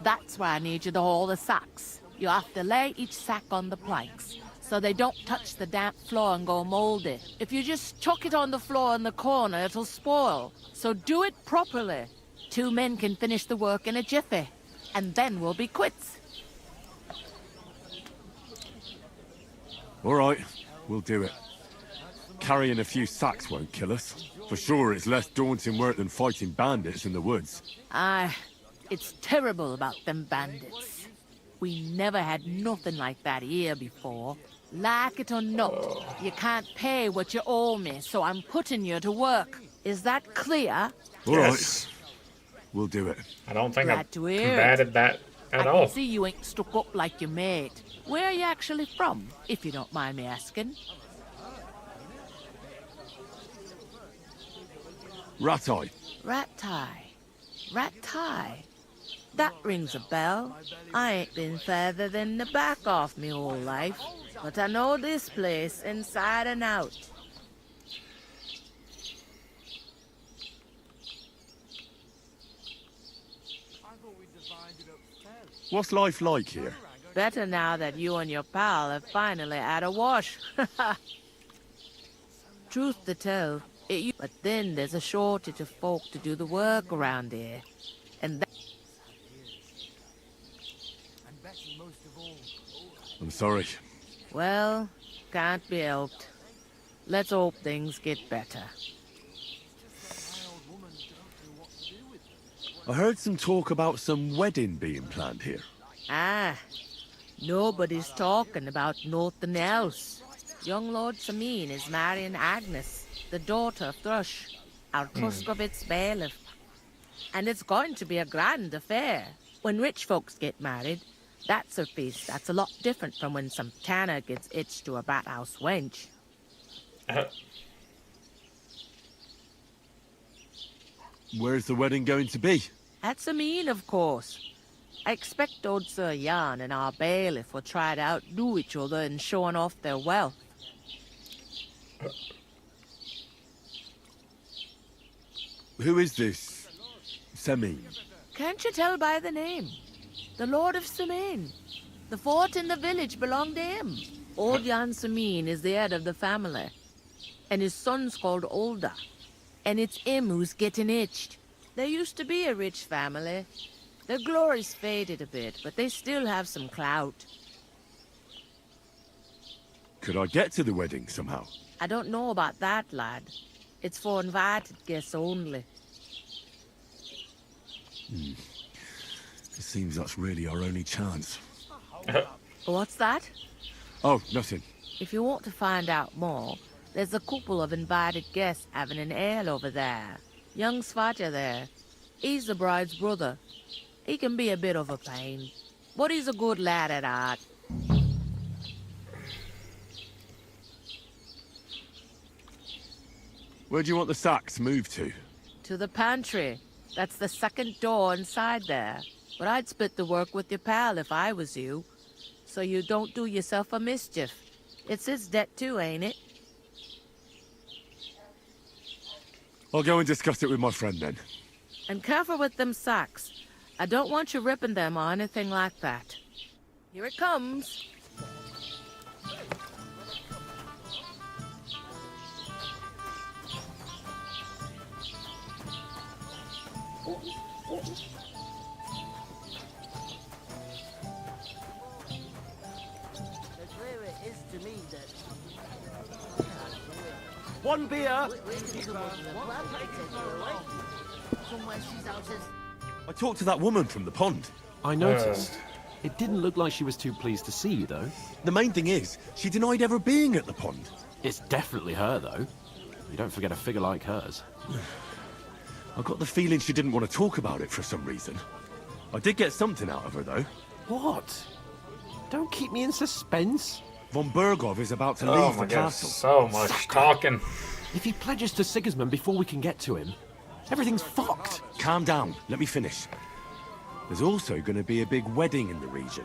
W: That's where I need you to haul the sacks. You have to lay each sack on the planks, so they don't touch the damp floor and go moldy. If you just chuck it on the floor in the corner, it'll spoil. So do it properly. 2 men can finish the work in a jiffy, and then we'll be quits.
G: All right, we'll do it. Carrying a few sacks won't kill us. For sure, it's less daunting work than fighting bandits in the woods.
W: Aye, it's terrible about them bandits. We never had nothing like that here before. Like it or not, you can't pay what you owe me, so I'm putting you to work. Is that clear?
G: All right, we'll do it.
A: I don't think
W: Glad
A: I've
W: to hear
A: combated that at
W: I
A: all.
W: can see you ain't stuck up like your mate. Where are you actually from, if you don't mind me asking?
G: Ratai.
W: Ratai. That rings a bell. I ain't been further than the back off me whole life, but I know this place inside and out.
G: What's life like here?
W: Better now that you and your pal have finally had a wash. Truth to tell, but then there's a shortage of folk to do the work around here. And
G: I'm sorry.
W: well, can't be helped. Let's hope things get better.
G: I heard some talk about some wedding being planned here.
W: Ah, nobody's talking about nothing else. Young Lord Samin is marrying Agnes, the daughter of Thrush, our Truskovitz bailiff. And it's going to be a grand affair. When rich folks get married, that's a feast that's a lot different from when some tanner gets hitched to a bathouse wench.
G: Where's the wedding going to be?
W: At Samin, of course. I expect old Sir Jan and our bailiff will try to outdo each other in showing off their wealth.
G: Who is this? Semin.
W: Can't you tell by the name? The Lord of Samin. The fort in the village belonged to him. Old Jan Samin is the head of the family. And his son's called Olda. And it's him who's getting itched. There used to be a rich family. Their glory's faded a bit, but they still have some clout.
G: Could I get to the wedding somehow?
W: I don't know about that, lad. It's for invited guests only.
G: Just seems that's really our only chance.
W: What's that?
G: Oh, nothing.
W: If you want to find out more, there's a couple of invited guests having an ale over there. Young Svaja there. He's the bride's brother. He can be a bit of a pain, but he's a good lad at heart.
G: Where do you want the sacks moved to?
W: To the pantry. That's the second door inside there. But I'd split the work with your pal if I was you, so you don't do yourself a mischief. It's his debt too, ain't it?
G: I'll go and discuss it with my friend then.
W: And careful with them sacks. I don't want you ripping them or anything like that. Here it comes.
V: One beer!
G: I talked to that woman from the pond.
E: I noticed. It didn't look like she was too pleased to see you, though.
G: The main thing is, she denied ever being at the pond.
E: It's definitely her, though. You don't forget a figure like hers.
G: I got the feeling she didn't want to talk about it for some reason. I did get something out of her, though.
E: What? Don't keep me in suspense.
G: Von Bergov is about to leave the castle.
A: So much talking.
E: If he pledges to Sigismund before we can get to him, everything's fucked.
G: Calm down. Let me finish. There's also going to be a big wedding in the region.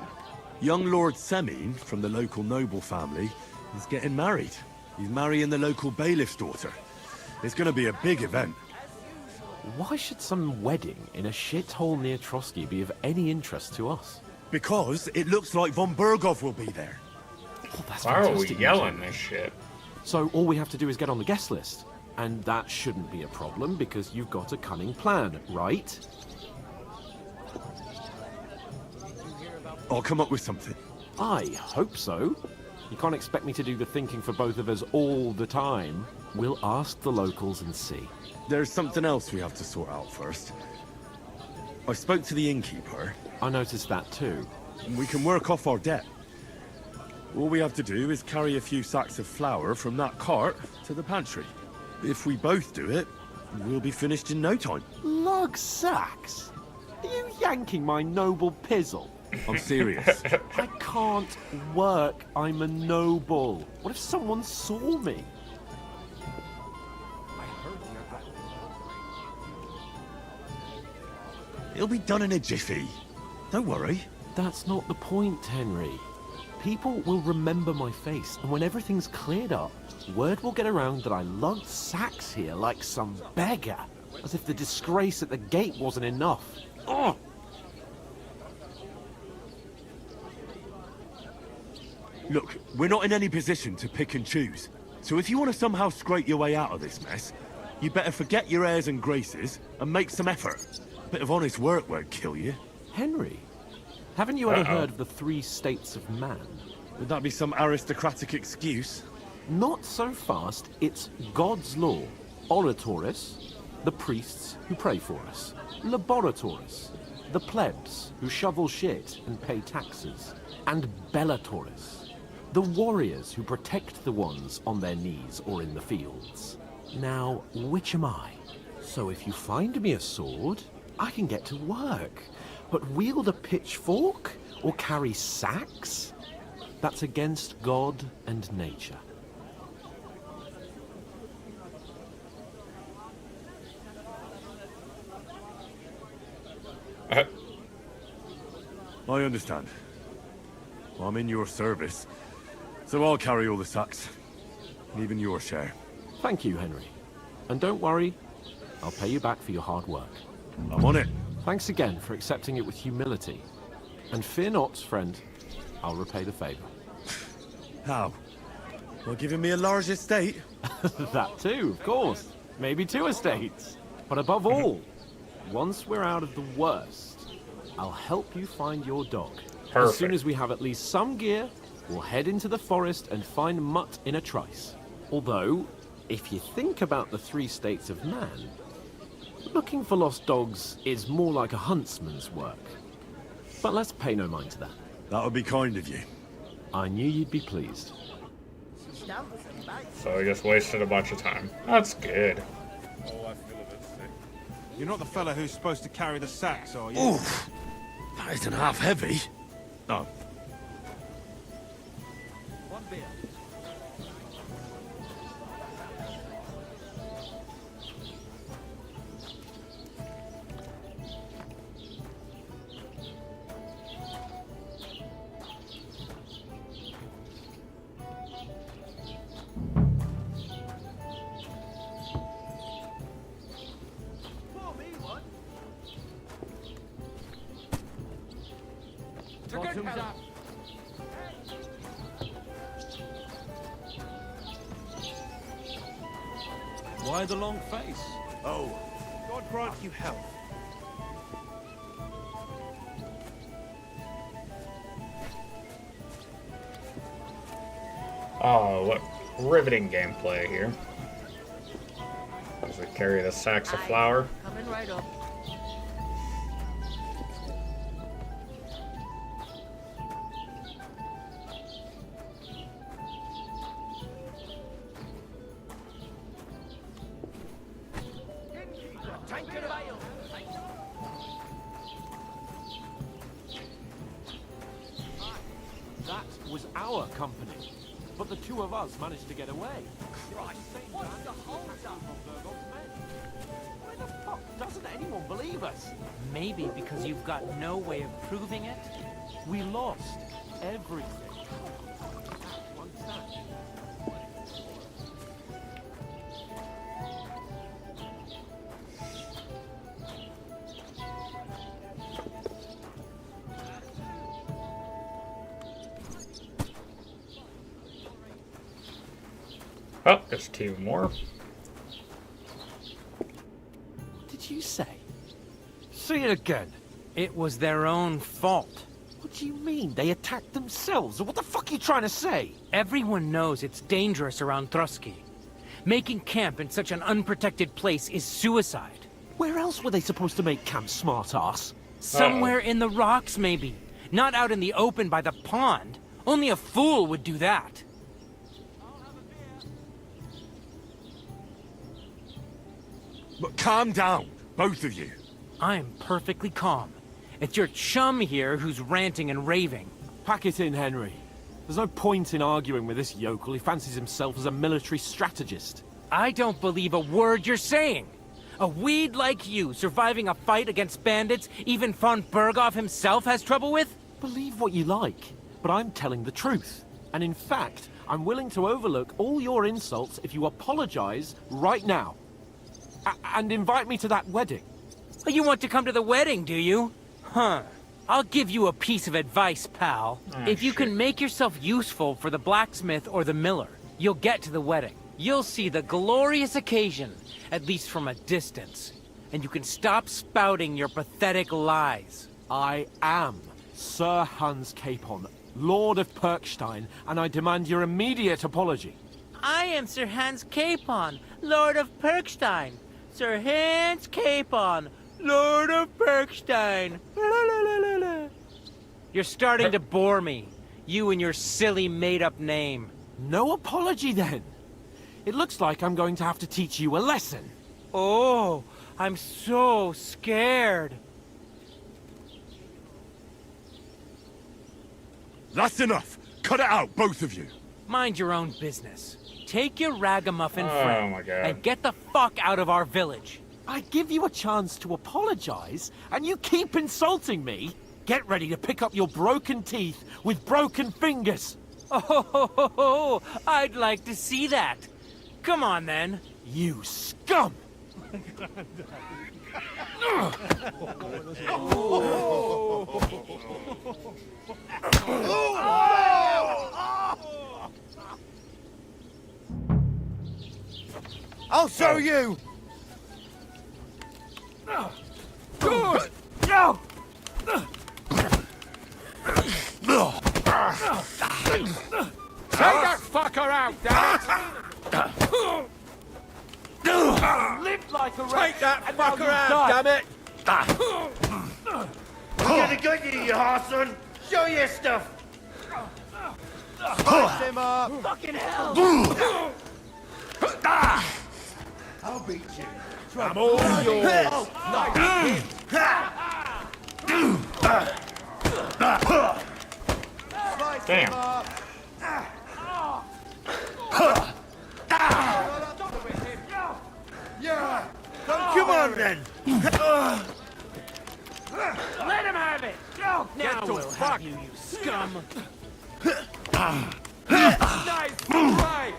G: Young Lord Semin, from the local noble family, is getting married. He's marrying the local bailiff's daughter. It's going to be a big event.
E: Why should some wedding in a shithole near Trotsky be of any interest to us?
G: Because it looks like Von Bergov will be there.
E: Oh, that's
A: Why are we
E: fantastic
A: yelling
E: news.
A: this shit?
E: So all we have to do is get on the guest list. And that shouldn't be a problem because you've got a cunning plan, right?
G: I'll come up with something.
E: I hope so. You can't expect me to do the thinking for both of us all the time. We'll ask the locals and see.
G: There's something else we have to sort out first. I spoke to the innkeeper.
E: I noticed that too.
G: We can work off our debt. All we have to do is carry a few sacks of flour from that cart to the pantry. If we both do it, we'll be finished in no time.
E: Lug sacks? Are you yanking my noble pizzle?
G: I'm serious.
E: I can't work. I'm a noble. What if someone saw me?
G: It'll be done in a jiffy. Don't worry.
E: That's not the point, Henry. People will remember my face, and when everything's cleared up, word will get around that I lugged sacks here like some beggar, as if the disgrace at the gate wasn't enough. Ugh!
G: Look, we're not in any position to pick and choose. So if you want to somehow scrape your way out of this mess, you better forget your airs and graces and make some effort. A bit of honest work won't kill you.
E: Henry, haven't you ever heard of the 3 states of man?
G: Would that be some aristocratic excuse?
E: Not so fast. It's God's law. Oratoris, the priests who pray for us. Laboratoris, the plebs who shovel shit and pay taxes. And Bellatoris, the warriors who protect the ones on their knees or in the fields. Now, which am I? So if you find me a sword, I can get to work. But wield a pitchfork or carry sacks? That's against God and nature.
G: I understand. I'm in your service, so I'll carry all the sacks. Even your share.
E: Thank you, Henry. And don't worry, I'll pay you back for your hard work.
G: I'm on it.
E: Thanks again for accepting it with humility. And fear not, friend, I'll repay the favor.
G: How? You're giving me a large estate?
E: That too, of course. Maybe 2 estates. But above all, once we're out of the worst, I'll help you find your dog.
A: Perfect.
E: As soon as we have at least some gear, we'll head into the forest and find Mutt in a trice. Although, if you think about the 3 states of man, looking for lost dogs is more like a huntsman's work. But let's pay no mind to that.
G: That would be kind of you.
E: I knew you'd be pleased.
A: So we just wasted a bunch of time. That's good.
F: Oh, I feel a bit sick. You're not the fella who's supposed to carry the sacks, are you?
G: Oof! That isn't half heavy. Oh.
H: One beer.
E: Bottoms up.
F: Why the long face?
G: Oh.
F: God grant you health.
A: Oh, what riveting gameplay here. As we carry the sacks of flour.
W: Coming right up.
E: That was our company. But the two of us managed to get away. Right. What's the hold up? Why the fuck doesn't anyone believe us?
H: Maybe because you've got no way of proving it.
E: We lost everything.
A: Oh, there's two more.
E: What did you say? Say it again.
H: It was their own fault.
E: What do you mean? They attacked themselves? What the fuck are you trying to say?
H: Everyone knows it's dangerous around Trotsky. Making camp in such an unprotected place is suicide.
E: Where else were they supposed to make camp, smart-ass?
H: Somewhere in the rocks, maybe. Not out in the open by the pond. Only a fool would do that.
G: But calm down, both of you.
H: I'm perfectly calm. It's your chum here who's ranting and raving.
E: Pack it in, Henry. There's no point in arguing with this yokel. He fancies himself as a military strategist.
H: I don't believe a word you're saying. A weed like you surviving a fight against bandits even von Berghoff himself has trouble with?
E: Believe what you like, but I'm telling the truth. And in fact, I'm willing to overlook all your insults if you apologize right now. And invite me to that wedding.
H: Oh, you want to come to the wedding, do you? Huh. I'll give you a piece of advice, pal. If you can make yourself useful for the blacksmith or the miller, you'll get to the wedding. You'll see the glorious occasion, at least from a distance. And you can stop spouting your pathetic lies.
E: I am Sir Hans Capon, Lord of Perkstein, and I demand your immediate apology.
H: I am Sir Hans Capon, Lord of Perkstein. Sir Hans Capon, Lord of Perkstein. You're starting to bore me. You and your silly made-up name.
E: No apology, then. It looks like I'm going to have to teach you a lesson.
H: Oh, I'm so scared.
G: That's enough. Cut it out, both of you.
H: Mind your own business. Take your ragamuffin friend
A: my God.
H: and get the fuck out of our village.
E: I give you a chance to apologize, and you keep insulting me. Get ready to pick up your broken teeth with broken fingers.
H: Oh, I'd like to see that. Come on, then.
E: You scum!
K: I'll show you!
E: Good!
K: No!
R: Take that fucker out, damn
E: Live like a rat.
K: Take that
E: and now
K: fucker
E: you
K: out,
E: die.
K: damn it!
N: gonna get you, you Harson! Show your stuff!
K: Slice him up!
H: Fucking hell!
N: I'll beat you.
E: I'm all yours.
A: Damn.
N: Yeah! Come on then!
H: Let him have it! Now we'll have you, you scum!
E: Nice fight!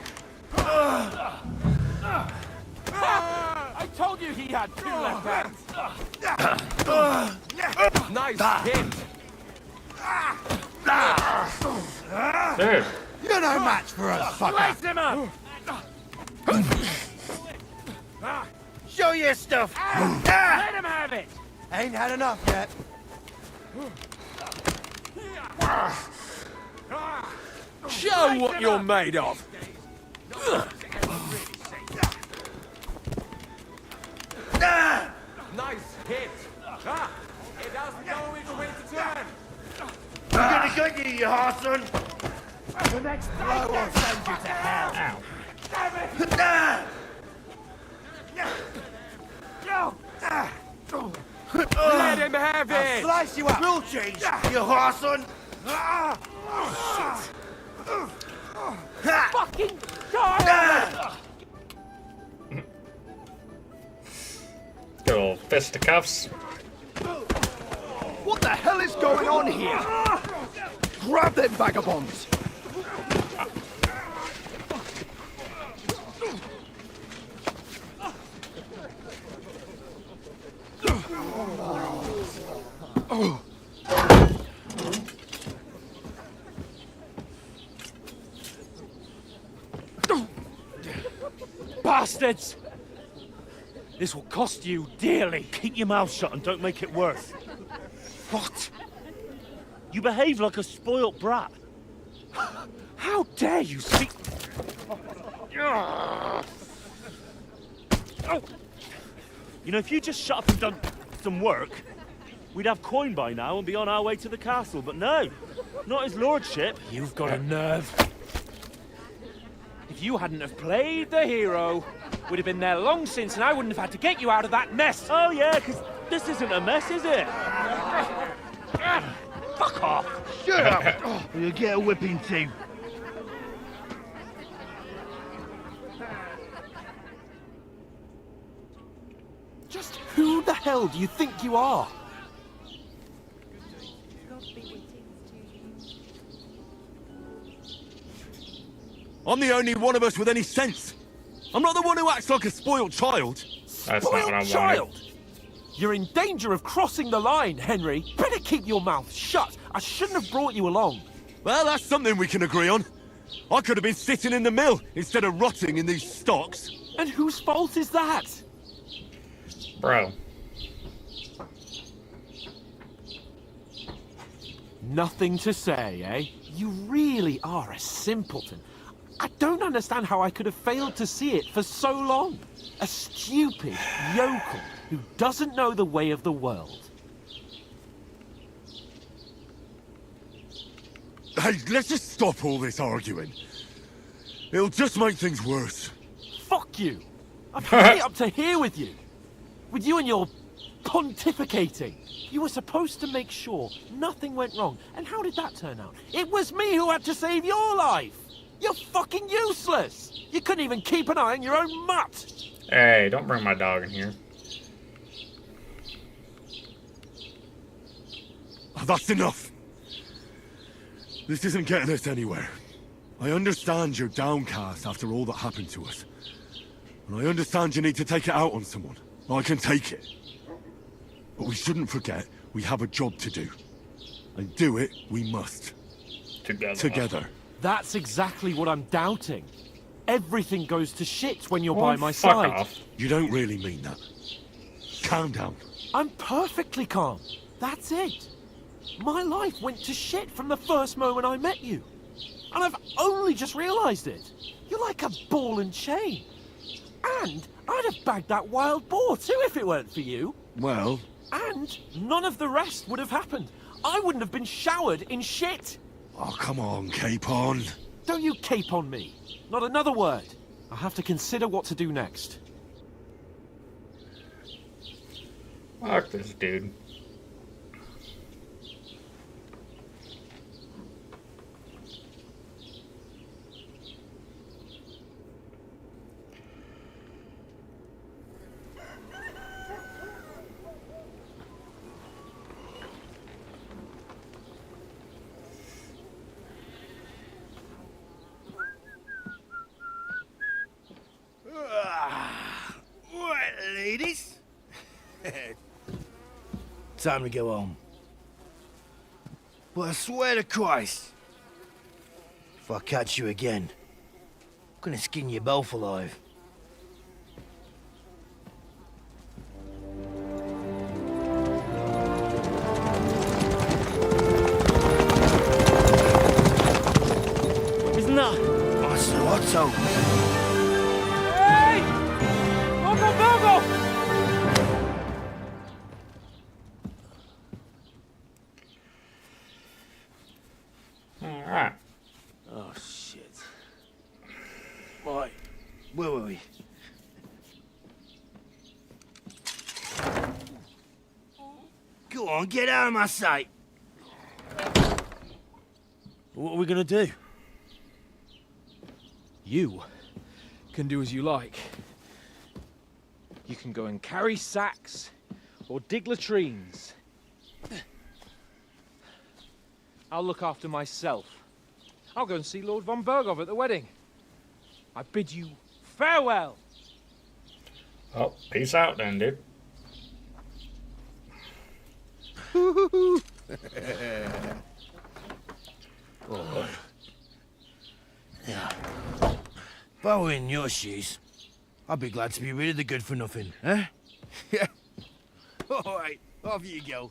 E: I told you he had 2 left hands. Nice hit.
A: Dude.
K: You're no match for us, fucker!
H: Slice him up!
N: Show your stuff!
H: Let him have it!
K: Ain't had enough yet.
E: Show what you're made of. Nice hit. It doesn't know which way to turn.
N: I'm gonna get you, you Harson!
H: The next blow will send you to hell!
A: Ow.
E: Let him have
K: I'll
E: it.
K: slice you up!
N: Rule change, you Harson!
H: Fucking die!
A: Good old fisticuffs.
F: What the hell is going on here? Grab them vagabonds!
V: Bastards! This will cost you dearly. Keep your mouth shut and don't make it worse. What? You behave like a spoilt brat. How dare you speak... You know, if you just shut up and done some work, we'd have coin by now and be on our way to the castle, but no, not his lordship.
E: You've got a nerve. If you hadn't have played the hero, we'd have been there long since, and I wouldn't have had to get you out of that mess.
V: Oh yeah, because this isn't a mess, is it? Fuck off!
F: Shut up! Or you'll get a whipping too.
E: Just who the hell do you think you are?
G: I'm the only one of us with any sense. I'm not the one who acts like a spoiled child.
A: That's not what I wanted.
E: Child! You're in danger of crossing the line, Henry. Better keep your mouth shut. I shouldn't have brought you along.
G: Well, that's something we can agree on. I could have been sitting in the mill instead of rotting in these stocks.
E: And whose fault is that?
A: Bro.
E: Nothing to say, eh? You really are a simpleton. I don't understand how I could have failed to see it for so long. A stupid yokel who doesn't know the way of the world.
G: Hey, let's just stop all this arguing. It'll just make things worse.
E: Fuck you! I'm pretty up to here with you. With you and your pontificating. You were supposed to make sure nothing went wrong. And how did that turn out? It was me who had to save your life! You're fucking useless! You couldn't even keep an eye on your own mutt!
A: Hey, don't bring my dog in here.
G: That's enough. This isn't getting us anywhere. I understand you're downcast after all that happened to us. And I understand you need to take it out on someone. I can take it. But we shouldn't forget we have a job to do. And do it we must. Together.
E: That's exactly what I'm doubting. Everything goes to shit when you're by my side.
G: You don't really mean that. Calm down.
E: I'm perfectly calm. That's it. My life went to shit from the first moment I met you. And I've only just realized it. You're like a ball and chain. And I'd have bagged that wild boar too if it weren't for you.
G: Well,
E: And none of the rest would have happened. I wouldn't have been showered in shit.
G: Oh, come on, Capon.
E: Don't you cape on me. Not another word. I'll have to consider what to do next.
A: Fuck this dude.
K: Right, ladies. Time to go home. But I swear to Christ, if I catch you again, I'm gonna skin you both alive.
V: Isn't that?
K: Master Otto.
E: Hey! Uncle Bogo!
A: Alright.
K: Oh, shit. Right, where were we? Go on, get out of my sight.
V: What are we gonna do?
E: You can do as you like. You can go and carry sacks or dig latrines. I'll look after myself. I'll go and see Lord von Bergov at the wedding. I bid you farewell.
A: Oh, peace out then, dude.
K: Oh. Yeah. If I were in your shoes, I'd be glad to be rid of the good for nothing, eh? Yeah. All right, off you go.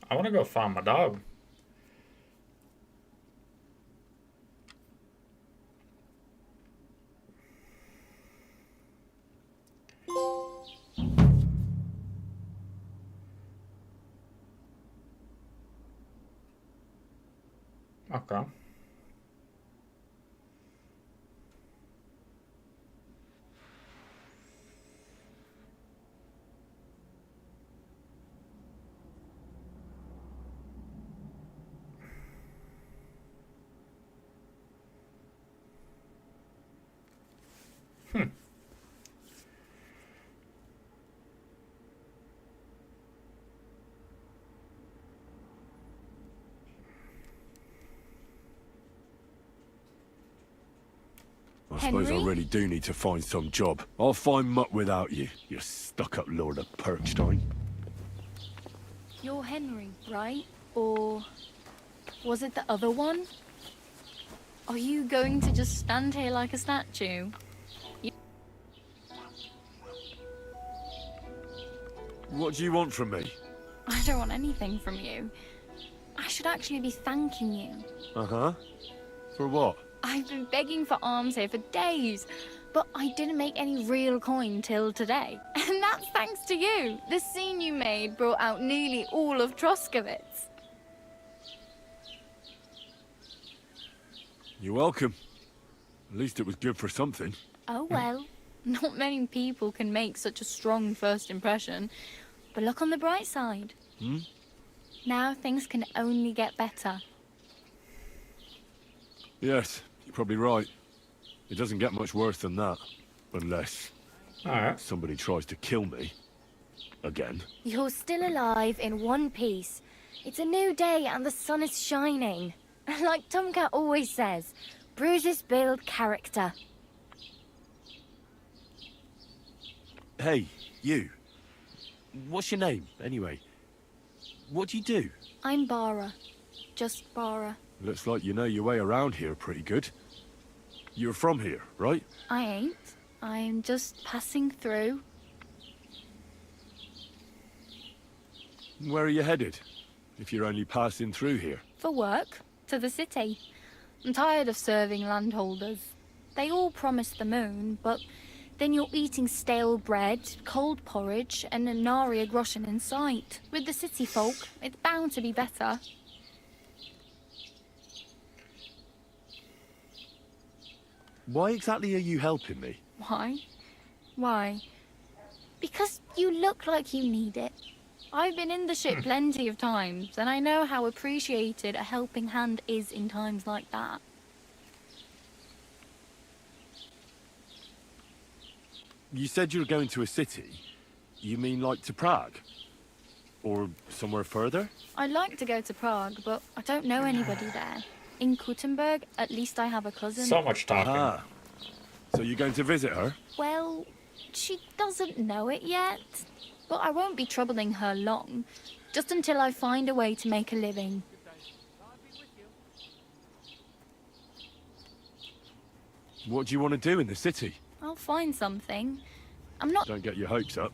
A: I want to go find my dog. Okay.
G: I suppose I
D: Henry?
G: really do need to find some job. I'll find mutt without you, you stuck-up Lord of Perkstein.
D: You're Henry, right? Or was it the other one? Are you going to just stand here like a statue?
G: What do you want from me?
D: I don't want anything from you. I should actually be thanking you.
G: Uh-huh. For what?
D: I've been begging for alms here for days, but I didn't make any real coin till today. And that's thanks to you. The scene you made brought out nearly all of Troskowitz.
G: You're welcome. At least it was good for something.
D: Oh well, not many people can make such a strong first impression. But look on the bright side.
G: Hmm?
D: Now things can only get better.
G: Yes, you're probably right. It doesn't get much worse than that. Unless somebody tries to kill me. Again.
C: You're still alive in one piece. It's a new day and the sun is shining. Like Tomcat always says, bruises build character.
B: Hey, you. What's your name, anyway? What do you do?
D: I'm Bara. Just Bara.
G: Looks like you know your way around here pretty good. You're from here, right?
D: I ain't. I'm just passing through.
G: Where are you headed? If you're only passing through here.
D: For work. To the city. I'm tired of serving landholders. They all promise the moon, but then you're eating stale bread, cold porridge, and a nary a groschen in sight. With the city folk, it's bound to be better.
G: Why exactly are you helping me?
D: Why? Why? Because you look like you need it. I've been in the ship plenty of times, and I know how appreciated a helping hand is in times like that.
G: You said you were going to a city. You mean like to Prague? Or somewhere further?
D: I'd like to go to Prague, but I don't know anybody there. In Kuttenberg, at least I have a cousin.
A: So much talking.
G: Ah. So you're going to visit her?
D: Well, she doesn't know it yet. But I won't be troubling her long. Just until I find a way to make a living.
G: What do you want to do in the city?
D: I'll find something. I'm not...
G: Don't get your hopes up.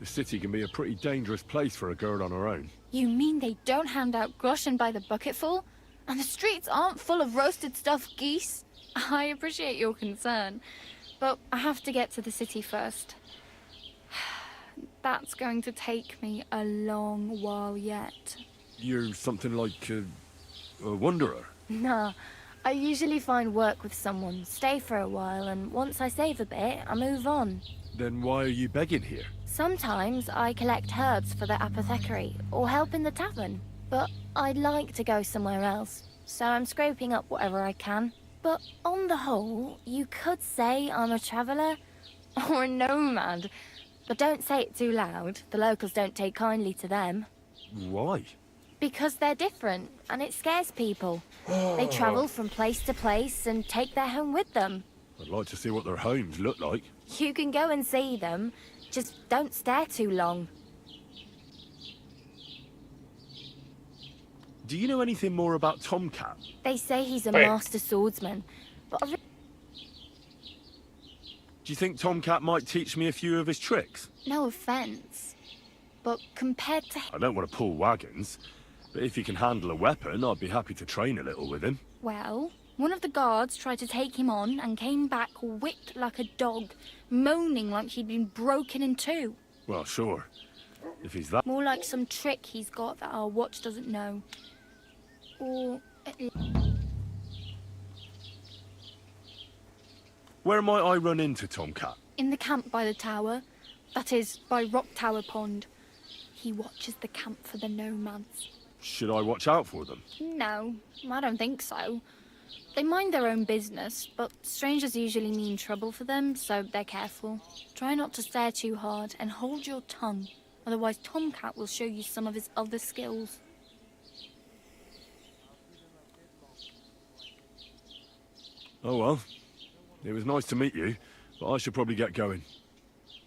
G: The city can be a pretty dangerous place for a girl on her own.
D: You mean they don't hand out groschen by the bucketful? And the streets aren't full of roasted stuffed geese? I appreciate your concern, but I have to get to the city first. That's going to take me a long while yet.
G: You're something like a wanderer?
D: Nah, I usually find work with someone, stay for a while, and once I save a bit, I move on.
G: Then why are you begging here?
D: Sometimes I collect herbs for the apothecary, or help in the tavern. But I'd like to go somewhere else, so I'm scraping up whatever I can. But on the whole, you could say I'm a traveller, or a nomad. But don't say it too loud, the locals don't take kindly to them.
G: Why?
D: Because they're different, and it scares people. They travel from place to place and take their home with them.
G: I'd like to see what their homes look like.
D: You can go and see them, just don't stare too long.
G: Do you know anything more about Tomcat?
D: They say he's a
G: Wait.
D: master swordsman, but
G: Do you think Tomcat might teach me a few of his tricks?
D: no offense, but compared to...
G: I don't want to pull wagons, but if he can handle a weapon, I'd be happy to train a little with him.
D: Well, one of the guards tried to take him on and came back whipped like a dog, moaning like he'd been broken in two.
G: Well, sure. If he's that...
D: More like some trick he's got that our watch doesn't know. Or...
G: Where might I run into Tomcat?
D: in the camp by the tower. That is, by Rock Tower Pond. He watches the camp for the nomads.
G: Should I watch out for them?
D: No, I don't think so. They mind their own business, but strangers usually mean trouble for them, so they're careful. Try not to stare too hard and hold your tongue, otherwise Tomcat will show you some of his other skills.
G: Oh well. It was nice to meet you, but I should probably get going.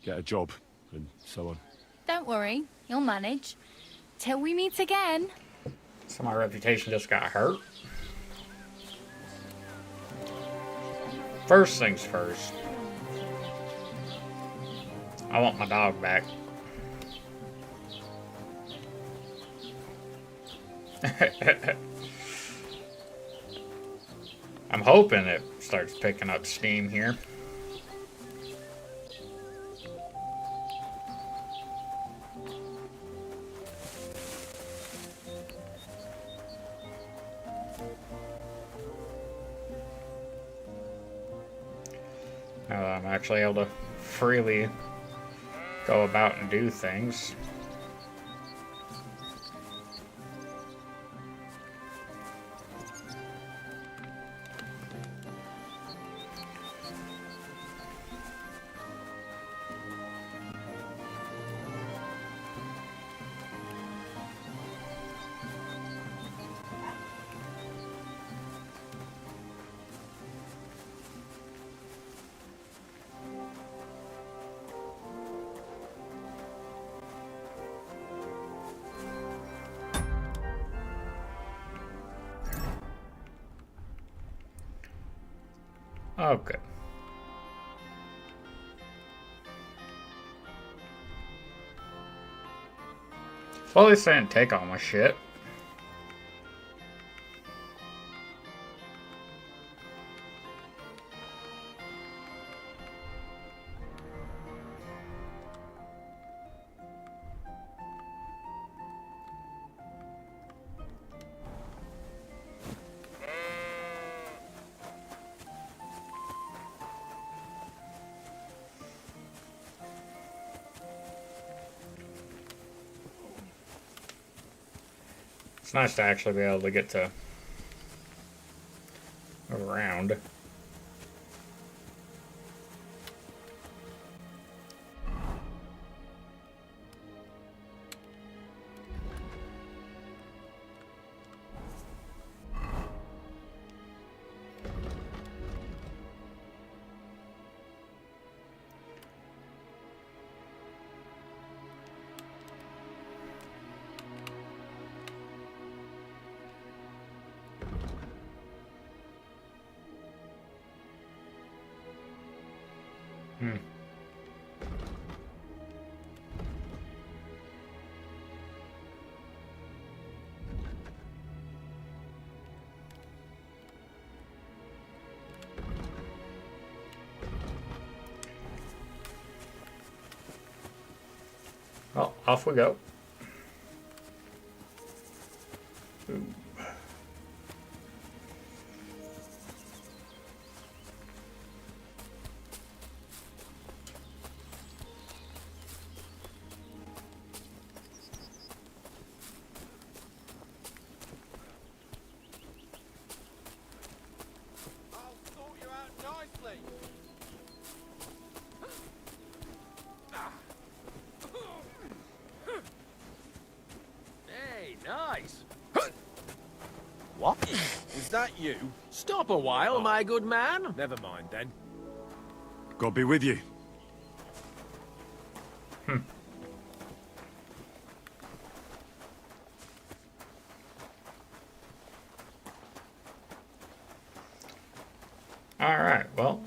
G: Get a job, and so on.
D: Don't worry, you'll manage. Till we meet again.
A: So my reputation just got hurt. First things first. I want my dog back. I'm hoping it starts picking up steam here. Now that I'm actually able to freely go about and do things. Oh, good. Well, at least I didn't take all my shit. It's nice to actually be able to get to move around. Well, off we go. Ooh.
E: Hey, nice. What? Is that you? Stop a while, my good man. Never mind then.
G: God be with you.
A: Alright, well,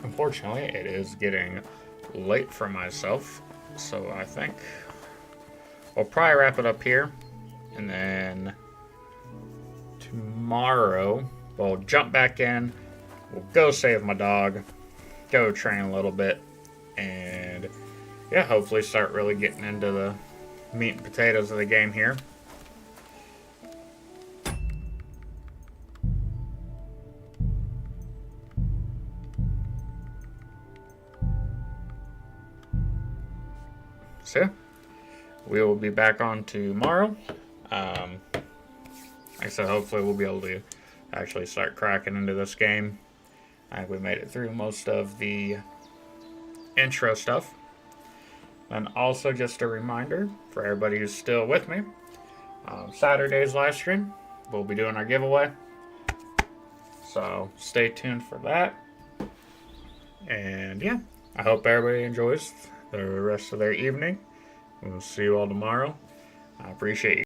A: unfortunately it is getting late for myself, so I think we'll probably wrap it up here, and then tomorrow we'll jump back in, we'll go save my dog, go train a little bit, and yeah, hopefully start really getting into the meat and potatoes of the game here. So, we will be back on tomorrow. Like I said, hopefully we'll be able to actually start cracking into this game. I think we made it through most of the intro stuff. And also just a reminder for everybody who's still with me, Saturday's live stream, we'll be doing our giveaway. So stay tuned for that. And yeah, I hope everybody enjoys the rest of their evening. We'll see you all tomorrow. I appreciate you.